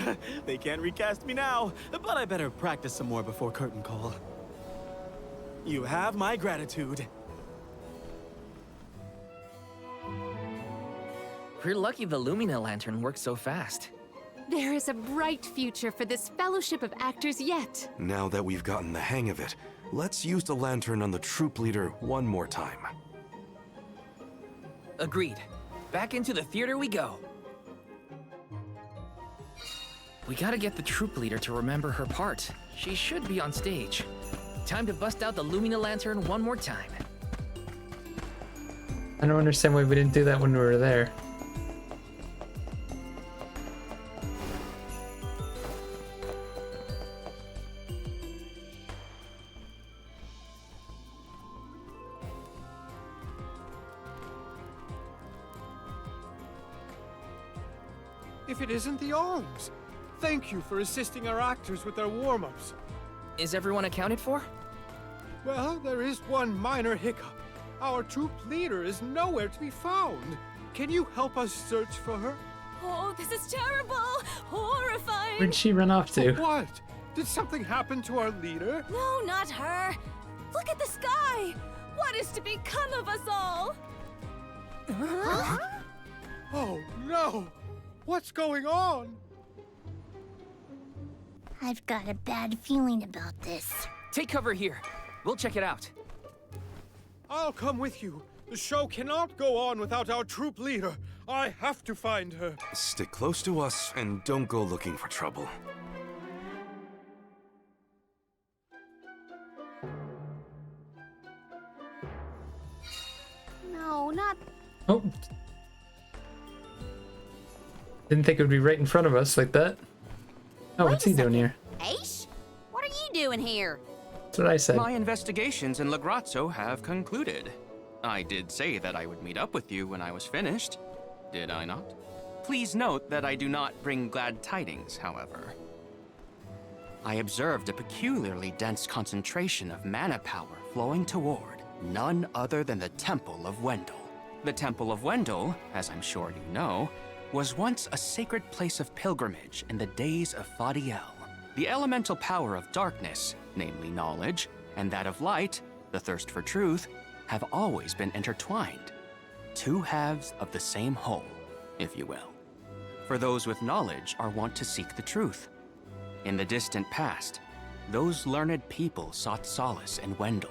They can't recast me now, but I better practice some more before curtain call. You have my gratitude. We're lucky the Lumina Lantern works so fast. There is a bright future for this fellowship of actors yet. Now that we've gotten the hang of it, let's use the lantern on the troop leader one more time. Agreed. Back into the theater we go. We gotta get the troop leader to remember her part. She should be on stage. Time to bust out the Lumina Lantern one more time. I don't understand why we didn't do that when we were there. If it isn't the arms! Thank you for assisting our actors with their warm-ups. Is everyone accounted for? Well, there is one minor hiccup. Our troop leader is nowhere to be found. Can you help us search for her? Oh, this is terrible! Horrifying! Where'd she run off to? What? Did something happen to our leader? No, not her! Look at the sky! What is to become of us all? Huh? Oh, no! What's going on? I've got a bad feeling about this. Take cover here. We'll check it out. I'll come with you. The show cannot go on without our troop leader. I have to find her. Stick close to us and don't go looking for trouble. No, not... Oh. Didn't think it would be right in front of us like that. Oh, what's he doing here? Aish? What are you doing here? That's what I said. My investigations in Lagrazzo have concluded. I did say that I would meet up with you when I was finished. Did I not? Please note that I do not bring glad tidings, however. I observed a peculiarly dense concentration of mana power flowing toward none other than the Temple of Wendel. The Temple of Wendel, as I'm sure you know, was once a sacred place of pilgrimage in the days of Fadiel. The elemental power of darkness, namely knowledge, and that of light, the thirst for truth, have always been intertwined. Two halves of the same whole, if you will. For those with knowledge are wont to seek the truth. In the distant past, those learned people sought solace in Wendel.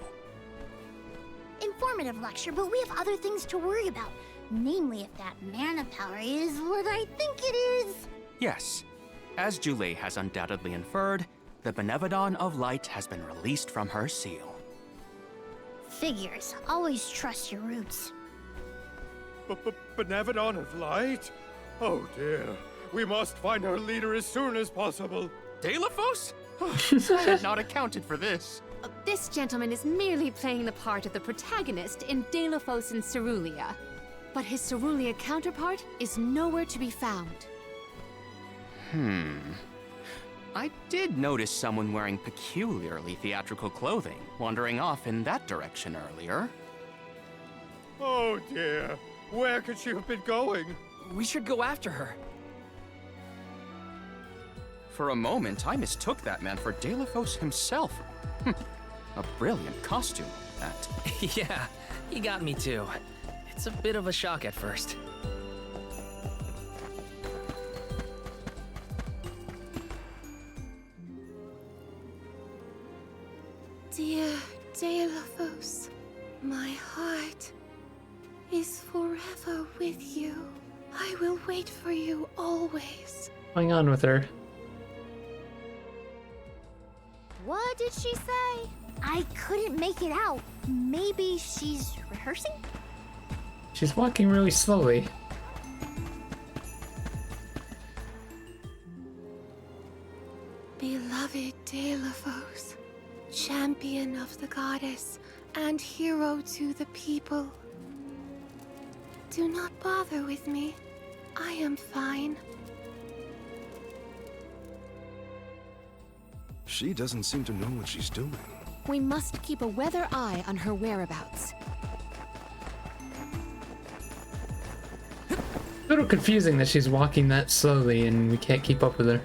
Informative lecture, but we have other things to worry about. Namely, if that mana power is what I think it is. Yes, as Julie has undoubtedly inferred, the Benevodon of Light has been released from her seal. Figures. Always trust your roots. Benevodon of Light? Oh dear. We must find our leader as soon as possible. Deilophos? I had not accounted for this. This gentleman is merely playing the part of the protagonist in Deilophos and Cerulia. But his Cerulia counterpart is nowhere to be found. I did notice someone wearing peculiarly theatrical clothing wandering off in that direction earlier. Oh dear. Where could she have been going? We should go after her. For a moment, I mistook that man for Deilophos himself. A brilliant costume, that. Yeah, he got me too. It's a bit of a shock at first. Dear Deilophos, my heart is forever with you. I will wait for you always. Hang on with her. What did she say? I couldn't make it out. Maybe she's rehearsing? She's walking really slowly. Beloved Deilophos, champion of the goddess and hero to the people. Do not bother with me. I am fine. She doesn't seem to know what she's doing. We must keep a weather eye on her whereabouts. A little confusing that she's walking that slowly and we can't keep up with her.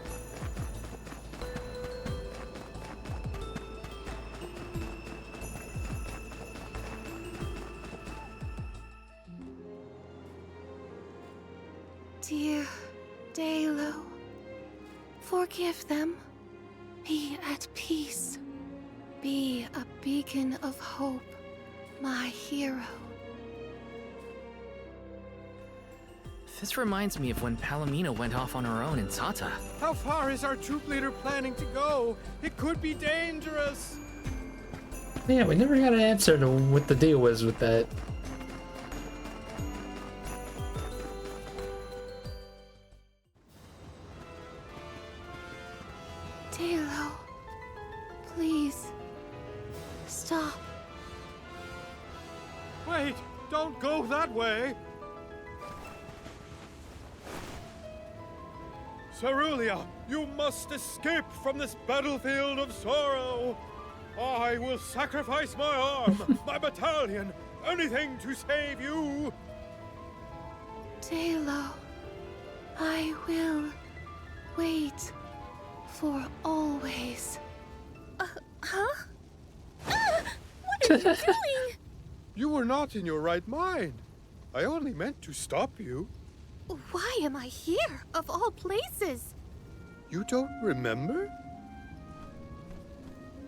Dear Deilo, forgive them. Be at peace. Be a beacon of hope, my hero. This reminds me of when Palomino went off on her own in Tata. How far is our troop leader planning to go? It could be dangerous. Yeah, we never got an answer to what the deal was with that. Deilo, please, stop. Wait, don't go that way. Cerulia, you must escape from this battlefield of sorrow. I will sacrifice my arm, my battalion, anything to save you. Deilo, I will wait for always. Huh? What are you doing? You were not in your right mind. I only meant to stop you. Why am I here, of all places? You don't remember?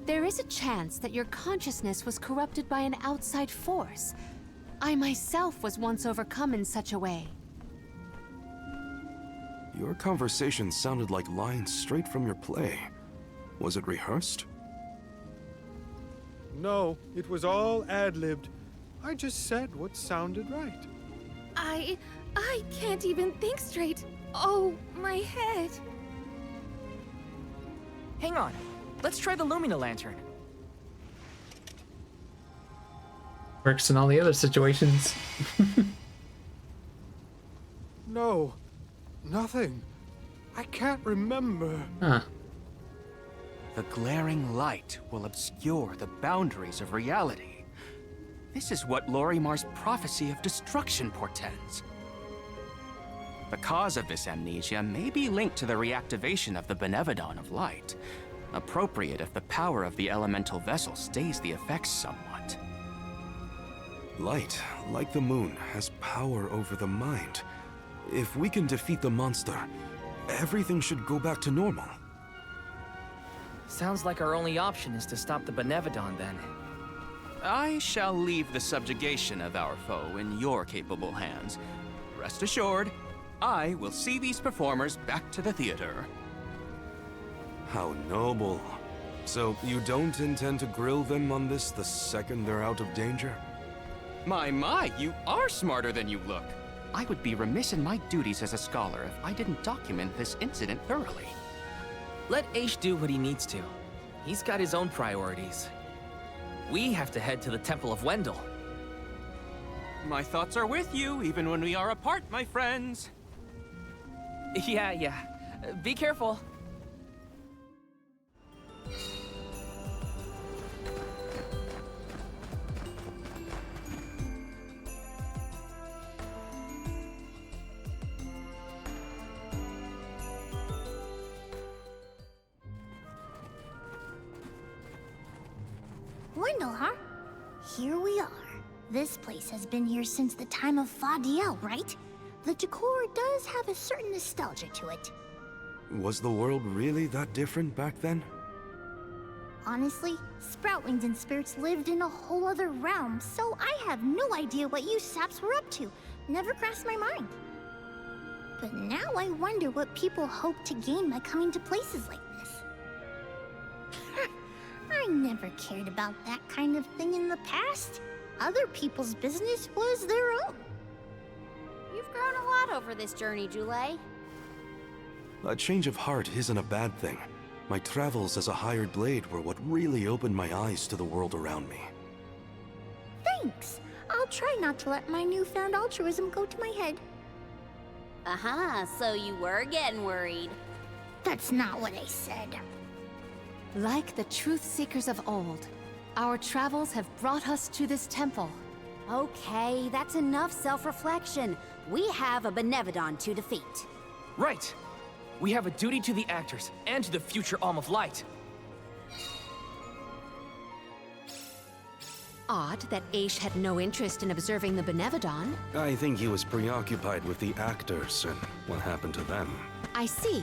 There is a chance that your consciousness was corrupted by an outside force. I myself was once overcome in such a way. Your conversation sounded like lines straight from your play. Was it rehearsed? No, it was all ad-libbed. I just said what sounded right. I can't even think straight. Oh, my head. Hang on. Let's try the Lumina Lantern. Works in all the other situations. No, nothing. I can't remember. Huh. the glaring light will obscure the boundaries of reality. This is what Lorimar's prophecy of destruction portends. The cause of this amnesia may be linked to the reactivation of the Benevodon of Light, appropriate if the power of the elemental vessel stays the effects somewhat. Light, like the moon, has power over the mind. If we can defeat the monster, everything should go back to normal. Sounds like our only option is to stop the Benevodon, then. I shall leave the subjugation of our foe in your capable hands. Rest assured, I will see these performers back to the theater. How noble. So, you don't intend to grill them on this the second they're out of danger? My, you are smarter than you look. I would be remiss in my duties as a scholar if I didn't document this incident thoroughly. Let Aish do what he needs to. He's got his own priorities. We have to head to the Temple of Wendell. My thoughts are with you, even when we are apart, my friends. Yeah. Be careful. Wendell, huh? Here we are. This place has been here since the time of Fadiel, right? The decor does have a certain nostalgia to it. Was the world really that different back then? Honestly, Sproutlings and spirits lived in a whole other realm, so I have no idea what you saps were up to. Never crossed my mind. But now I wonder what people hope to gain by coming to places like this. I never cared about that kind of thing in the past. Other people's business was their own. You've grown a lot over this journey, Jule. A change of heart isn't a bad thing. My travels as a hired blade were what really opened my eyes to the world around me. Thanks. I'll try not to let my newfound altruism go to my head. Aha, so you were getting worried. That's not what I said. Like the truth seekers of old, our travels have brought us to this temple. Okay, that's enough self-reflection. We have a Benevodon to defeat. Right. We have a duty to the actors and to the future Alm of Light. Odd that Aish had no interest in observing the Benevodon. I think he was preoccupied with the actors and what happened to them. I see.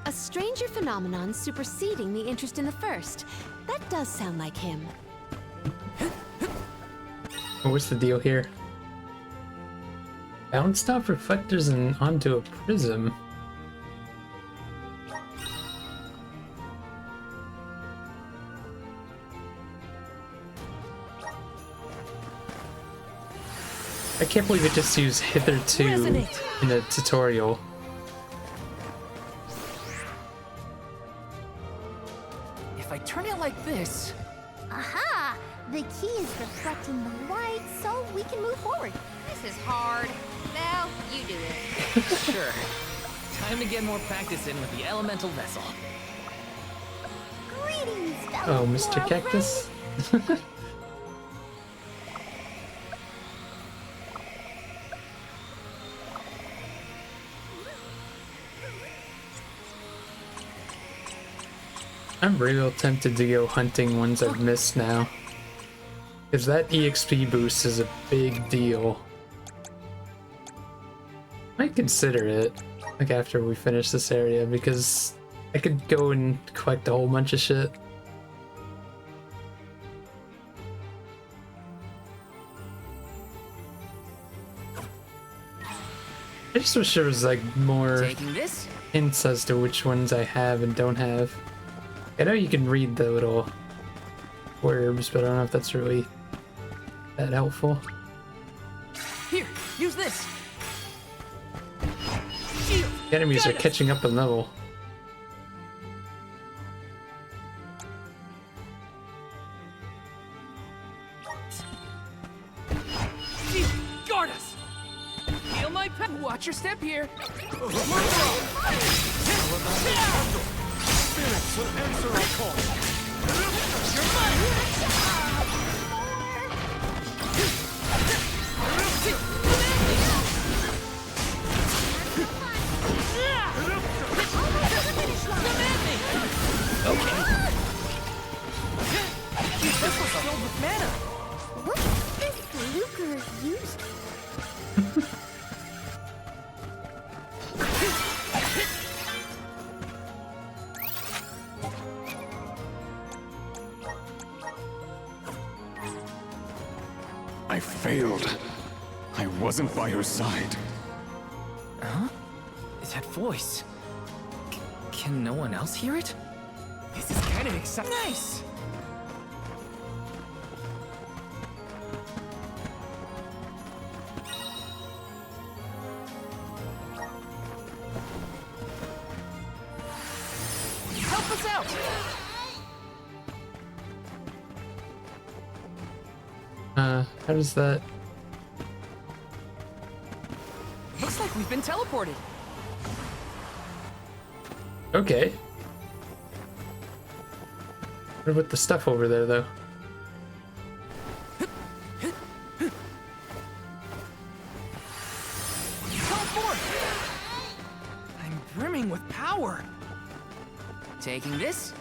A stranger phenomenon superseding the interest in the first. That does sound like him. What's the deal here? Bounced off reflectors and onto a prism. I can't believe it just used hitherto in a tutorial. If I turn it like this... Aha! The key is reflecting the light, so we can move forward. This is hard. Now, you do it. Sure. Time to get more practice in with the elemental vessel. Greetings, Oh, Mr. Cactus? I'm real tempted to go hunting ones I've missed now. Because that EXP boost is a big deal. Might consider it, like after we finish this area, because I could go and collect a whole bunch of shit. I just wish there was like more hints as to which ones I have and don't have. I know you can read the little words, but I don't know if that's really that helpful. Here, use this. The enemies are catching up in level. Guard us. Feel my pep. Watch your step here. spirits will answer our call. Okay. This was filled with mana. What is this lucre used? I failed. I wasn't by her side. Huh? That voice. Can no one else hear it? This is kind of exciting. Nice! Help us out! How does that... Looks like we've been teleported. Okay. What about the stuff over there, though? Teleport! I'm brimming with power. Taking this.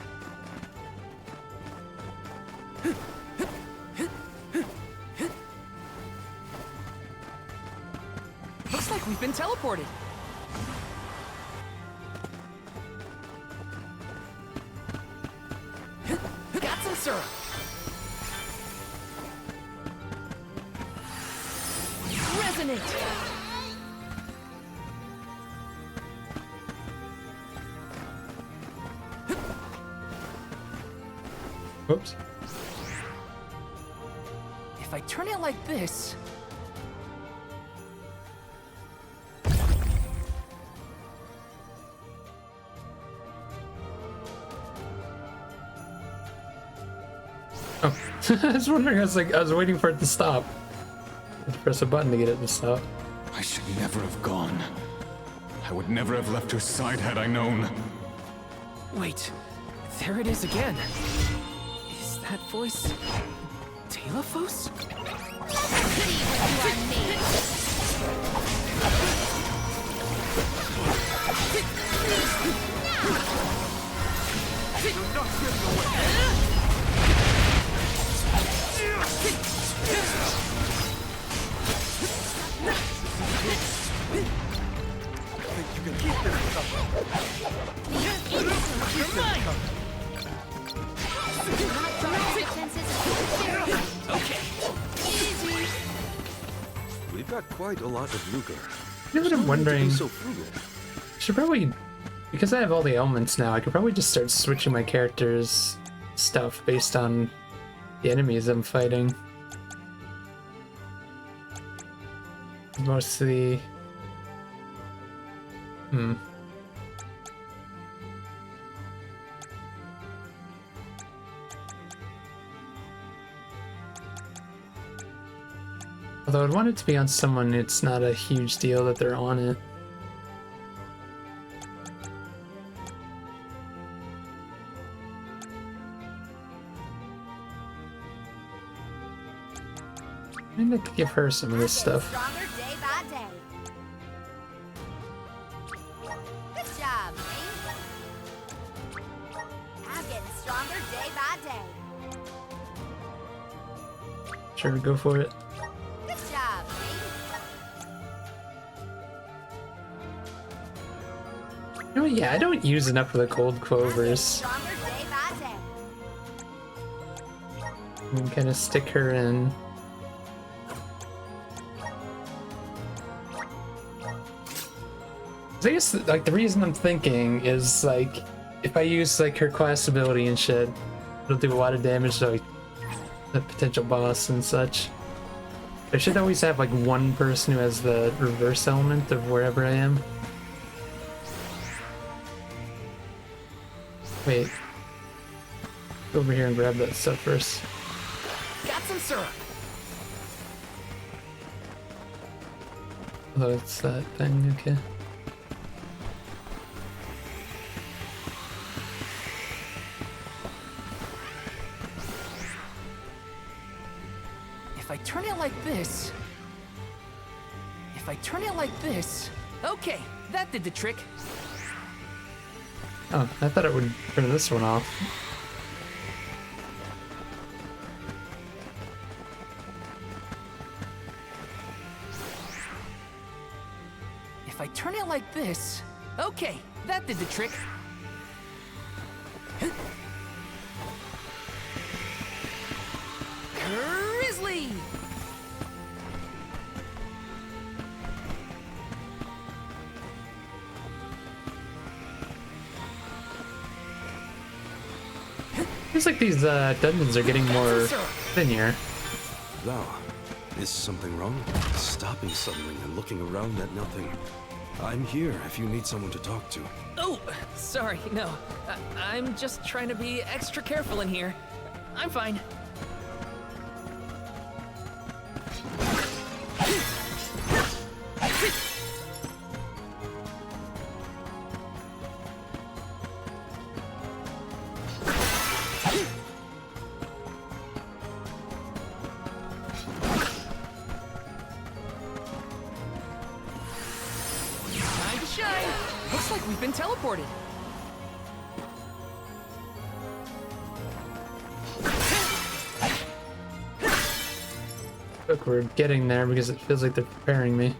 Looks like we've been teleported. Got some syrup. Resonate. Whoops. If I turn it like this. Oh, I was wondering. I was waiting for it to stop. I had to press a button to get it to stop. I should never have gone. I would never have left her side had I known. Wait, there it is again. Is that voice Telephos? We've got quite a lot of lucre. You know what I'm wondering? So frugal. Should probably, because I have all the elements now, I could probably just start switching my character's stuff based on the enemies I'm fighting. Mostly... Although I'd want it to be on someone it's not a huge deal that they're on it. Maybe I could give her some of this stuff. Stronger day by day. Good job, me. I'm getting stronger day by day. Sure, go for it. Good job, me. You know what, yeah, I don't use enough of the cold clovers. Stronger day by day. I can kind of stick her in. I guess like the reason I'm thinking is like if I use like her class ability and shit, it'll do a lot of damage to like the potential boss and such. I should always have like one person who has the reverse element of wherever I am. Wait. Go over here and grab that stuff first. Got some syrup. Oh, it's that thing, okay. it like this... If I turn it like this... Okay, that did the trick. Oh, I thought it would turn this one off. If I turn it like this... Okay, that did the trick. Grizzly! Feels like these dungeons are getting more linear. Lao, is something wrong? Stopping suddenly and looking around at nothing. I'm here if you need someone to talk to. Oh, sorry, no. I'm just trying to be extra careful in here. I'm fine. Looks like we've been teleported. Look, we're getting there because it feels like they're preparing me.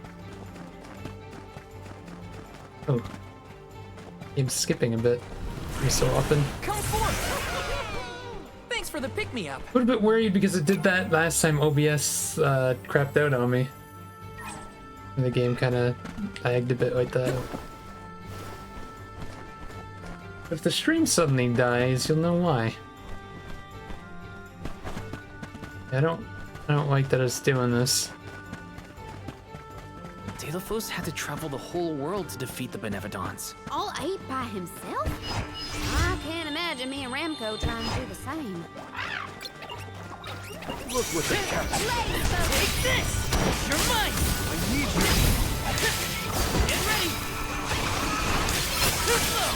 Oh. Game's skipping a bit. Every so often. Come forth! Thanks for the pick-me-up. A little bit worried because it did that last time OBS crapped out on me. And the game kind of lagged a bit like that. If the stream suddenly dies, you'll know why. I don't like that it's doing this. Delophos had to travel the whole world to defeat the Benevodons. All 8 by himself? I can't imagine me and Ramco trying to do the same. Look what the cat. Take this! You're mine! I need you. Get ready! Too slow!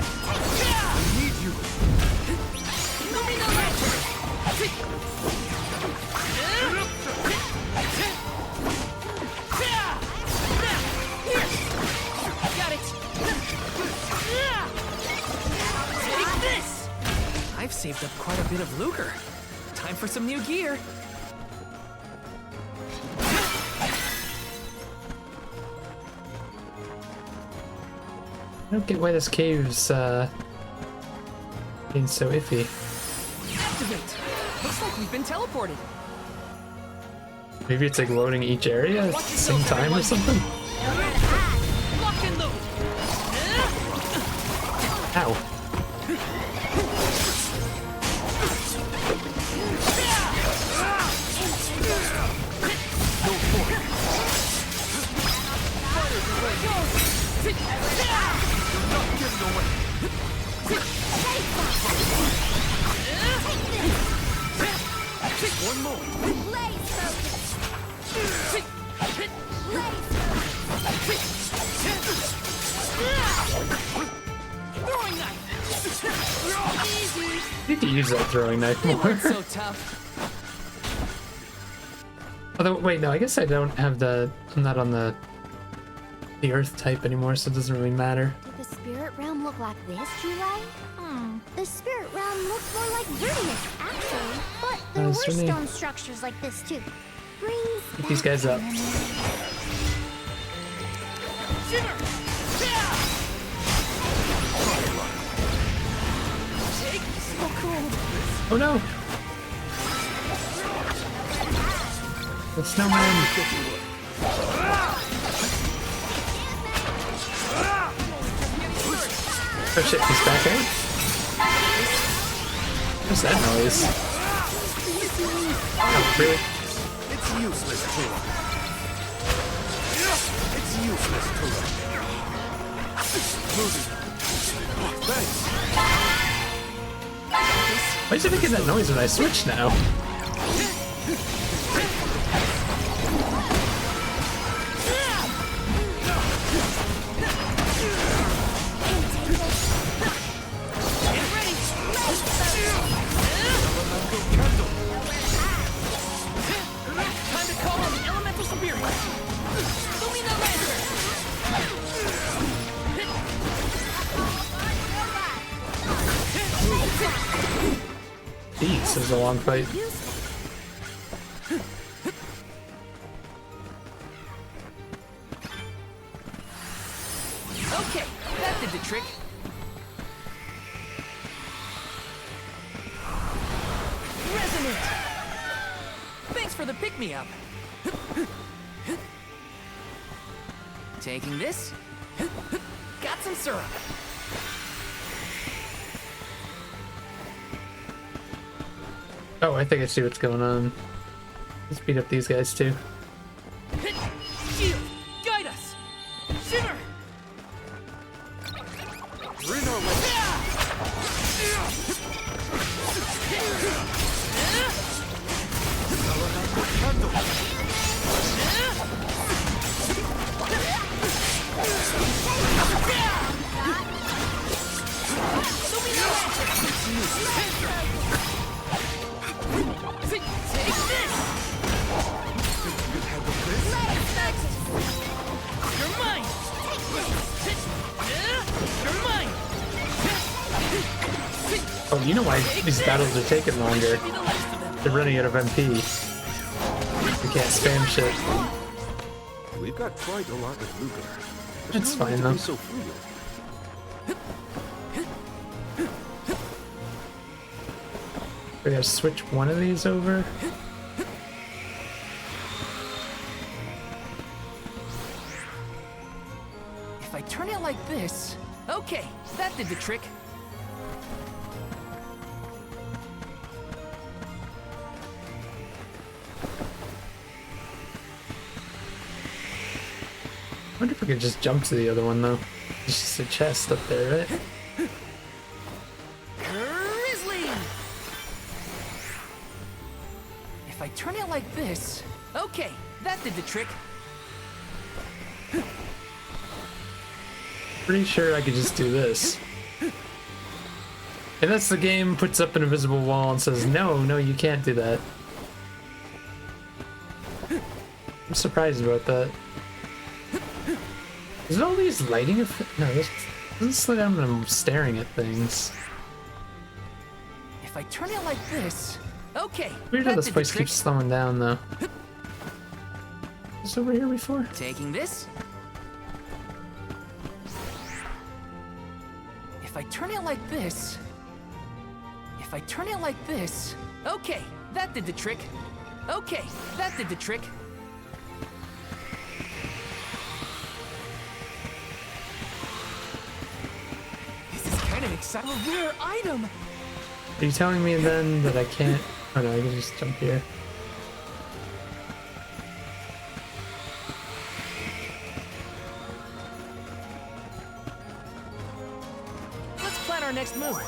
I need you. Got it! Take this! I've saved up quite a bit of lucre. Time for some new gear. I don't get why this cave's being so iffy. Activate! Looks like we've been teleported. Maybe it's like loading each area at the same time or something? Lock and load! Ow. One more. Blaze focus. Throwing knife! I need to use that throwing knife They more. weren't so tough. Although, wait, no, I guess I don't have the... I'm not on the Earth type anymore, so it doesn't really matter. Did the spirit realm look like this, Julie? The spirit realm looked more like Vernius, actually. But there Oh, were certainly. stone structures like this too. Brings Get these guys up. Oh no! The snowman! Oh shit, he's back out? What's that noise? Oh, really? It's useless, Tura. It's useless, Tura. Thanks. Why is it making that noise when I switch now? Jeez, this is a long fight. Okay, that did the trick. Resonant! Thanks for the pick-me-up. Taking this. Got some syrup. Oh, I think I see what's going on. Let's beat up these guys too. Shield! Guide us! Shimmer! Oh, you know why these battles are taking longer? They're running out of MP. You can't spam shit. We've got quite a lot of Luger. It's fine though. So fluid. We gotta switch one of these over. If I turn it like this... Okay, that did the trick. I wonder if we could just jump to the other one though. It's just a chest up there, right? Grizzly! If I turn it like this... Okay, that did the trick. Pretty sure I could just do this. And that's the game puts up an invisible wall and says, no, you can't do that. I'm surprised about that. Is it all these lighting effects? No, this doesn't slow down when I'm staring at things. If I turn it like this... Okay, Weird how that this did the place trick. keeps slowing down though. Was this over here before? Taking this. If I turn it like this... If I turn it like this... Okay, that did the trick. Okay, that did the trick. This is kind of exciting. A rare item! Are you telling me then that I can't? Oh no, I can just jump here. Let's plan our next move.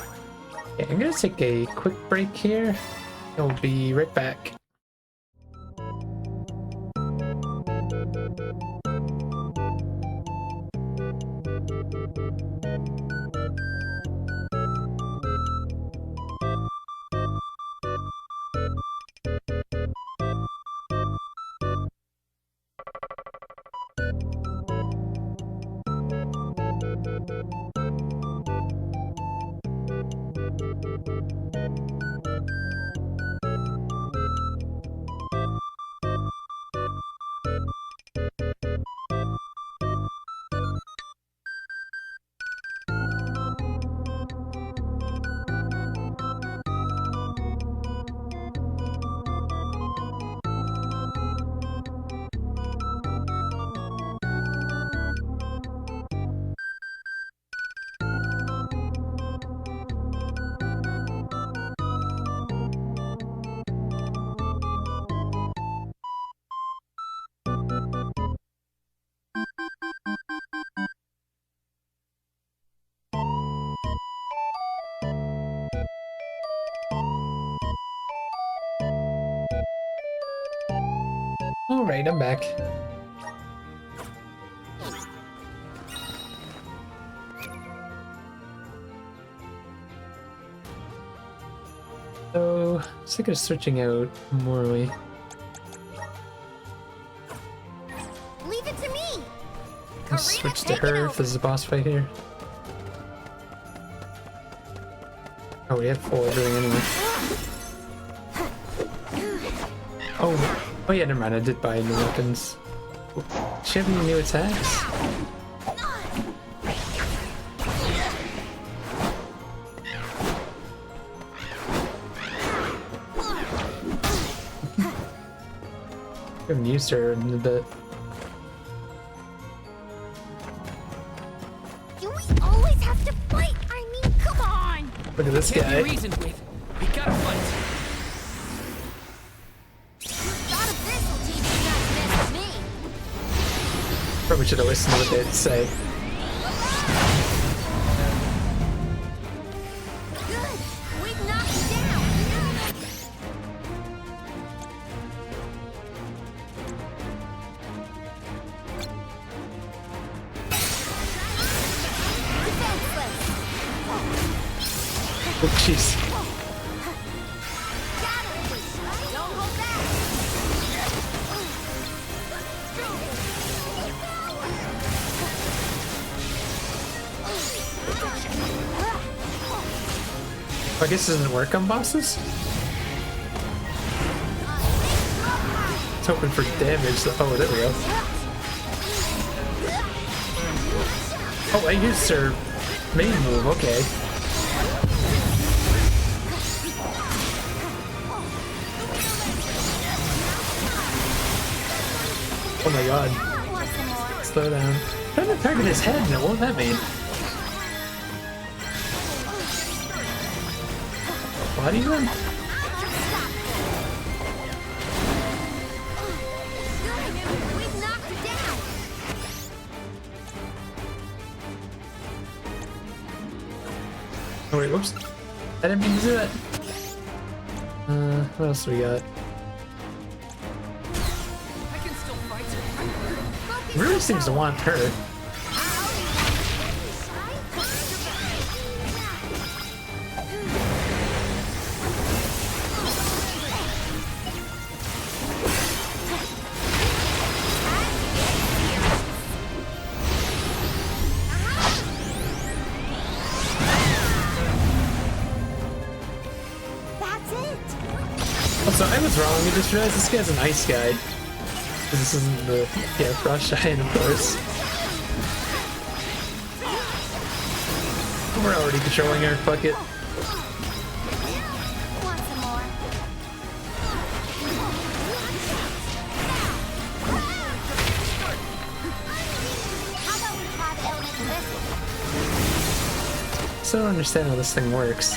Okay, I'm gonna take a quick break here. I'll be right back. Alright, I'm back. So, sick of switching out Morley. Leave it to me. Let's switch to her if this is a boss fight here. Oh, Oh, we have 4 doing anyway. Oh yeah, never mind. I did buy new weapons. Does she have any new attacks? I haven't used her in a bit. Do we always have to fight? I mean, come on! Look at this Can't guy. be reasoned with. We gotta fight. Thought of this will teach you not to mess with me. Probably should have listened to what they had to say. Good! We've knocked it down! Oh, jeez. Don't hold back! I guess it doesn't work on bosses? I was hoping for damage. Oh, there we go. Oh, I used her main move. Okay. Oh my god. Slow down. I'm trying to target his head and it won't let me. What even? Oh wait, whoops. I didn't mean to do that. What else we got? He really seems to want her. Also, I was wrong. I just realized this guy's an ice guy. This isn't the Frost Giant, of course. We're already controlling her. Fuck it. So I don't understand how this thing works.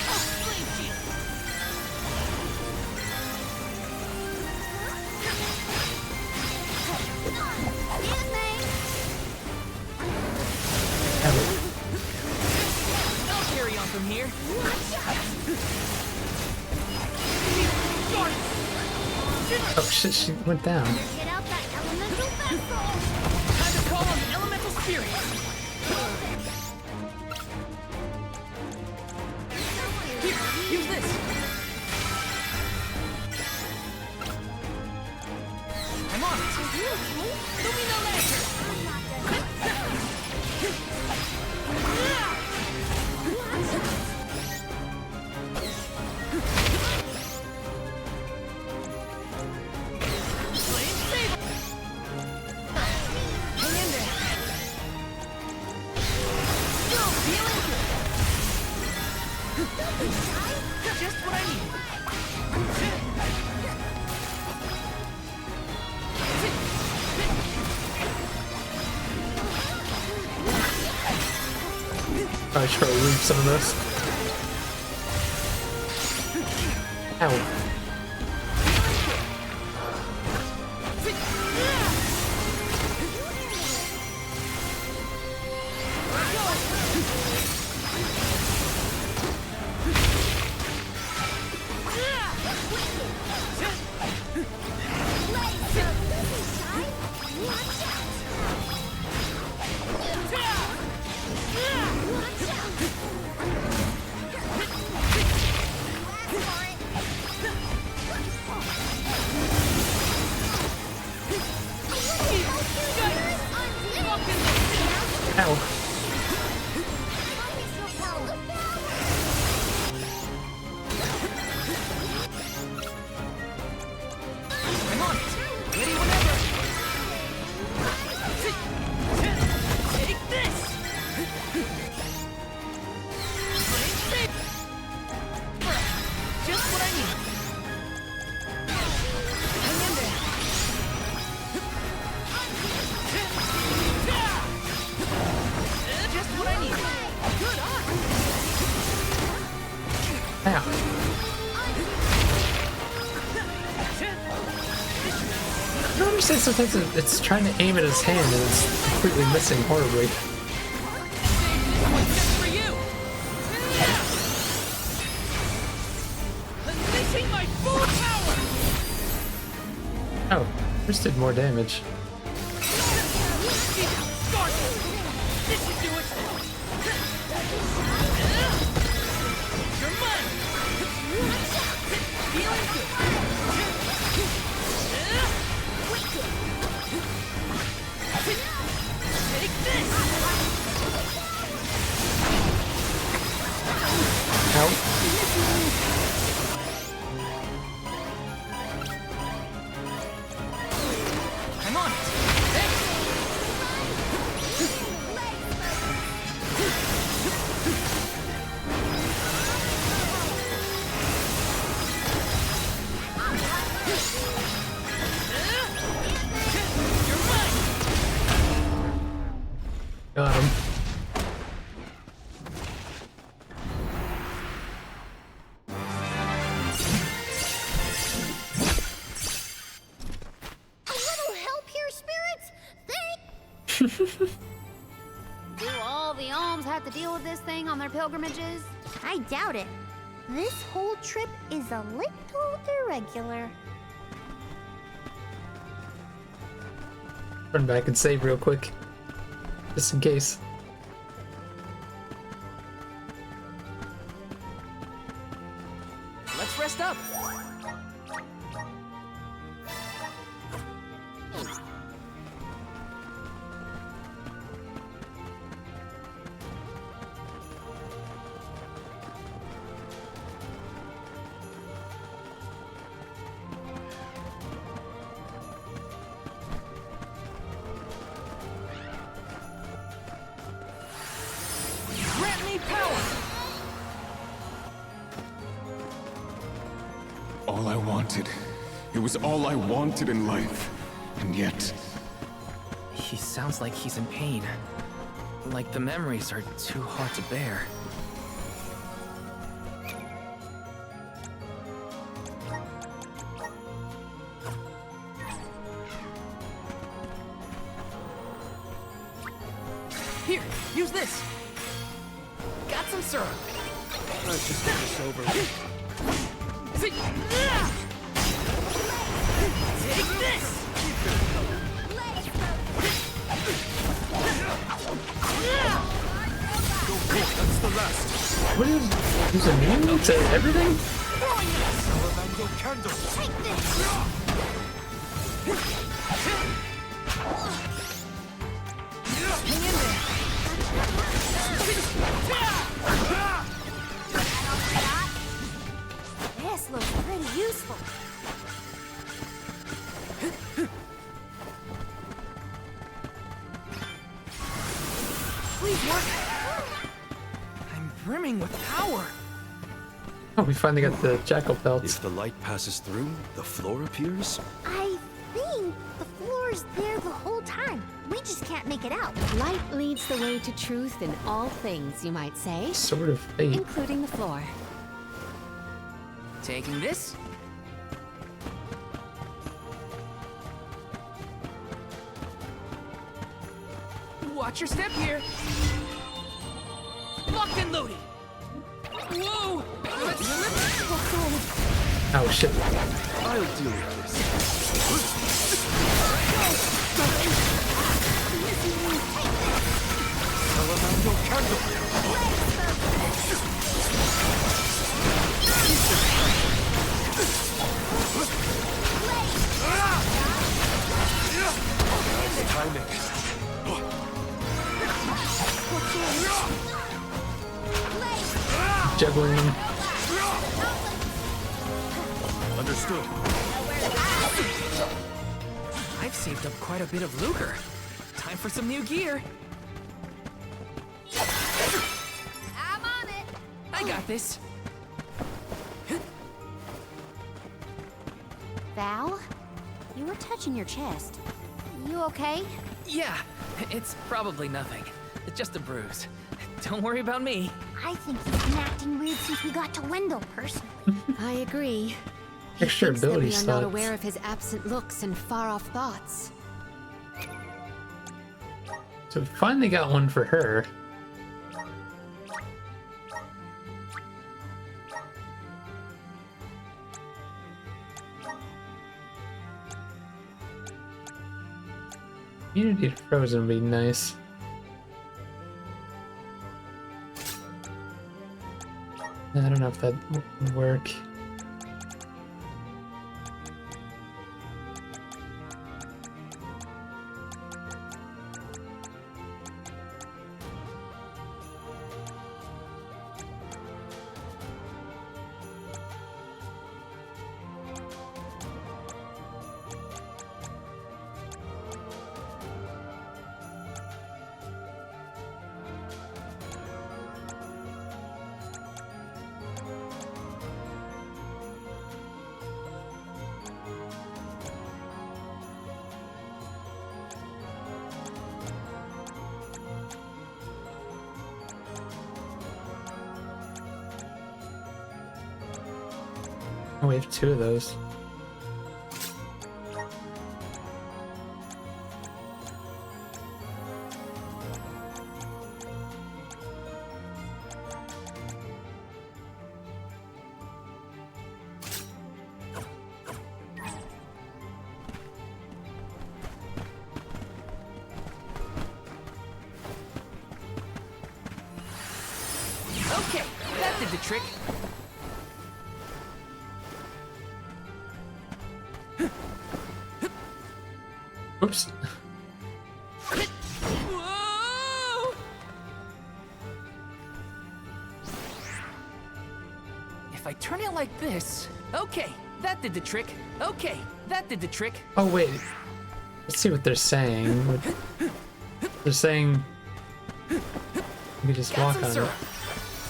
Oh shit, she went down. Get out that elemental vessel! Time to call on the elemental spirit. Here, use this. I'm on it. Are you okay? Lumina Lantern. Just what I need. I should probably leave some of this. Ow. Ow. don't understand, sometimes it's trying to aim at his hand and it's completely missing horribly. Oh, this did more damage. I'm on it. Got him. Do all the alms have to deal with this thing on their pilgrimages? I doubt it. This whole trip is a little irregular. Run back and save real quick. Just in case. Let's rest up. Grant me power! All I wanted. It was all I wanted in life. And yet... He sounds like he's in pain. Like the memories are too hard to bear. Here, use this. Got some syrup. Let's just get this over with. Take this! That's the last. What is immune to everything? Salamander candle. Take this! Hang in there. This looks pretty useful. Please work. I'm brimming with power. Oh, we finally got the jackal pelts. If the light passes through, the floor appears? I think the floor's there the whole time. We just can't make it out. Light leads the way to truth in all things, you might say. Sword of Fate. Including the floor. Taking this. Watch your step here. Locked and loaded. Whoa! Oh shit. I'll deal with this. Salamander candle. Timing. Juggling them. Understood. I've saved up quite a bit of lucre. Time for some new gear. I'm on it. I got this. Val, you were touching your chest. You okay? Yeah, it's probably nothing. It's just a bruise. Don't worry about me. I think he's been acting weird since we got to Wendell, personally. I agree. Extra thinks that ability we are not slots. aware of his absent looks and far-off thoughts. So we finally got one for her. Immunity to Frozen would be nice. I don't know if that would work. Oh, we have two of those. Okay, that did the trick. Oops. Whoa! If I turn it like this, okay, that did the trick. Okay, that did the trick. Oh wait, let's see what they're saying. They're saying you can just walk on it.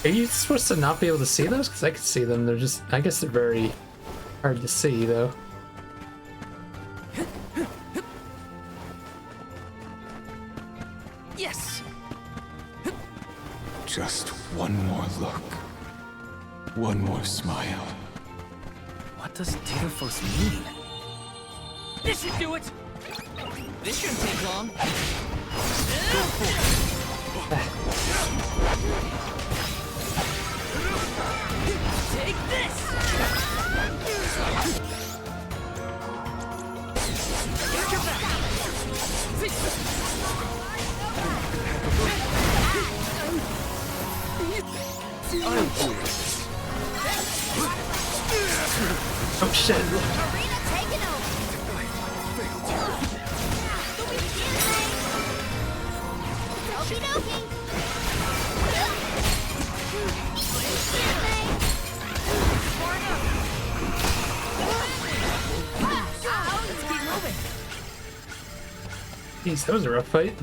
Are you supposed to not be able to see those? Because I can see them. They're just, I guess they're very hard to see though. Yes. Just one more look. One more smile. What does Dataphos mean? This should do it. This shouldn't take long. Go for it. Take this. Get your back. Oh shit. Arena taken over. Okie dokie. Let's keep moving. Jeez, that was a rough fight.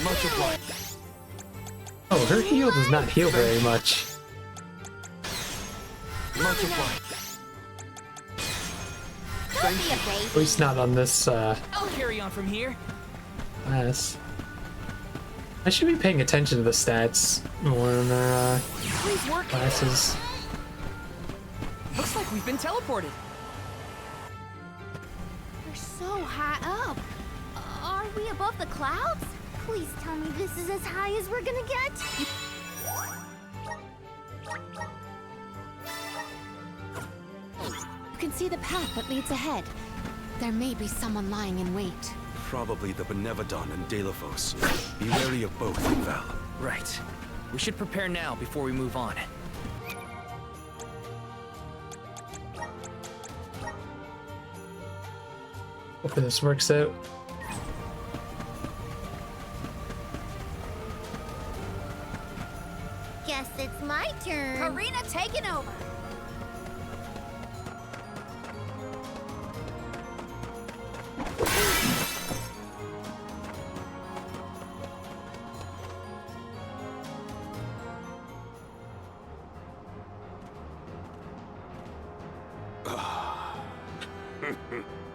Much obliged. Oh, her heal does not heal very much. Much obliged. At least not on this I'll carry on from here. class. I should be paying attention to the stats more in our Please work. classes. Looks like we've been teleported. We're so high up. Are we above the clouds? Please tell me this is as high as we're gonna get. You can see the path that leads ahead. There may be someone lying in wait. Probably the Benevodon and Delaphos. Be wary of both, Val. Right. We should prepare now before we move on. Hopefully this works out. Guess it's my turn. Arena taken over.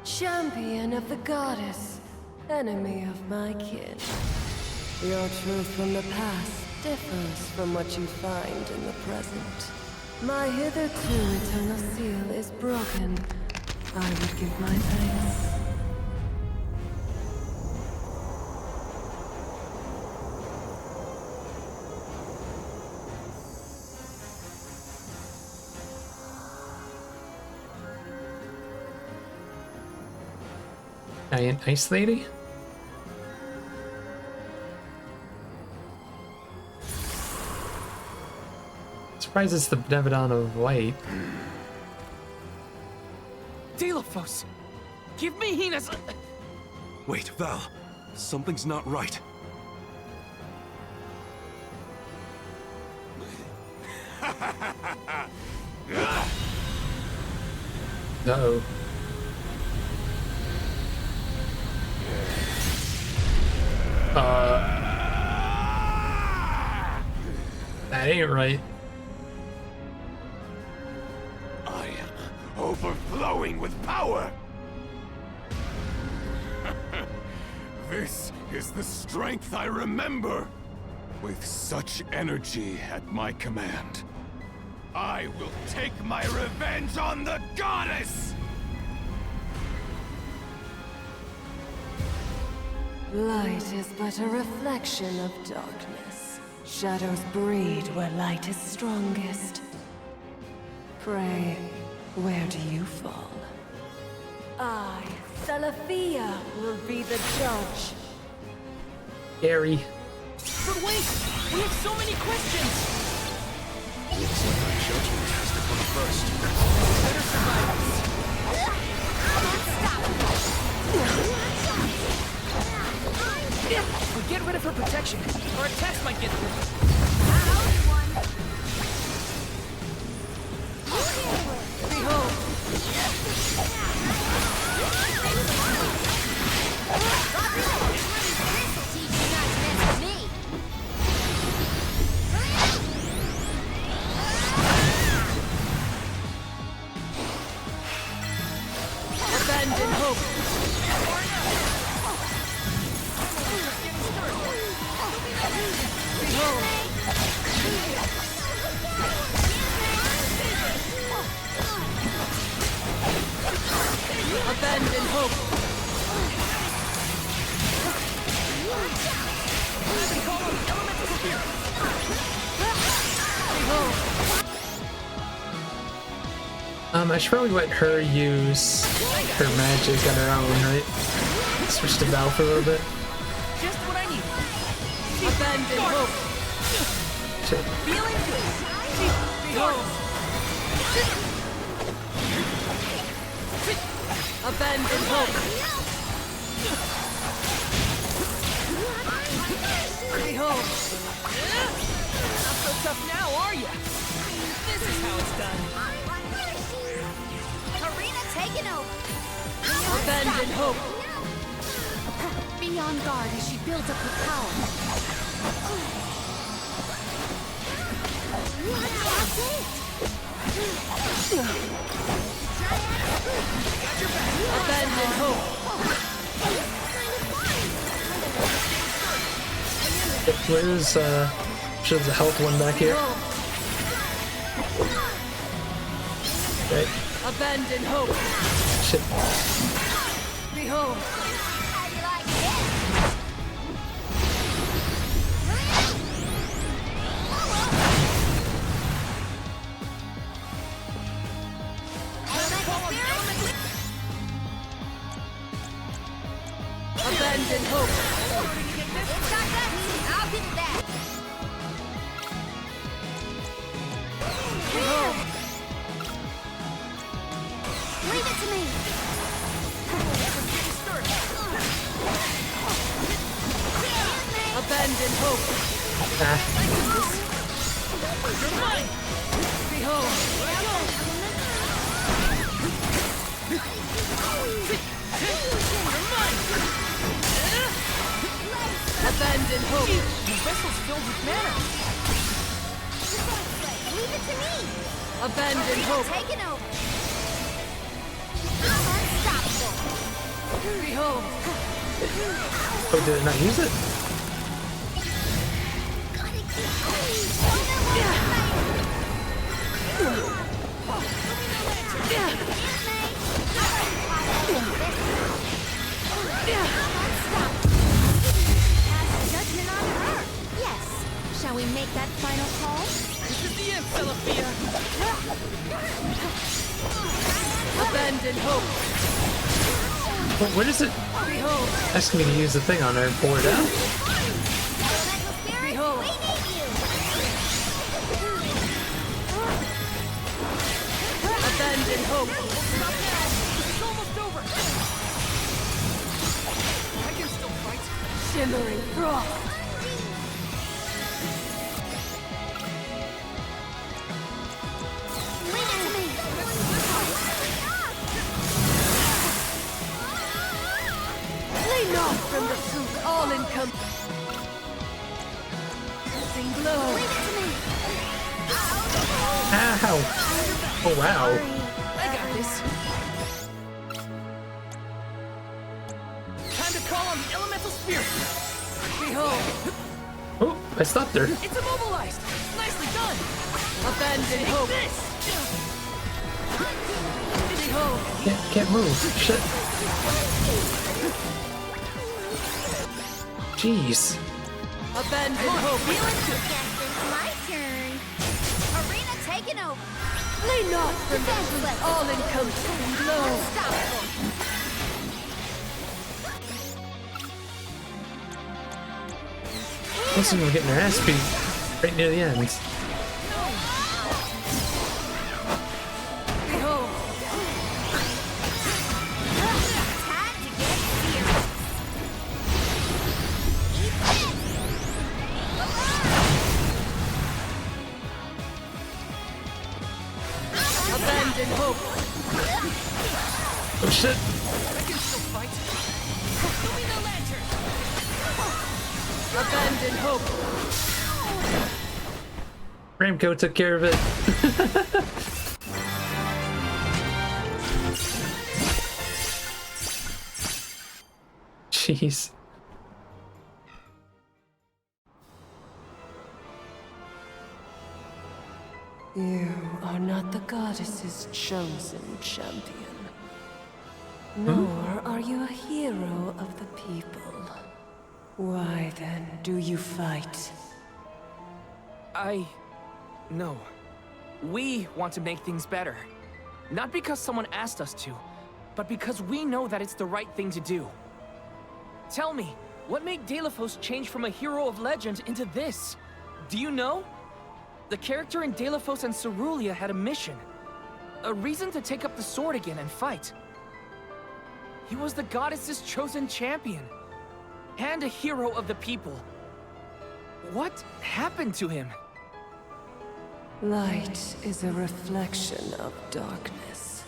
Champion of the goddess. enemy of my kin. Your truth from the past differs from what you find in the present. My hitherto eternal seal is broken. I would give my thanks. Giant ice lady? Surprised it's the Benevodon of Light. Delophos! Give me Hina's... Wait, Val. Something's not right. Uh-oh. That ain't right. I am overflowing with power! This is the strength I remember! With such energy at my command, I will take my revenge on the goddess! Light is but a reflection of darkness. Shadows breed where light is strongest. Pray, where do you fall? I, Celafia, will be the judge. Gary. But wait! We have so many questions! Looks like our judgment has to come first. Better survive. If we get rid of her protection, our attacks might get through. Behold! Abandon hope! Behold! Abandon hope! I should probably let her use her magic on her own, right? Switch to Val for a little bit. Just what I need. Abandon hope. Shit. Feeling good. Behold. Abandon hope. Behold. Not so tough now, are you? This is how it's done. Karina taking over. Abandon hope. Be on guard as she builds up her power. Abandon hope. Where's shows the health one back here. Okay. Abandon hope. Shit. Behold. Abandon hope. I'll give it that. Behold. Leave it to me. Abandon hope. You're mine. Behold. You're mine. Abandon hope. The vessel's filled with mana. Leave it to me. Abandon hope. Taking over. I'm unstoppable. Behold. Oh, did it not use it? Judgment on her. Yes. Shall we make that final call? This is the end, Celestia! Abandon hope. What is it? Asking me to use the thing on her and pull her down? Behold. Abandon hope. It's almost over! I can still fight! Shimmering frost. Lay not from the suit all encompassing glow. Ow! Oh wow! I got this! Time to call on the elemental spirit! Behold, Oh, I stopped her. It's immobilized! Nicely done! abandon Take hope. this! Behold, Can't move. Shit. Jeez. abandon hope. Guess it's my turn. Arena taken over. Lay not from the suit all encompassing glow. Unstoppable. Listen, we're getting our ass beat right near the end. Behold, Time to get serious. Eat this. abandon hope. Oh shit! I can still fight! Show me the lantern! Abandon hope. Ramco took care of it. Jeez. You are not the goddess's chosen champion. Nor are you a hero of the people. Why then do you fight? No. We want to make things better. Not because someone asked us to, but because we know that it's the right thing to do. Tell me, what made Delafos change from a hero of legend into this? Do you know? The character in Delafos and Cerulia had a mission. A reason to take up the sword again and fight. He was the goddess's chosen champion. And a hero of the people. What happened to him? Light is a reflection of darkness.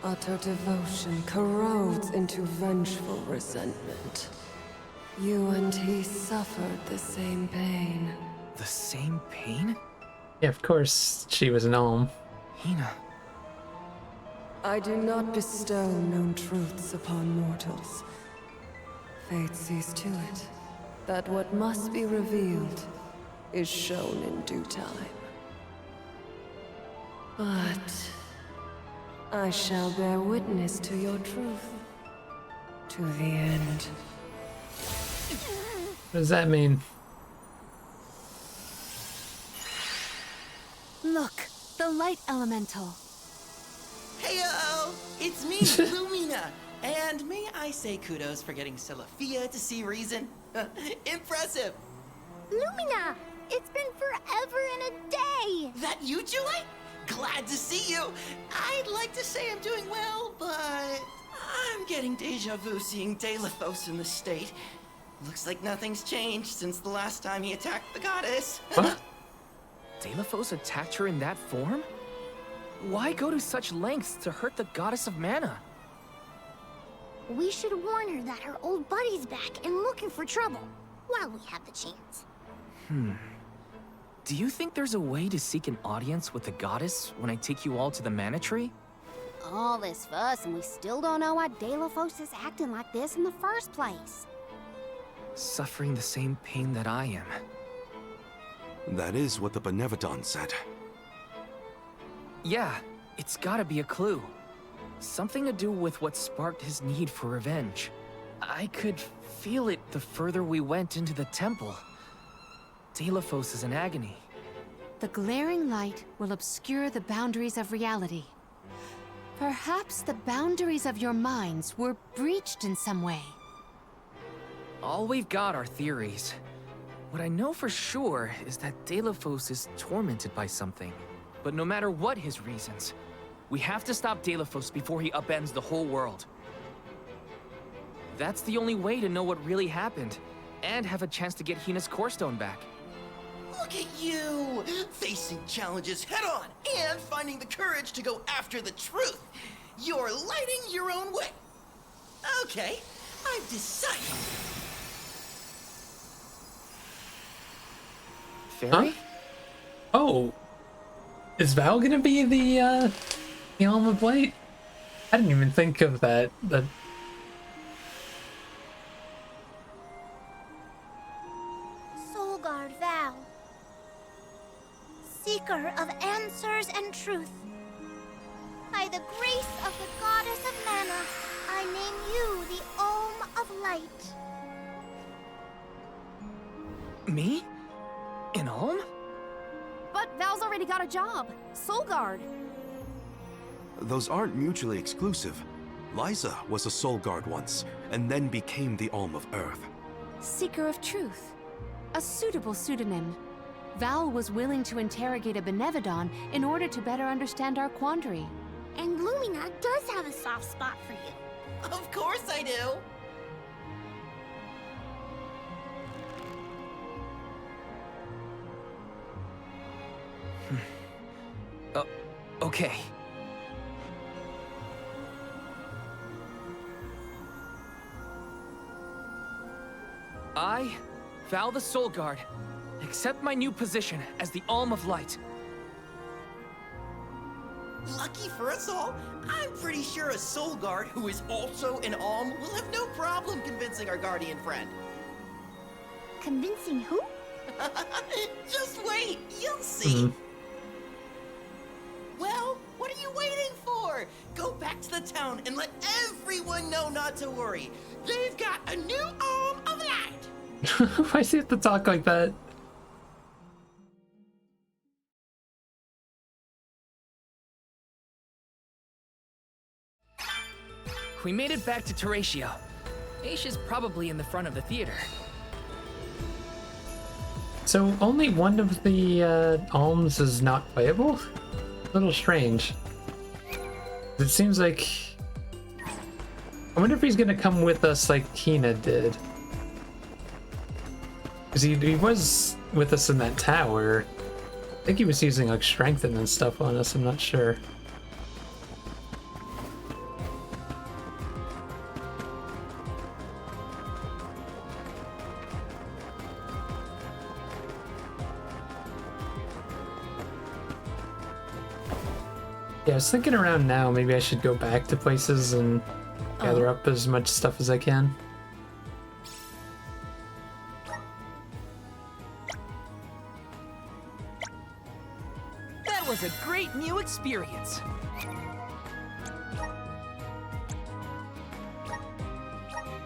Utter devotion corrodes into vengeful resentment. You and he suffered the same pain. The same pain? Yeah, of course she was an Alm. Hina. I do not bestow known truths upon mortals. Fate sees to it that what must be revealed is shown in due time. But I shall bear witness to your truth. To the end. What does that mean? Look, the light elemental. Heyo! It's me, Lumina! And may I say kudos for getting Celestia to see reason? Impressive! Lumina, it's been forever and a day. That you, Julie? Glad to see you! I'd like to say I'm doing well, but I'm getting deja vu seeing Delafos in the state. Looks like nothing's changed since the last time he attacked the goddess. What? Delafos attacked her in that form? Why go to such lengths to hurt the goddess of mana? We should warn her that her old buddy's back and looking for trouble while we have the chance. Do you think there's a way to seek an audience with the goddess when I take you all to the Mana Tree? All this fuss, and we still don't know why Delophos is acting like this in the first place. Suffering the same pain that I am. That is what the Benevodon said. Yeah, it's gotta be a clue. Something to do with what sparked his need for revenge. I could feel it the further we went into the temple. Delophos is in agony. The glaring light will obscure the boundaries of reality. Perhaps the boundaries of your minds were breached in some way. All we've got are theories. What I know for sure is that Delophos is tormented by something. But no matter what his reasons, we have to stop Delophos before he upends the whole world. That's the only way to know what really happened, and have a chance to get Hina's Core Stone back. Look at you! Facing challenges head on, and finding the courage to go after the truth! You're lighting your own way! Okay, I've decided. Fairy? Huh? Oh. Is Val gonna be the Alm of Light? I didn't even think of that. Soulguard Val. Seeker of answers and truth. By the grace of the goddess of mana, I name you the Alm of Light. Me? An Alm? But Val's already got a job. Soulguard. Those aren't mutually exclusive. Liza was a Soul Guard once, and then became the Alm of Earth. Seeker of Truth. A suitable pseudonym. Val was willing to interrogate a Benevodon in order to better understand our quandary. And Lumina does have a soft spot for you. Of course I do! Okay. I, Val the Soul Guard, accept my new position as the Alm of Light. Lucky for us all, I'm pretty sure a Soul Guard who is also an Alm will have no problem convincing our guardian friend. Convincing who? Just wait, you'll see. Well, what are you waiting for? Go back to the town and let everyone know not to worry. They've got a new Alm of Light. Why does he have to talk like that? We made it back to Teratio. Aish is probably in the front of the theater. So only one of the alms is not playable? A little strange. It seems like... I wonder if he's gonna come with us like Hina did. Because he was with us in that tower. I think he was using like strengthen and stuff on us, I'm not sure. Yeah, I was thinking around now, maybe I should go back to places and gather up as much stuff as I can. That was a great new experience.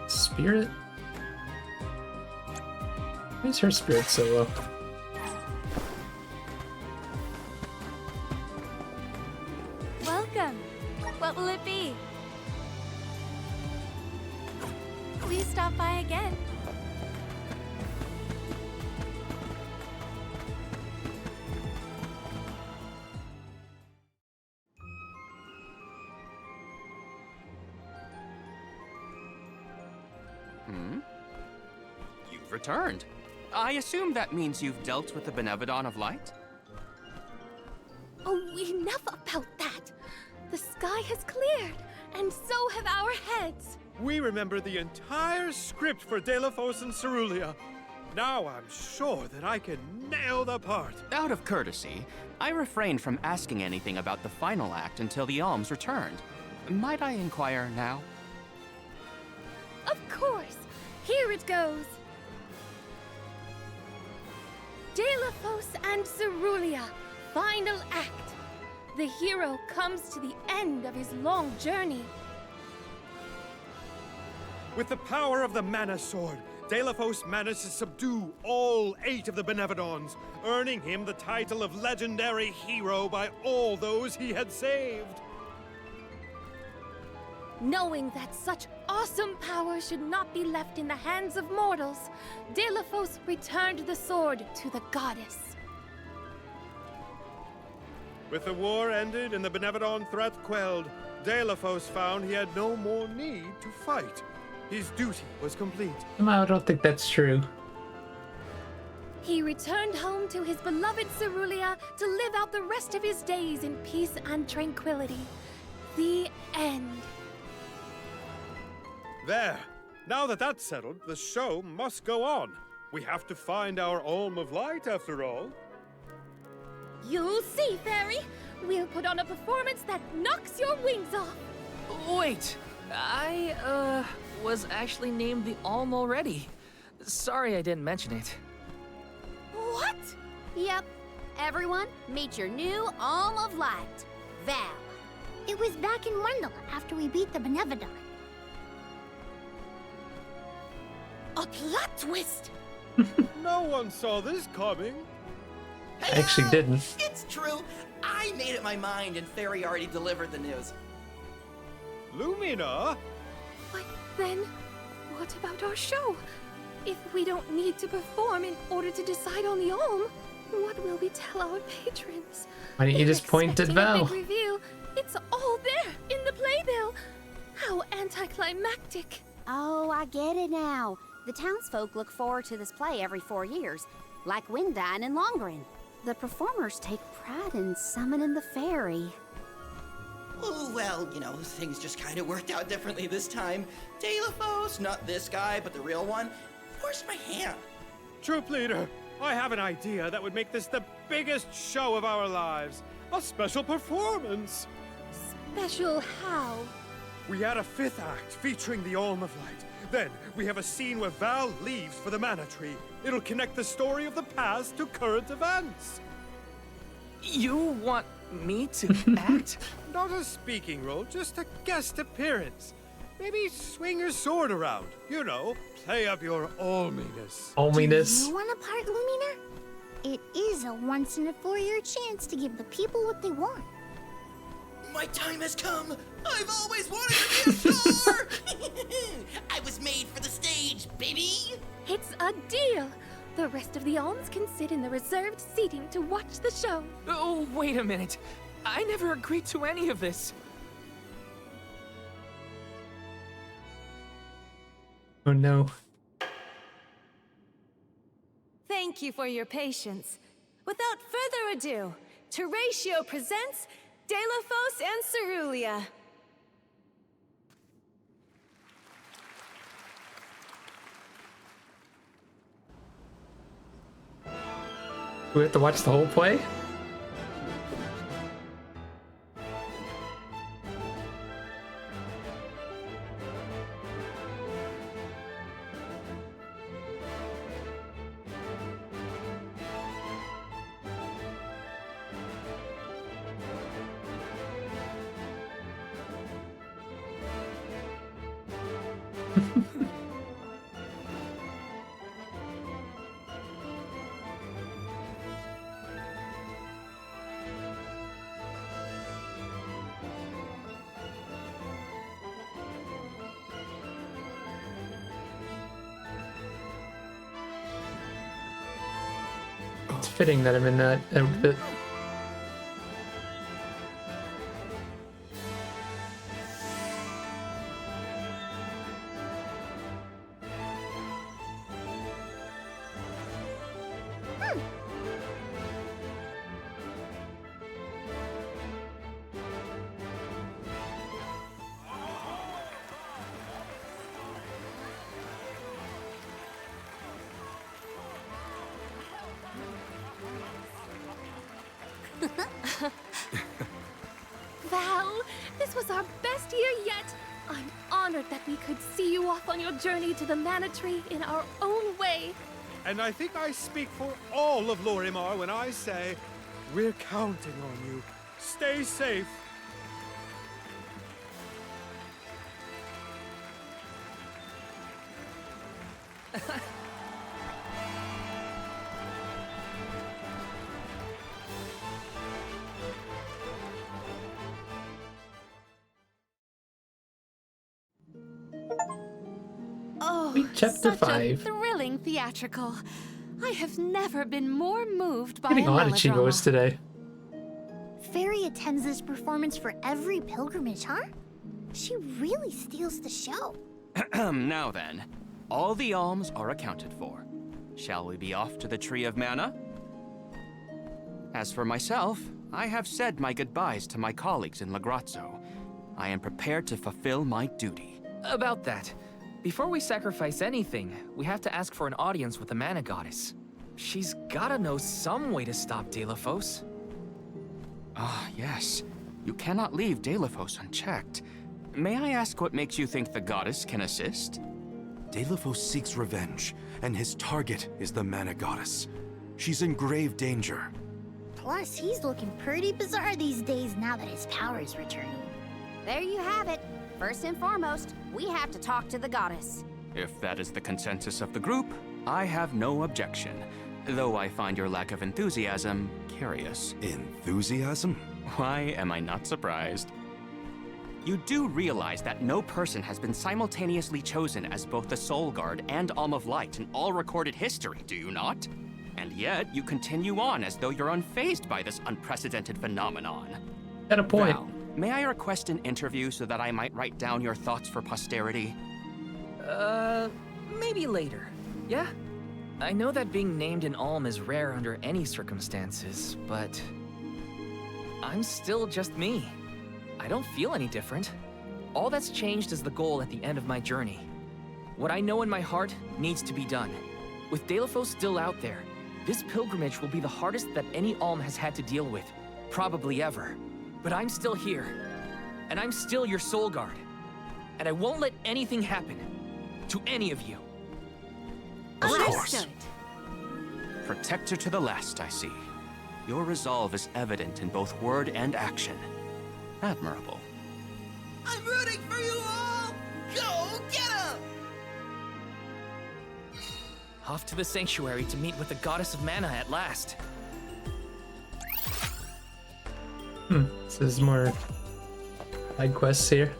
Spirit? Why is her spirit so low? Welcome. What will it be? Please stop by again. You've returned. I assume that means you've dealt with the Benevodon of Light? Oh, enough about that! The sky has cleared, and so have our heads. We remember the entire script for Delophos and Cerulia. Now I'm sure that I can nail the part. Out of courtesy, I refrained from asking anything about the final act until the alms returned. Might I inquire now? Of course! Here it goes! Deilophos and Cerulia, final act. The hero comes to the end of his long journey. With the power of the Mana Sword, Deilophos managed to subdue all 8 of the Benevodons, earning him the title of legendary hero by all those he had saved. Knowing that such awesome power should not be left in the hands of mortals, Deilophos returned the sword to the goddess. With the war ended and the Benevodon threat quelled, Deilophos found he had no more need to fight. His duty was complete. Somehow I don't think that's true. He returned home to his beloved Cerulia to live out the rest of his days in peace and tranquility. The end. There. Now that that's settled, the show must go on. We have to find our Alm of Light, after all. You'll see, Fairy. We'll put on a performance that knocks your wings off. Wait, I, was actually named the Alm already. Sorry I didn't mention it. What? Yep. Everyone, meet your new Alm of Light, Val. It was back in Wendell after we beat the Benevodon. A plot twist! No one saw this coming. I actually didn't. It's true. I made up my mind and Fairy already delivered the news. Lumina? But then, what about our show? If we don't need to perform in order to decide on the Alm, what will we tell our patrons? Why don't you just point at Expecting Val? a big reveal. It's all there in the playbill. How anticlimactic. Oh, I get it now. The townsfolk look forward to this play every 4 years, like Windine and Longren. The performers take pride in summoning the fairy. Oh, well, things just kind of worked out differently this time. Deilophos, not this guy, but the real one, forced my hand. Troop leader, I have an idea that would make this the biggest show of our lives. A special performance. Special how? We add a 5th act featuring the Alm of Light. Then we have a scene where Val leaves for the Mana Tree. It'll connect the story of the past to current events. You want me to act? Not a speaking role, just a guest appearance. Maybe swing your sword around. Play up your alminess. Alminess. Do you want a part, Lumina? It is a once-in-a-4-year chance to give the people what they want. My time has come. I've always wanted to be a star. I was made for the stage, baby. It's a deal. The rest of the alms can sit in the reserved seating to watch the show. Oh, wait a minute. I never agreed to any of this. Oh no. Thank you for your patience. Without further ado, Teratio presents Deilophos and Cerulia. We have to watch the whole play? It's fitting that I'm in that outfit. Val, this was our best year yet. I'm honored that we could see you off on your journey to the Mana Tree in our own way. And I think I speak for all of Lorimar when I say, we're counting on you. Stay safe. Oh, Chapter such 5. a thrilling theatrical. I have never been more moved by Getting a on melodrama. Ichigos today. Fairy attends this performance for every pilgrimage, huh? She really steals the show. Now then, all the alms are accounted for. Shall we be off to the Tree of Mana? As for myself, I have said my goodbyes to my colleagues in Lagrazzo. I am prepared to fulfill my duty. About that, before we sacrifice anything, we have to ask for an audience with the Mana Goddess. She's gotta know some way to stop Delafos. Ah, yes. You cannot leave Delafos unchecked. May I ask what makes you think the goddess can assist? Delafos seeks revenge, and his target is the Mana Goddess. She's in grave danger. Plus, he's looking pretty bizarre these days now that his power is returning. There you have it. First and foremost, we have to talk to the goddess. If that is the consensus of the group, I have no objection. Though I find your lack of enthusiasm curious. Enthusiasm? Why am I not surprised? You do realize that no person has been simultaneously chosen as both the Soul Guard and Alm of Light in all recorded history, do you not? And yet, you continue on as though you're unfazed by this unprecedented phenomenon. At a point. Val, may I request an interview so that I might write down your thoughts for posterity? Maybe later. Yeah? I know that being named an Alm is rare under any circumstances, but I'm still just me. I don't feel any different. All that's changed is the goal at the end of my journey. What I know in my heart needs to be done. With Delafos still out there, this pilgrimage will be the hardest that any Alm has had to deal with, probably ever. But I'm still here, and I'm still your Soul Guard. And I won't let anything happen to any of you. Of course. Protector to the last, I see. Your resolve is evident in both word and action. Admirable. I'm rooting for you all! Go get 'em! Off to the sanctuary to meet with the Goddess of Mana at last. This is more side quests here.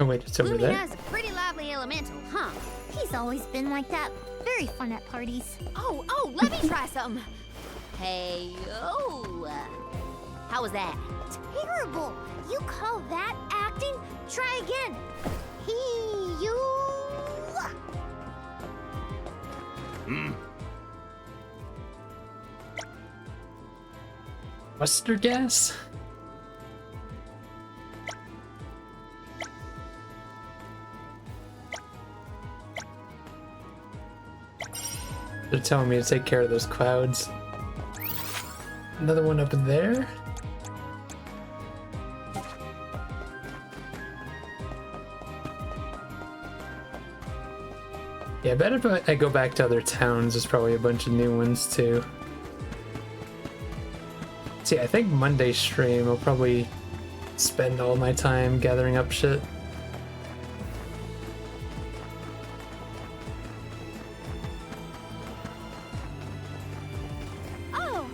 Oh wait, it's over there. Lumina's a pretty lively elemental, huh? He's always been like that. Very fun at parties. Oh, let me try some. Hey, oh. How was that? Terrible! You call that acting? Try again. You. Mustard gas? They're telling me to take care of those clouds. Another one up there? Yeah, I bet if I go back to other towns, there's probably a bunch of new ones too. See, I think Monday stream, I'll probably spend all my time gathering up shit. Oh!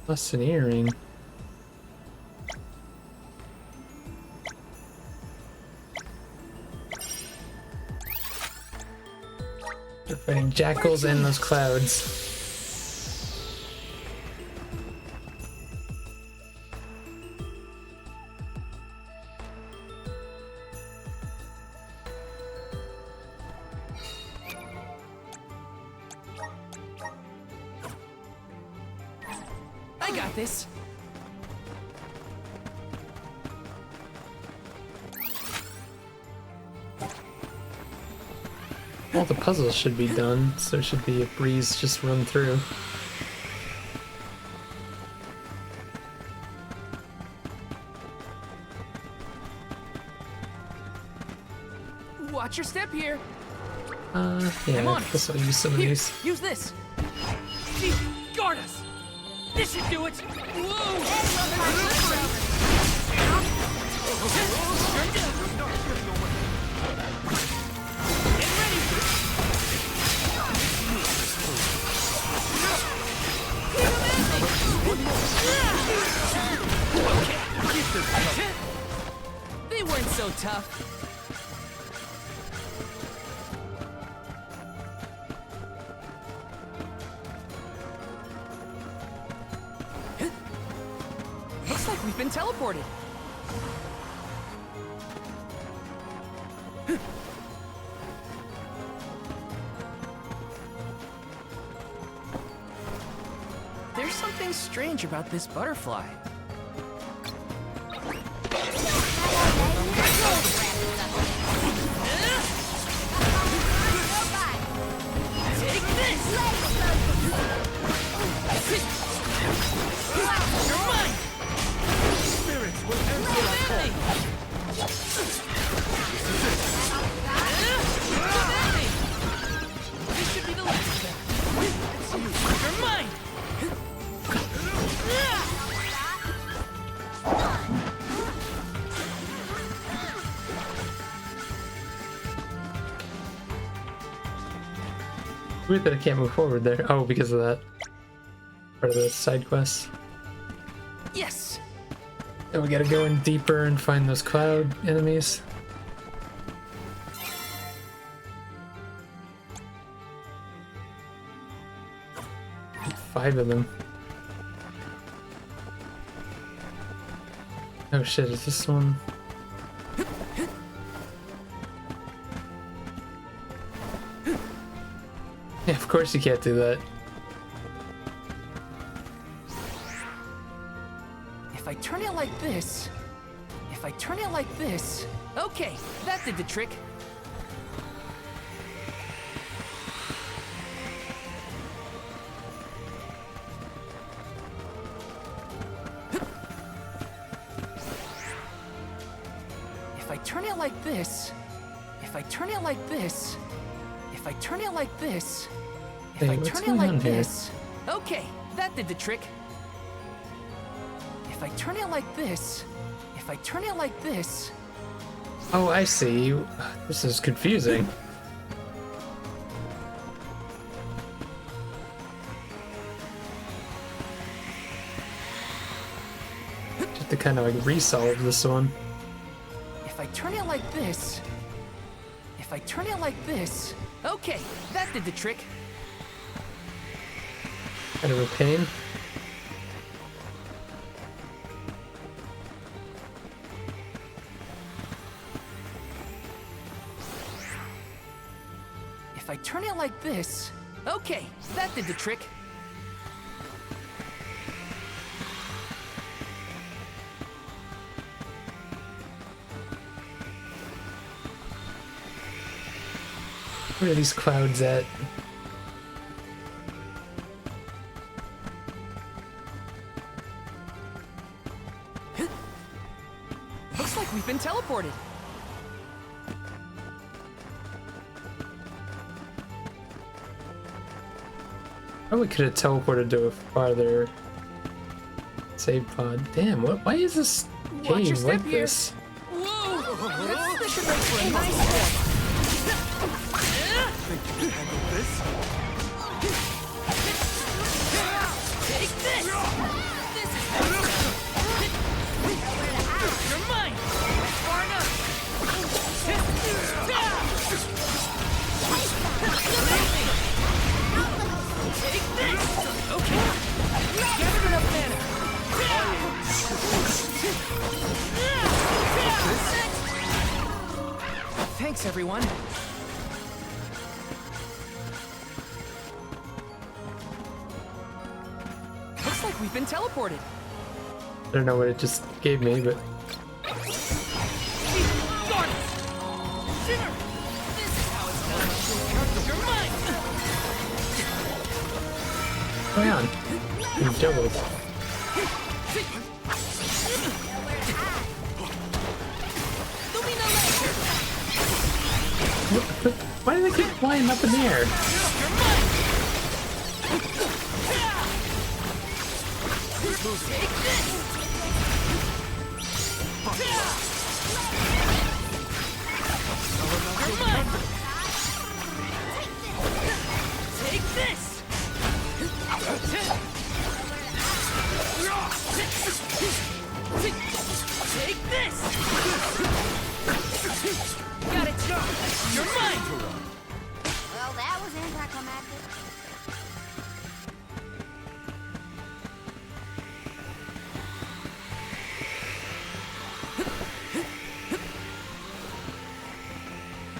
Plus an earring. They're fighting jackals and those clouds. I got this. All the puzzles should be done, so it should be a breeze just run through. Watch your step here. Yeah, I guess I'll use some of these. Use this. See, guard us. This should do it. Whoa! They weren't so tough. Looks like we've been teleported. There's something strange about this butterfly. Take this! You're mine! Spirits will enter our home. This should be the last step. You're mine! Weird that I can't move forward there. Oh, because of that. Part of the side quest. Yes! And we gotta go in deeper and find those cloud enemies. Five of them. Oh shit, is this one? Yeah, of course you can't do that. If I turn it like this... If I turn it like this... Okay, that did the trick. If I turn it like this... If I turn it like this... If I turn it like this... If Hey, I what's turn it going on like here? this... Okay, that did the trick. If I turn it like this... If I turn it like this... Oh, I see. This is confusing. Just to kind of like resolve this one. If I turn it like this... If I turn it like this... Okay, that did the trick. Kind of a pain. If I turn it like this... Okay, that did the trick. Where are these clouds at? Looks like we've been teleported. Probably could have teleported to a farther save pod. Damn, what? Why is this Watch your cave step like here. this? Whoa! This should make for a nice step. Take this! This is You're mine! Far enough! Take this! Okay! Gather enough mana! Thanks, everyone. Looks like like we've been teleported. I don't know what it just gave me, but Shimmer! This is how it's done. You're mine! hang on. You doubled. Why do they keep flying up in the air? Take this! You're mine! Take this! Take this! Got it! You're mine! Well, that was anticlimactic.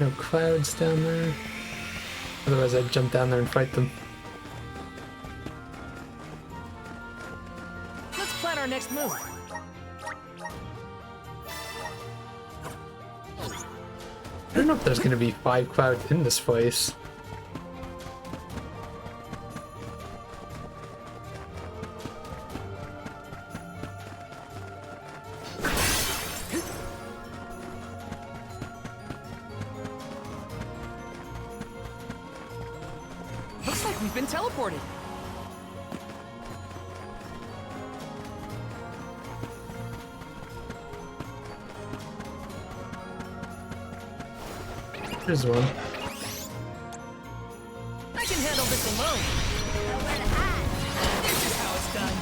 No clouds down there. Otherwise I'd jump down there and fight them. Let's plan our next move. I don't know if there's gonna be 5 clouds in this place. Looks like we've been teleported. There's one. I can handle this alone. Nowhere to hide. This is how it's done.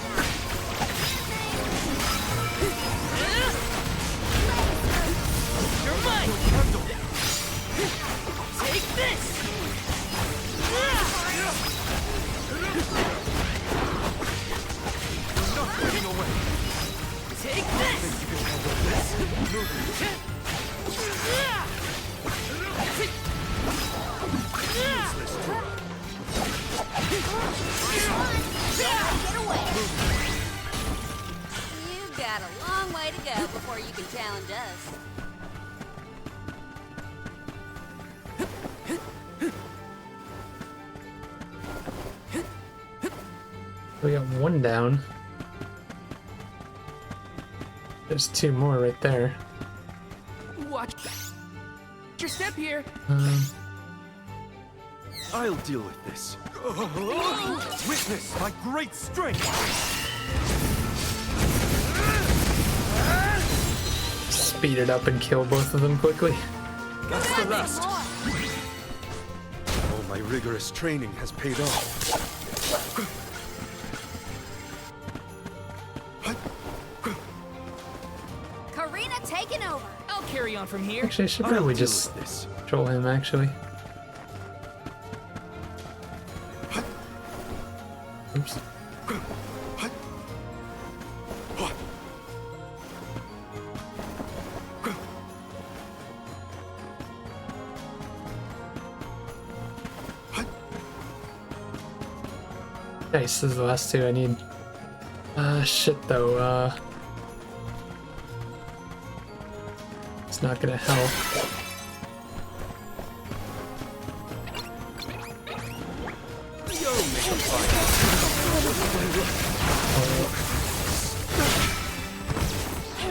You're mine. Take this. You're not getting away. Take this. Think you can handle this? You've got a long way to go before you can challenge us. We got one down. There's 2 more right there. Watch your step here. I'll deal with this. Witness my great strength! Speed it up and kill both of them quickly. That's the last. All my rigorous training has paid off. Karina taking over. I'll carry on from here. Actually, I should probably just troll him, actually. Oops. Nice, this is the last 2 I need. Shit though, it's not gonna help.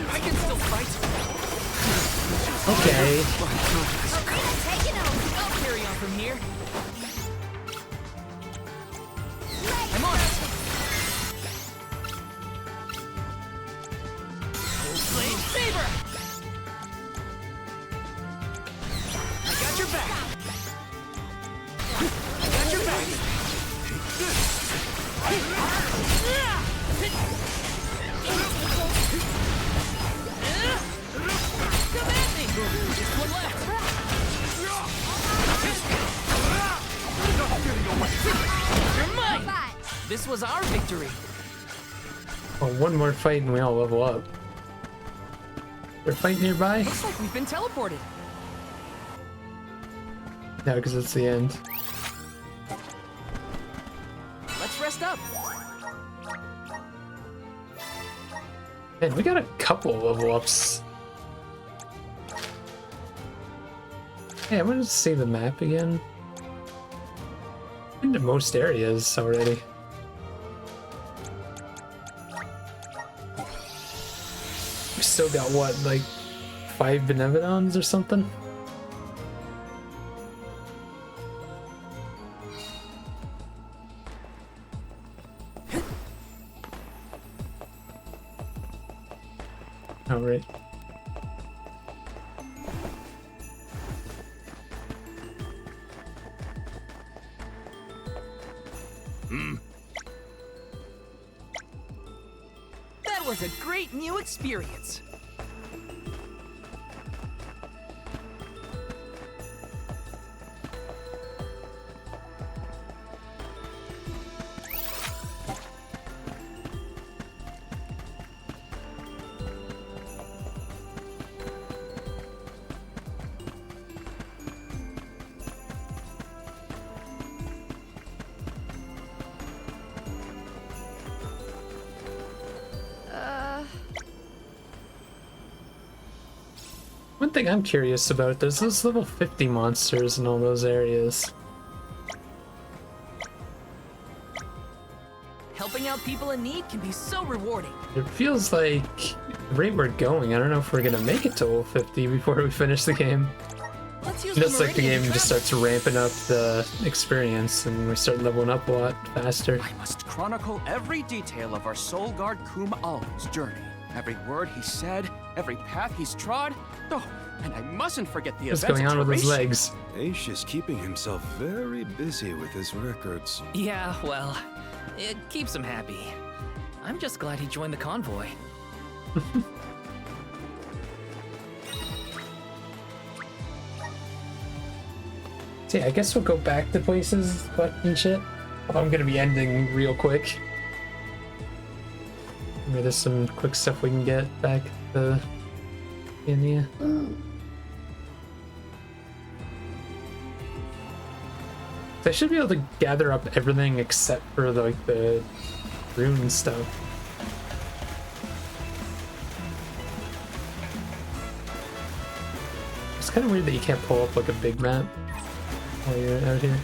I can still fight. Okay. I'll carry on from here. I'm on it. Blade Saber! I got your back. I got your back. Take this. Come at me! Just one left. You're mine! This was our victory. Oh, one more fight and we all level up. They're fighting nearby? Looks like we've been teleported. No, because it's the end. Let's rest up. Man, we got a couple level ups. Hey, I wanted to see the map again. Into most areas already. We still got what, like 5 Benevodons or something? Oh, right. That was a great new experience. One thing I'm curious about, there's those level 50 monsters in all those areas. Helping out people in need can be so rewarding. It feels like the rate we're going, I don't know if we're gonna make it to level 50 before we finish the game. It looks like the game just starts ramping up the experience and we start leveling up a lot faster. I must chronicle every detail of our Soul Guard Kum Alm's journey. Every word he said, every path he's trod. Oh, and I mustn't forget the What's events going on of with his Teresia. legs? Aish is keeping himself very busy with his records. Yeah, well, it keeps him happy. I'm just glad he joined the convoy. See, I guess we'll go back to places, and shit. I'm gonna be ending real quick. Maybe there's some quick stuff we can get back to India. So I should be able to gather up everything except for like the rune stuff. It's kind of weird that you can't pull up like a big map while you're out here.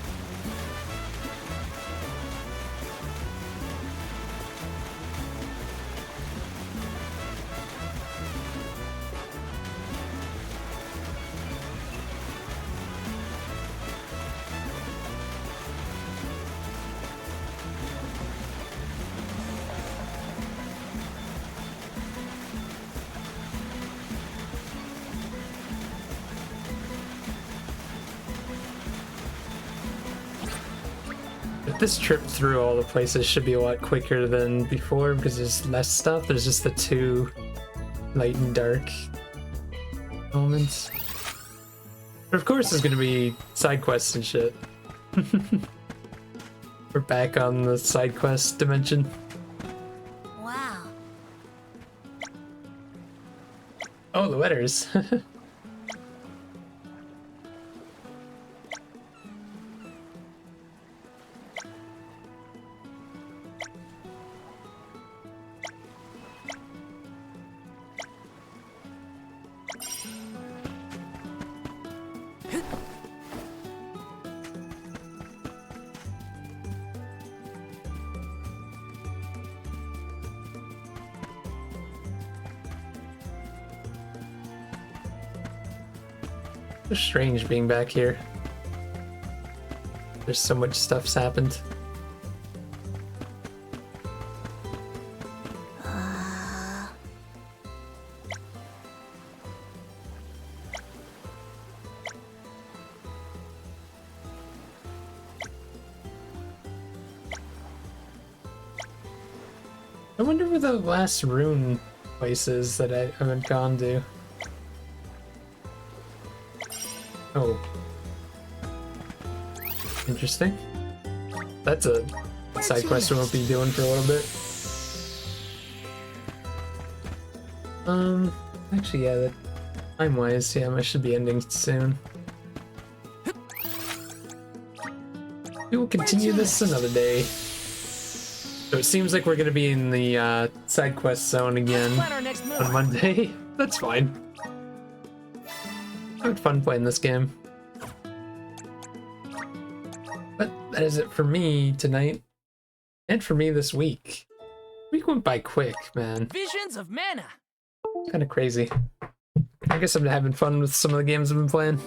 This trip through all the places should be a lot quicker than before because there's less stuff. There's just the 2 light and dark moments. But of course there's gonna be side quests and shit. We're back on the side quest dimension. Wow. Oh, the letters. It's strange being back here. There's so much stuff's happened. I wonder where the last rune place is that I haven't gone to. Oh. Interesting. That's a side quest we won't be doing for a little bit. Actually, yeah, that time-wise, yeah, I should be ending soon. We will continue this another day. So it seems like we're gonna be in the side quest zone again on Monday. That's fine. I had fun playing this game. But that is it for me tonight. And for me this week. Week went by quick, man. Visions of Mana. Kind of crazy. I guess I'm having fun with some of the games I've been playing.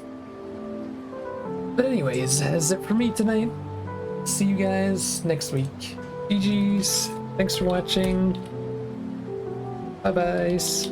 But anyways, that's it for me tonight. See you guys next week. GG's. Thanks for watching. Bye-byes.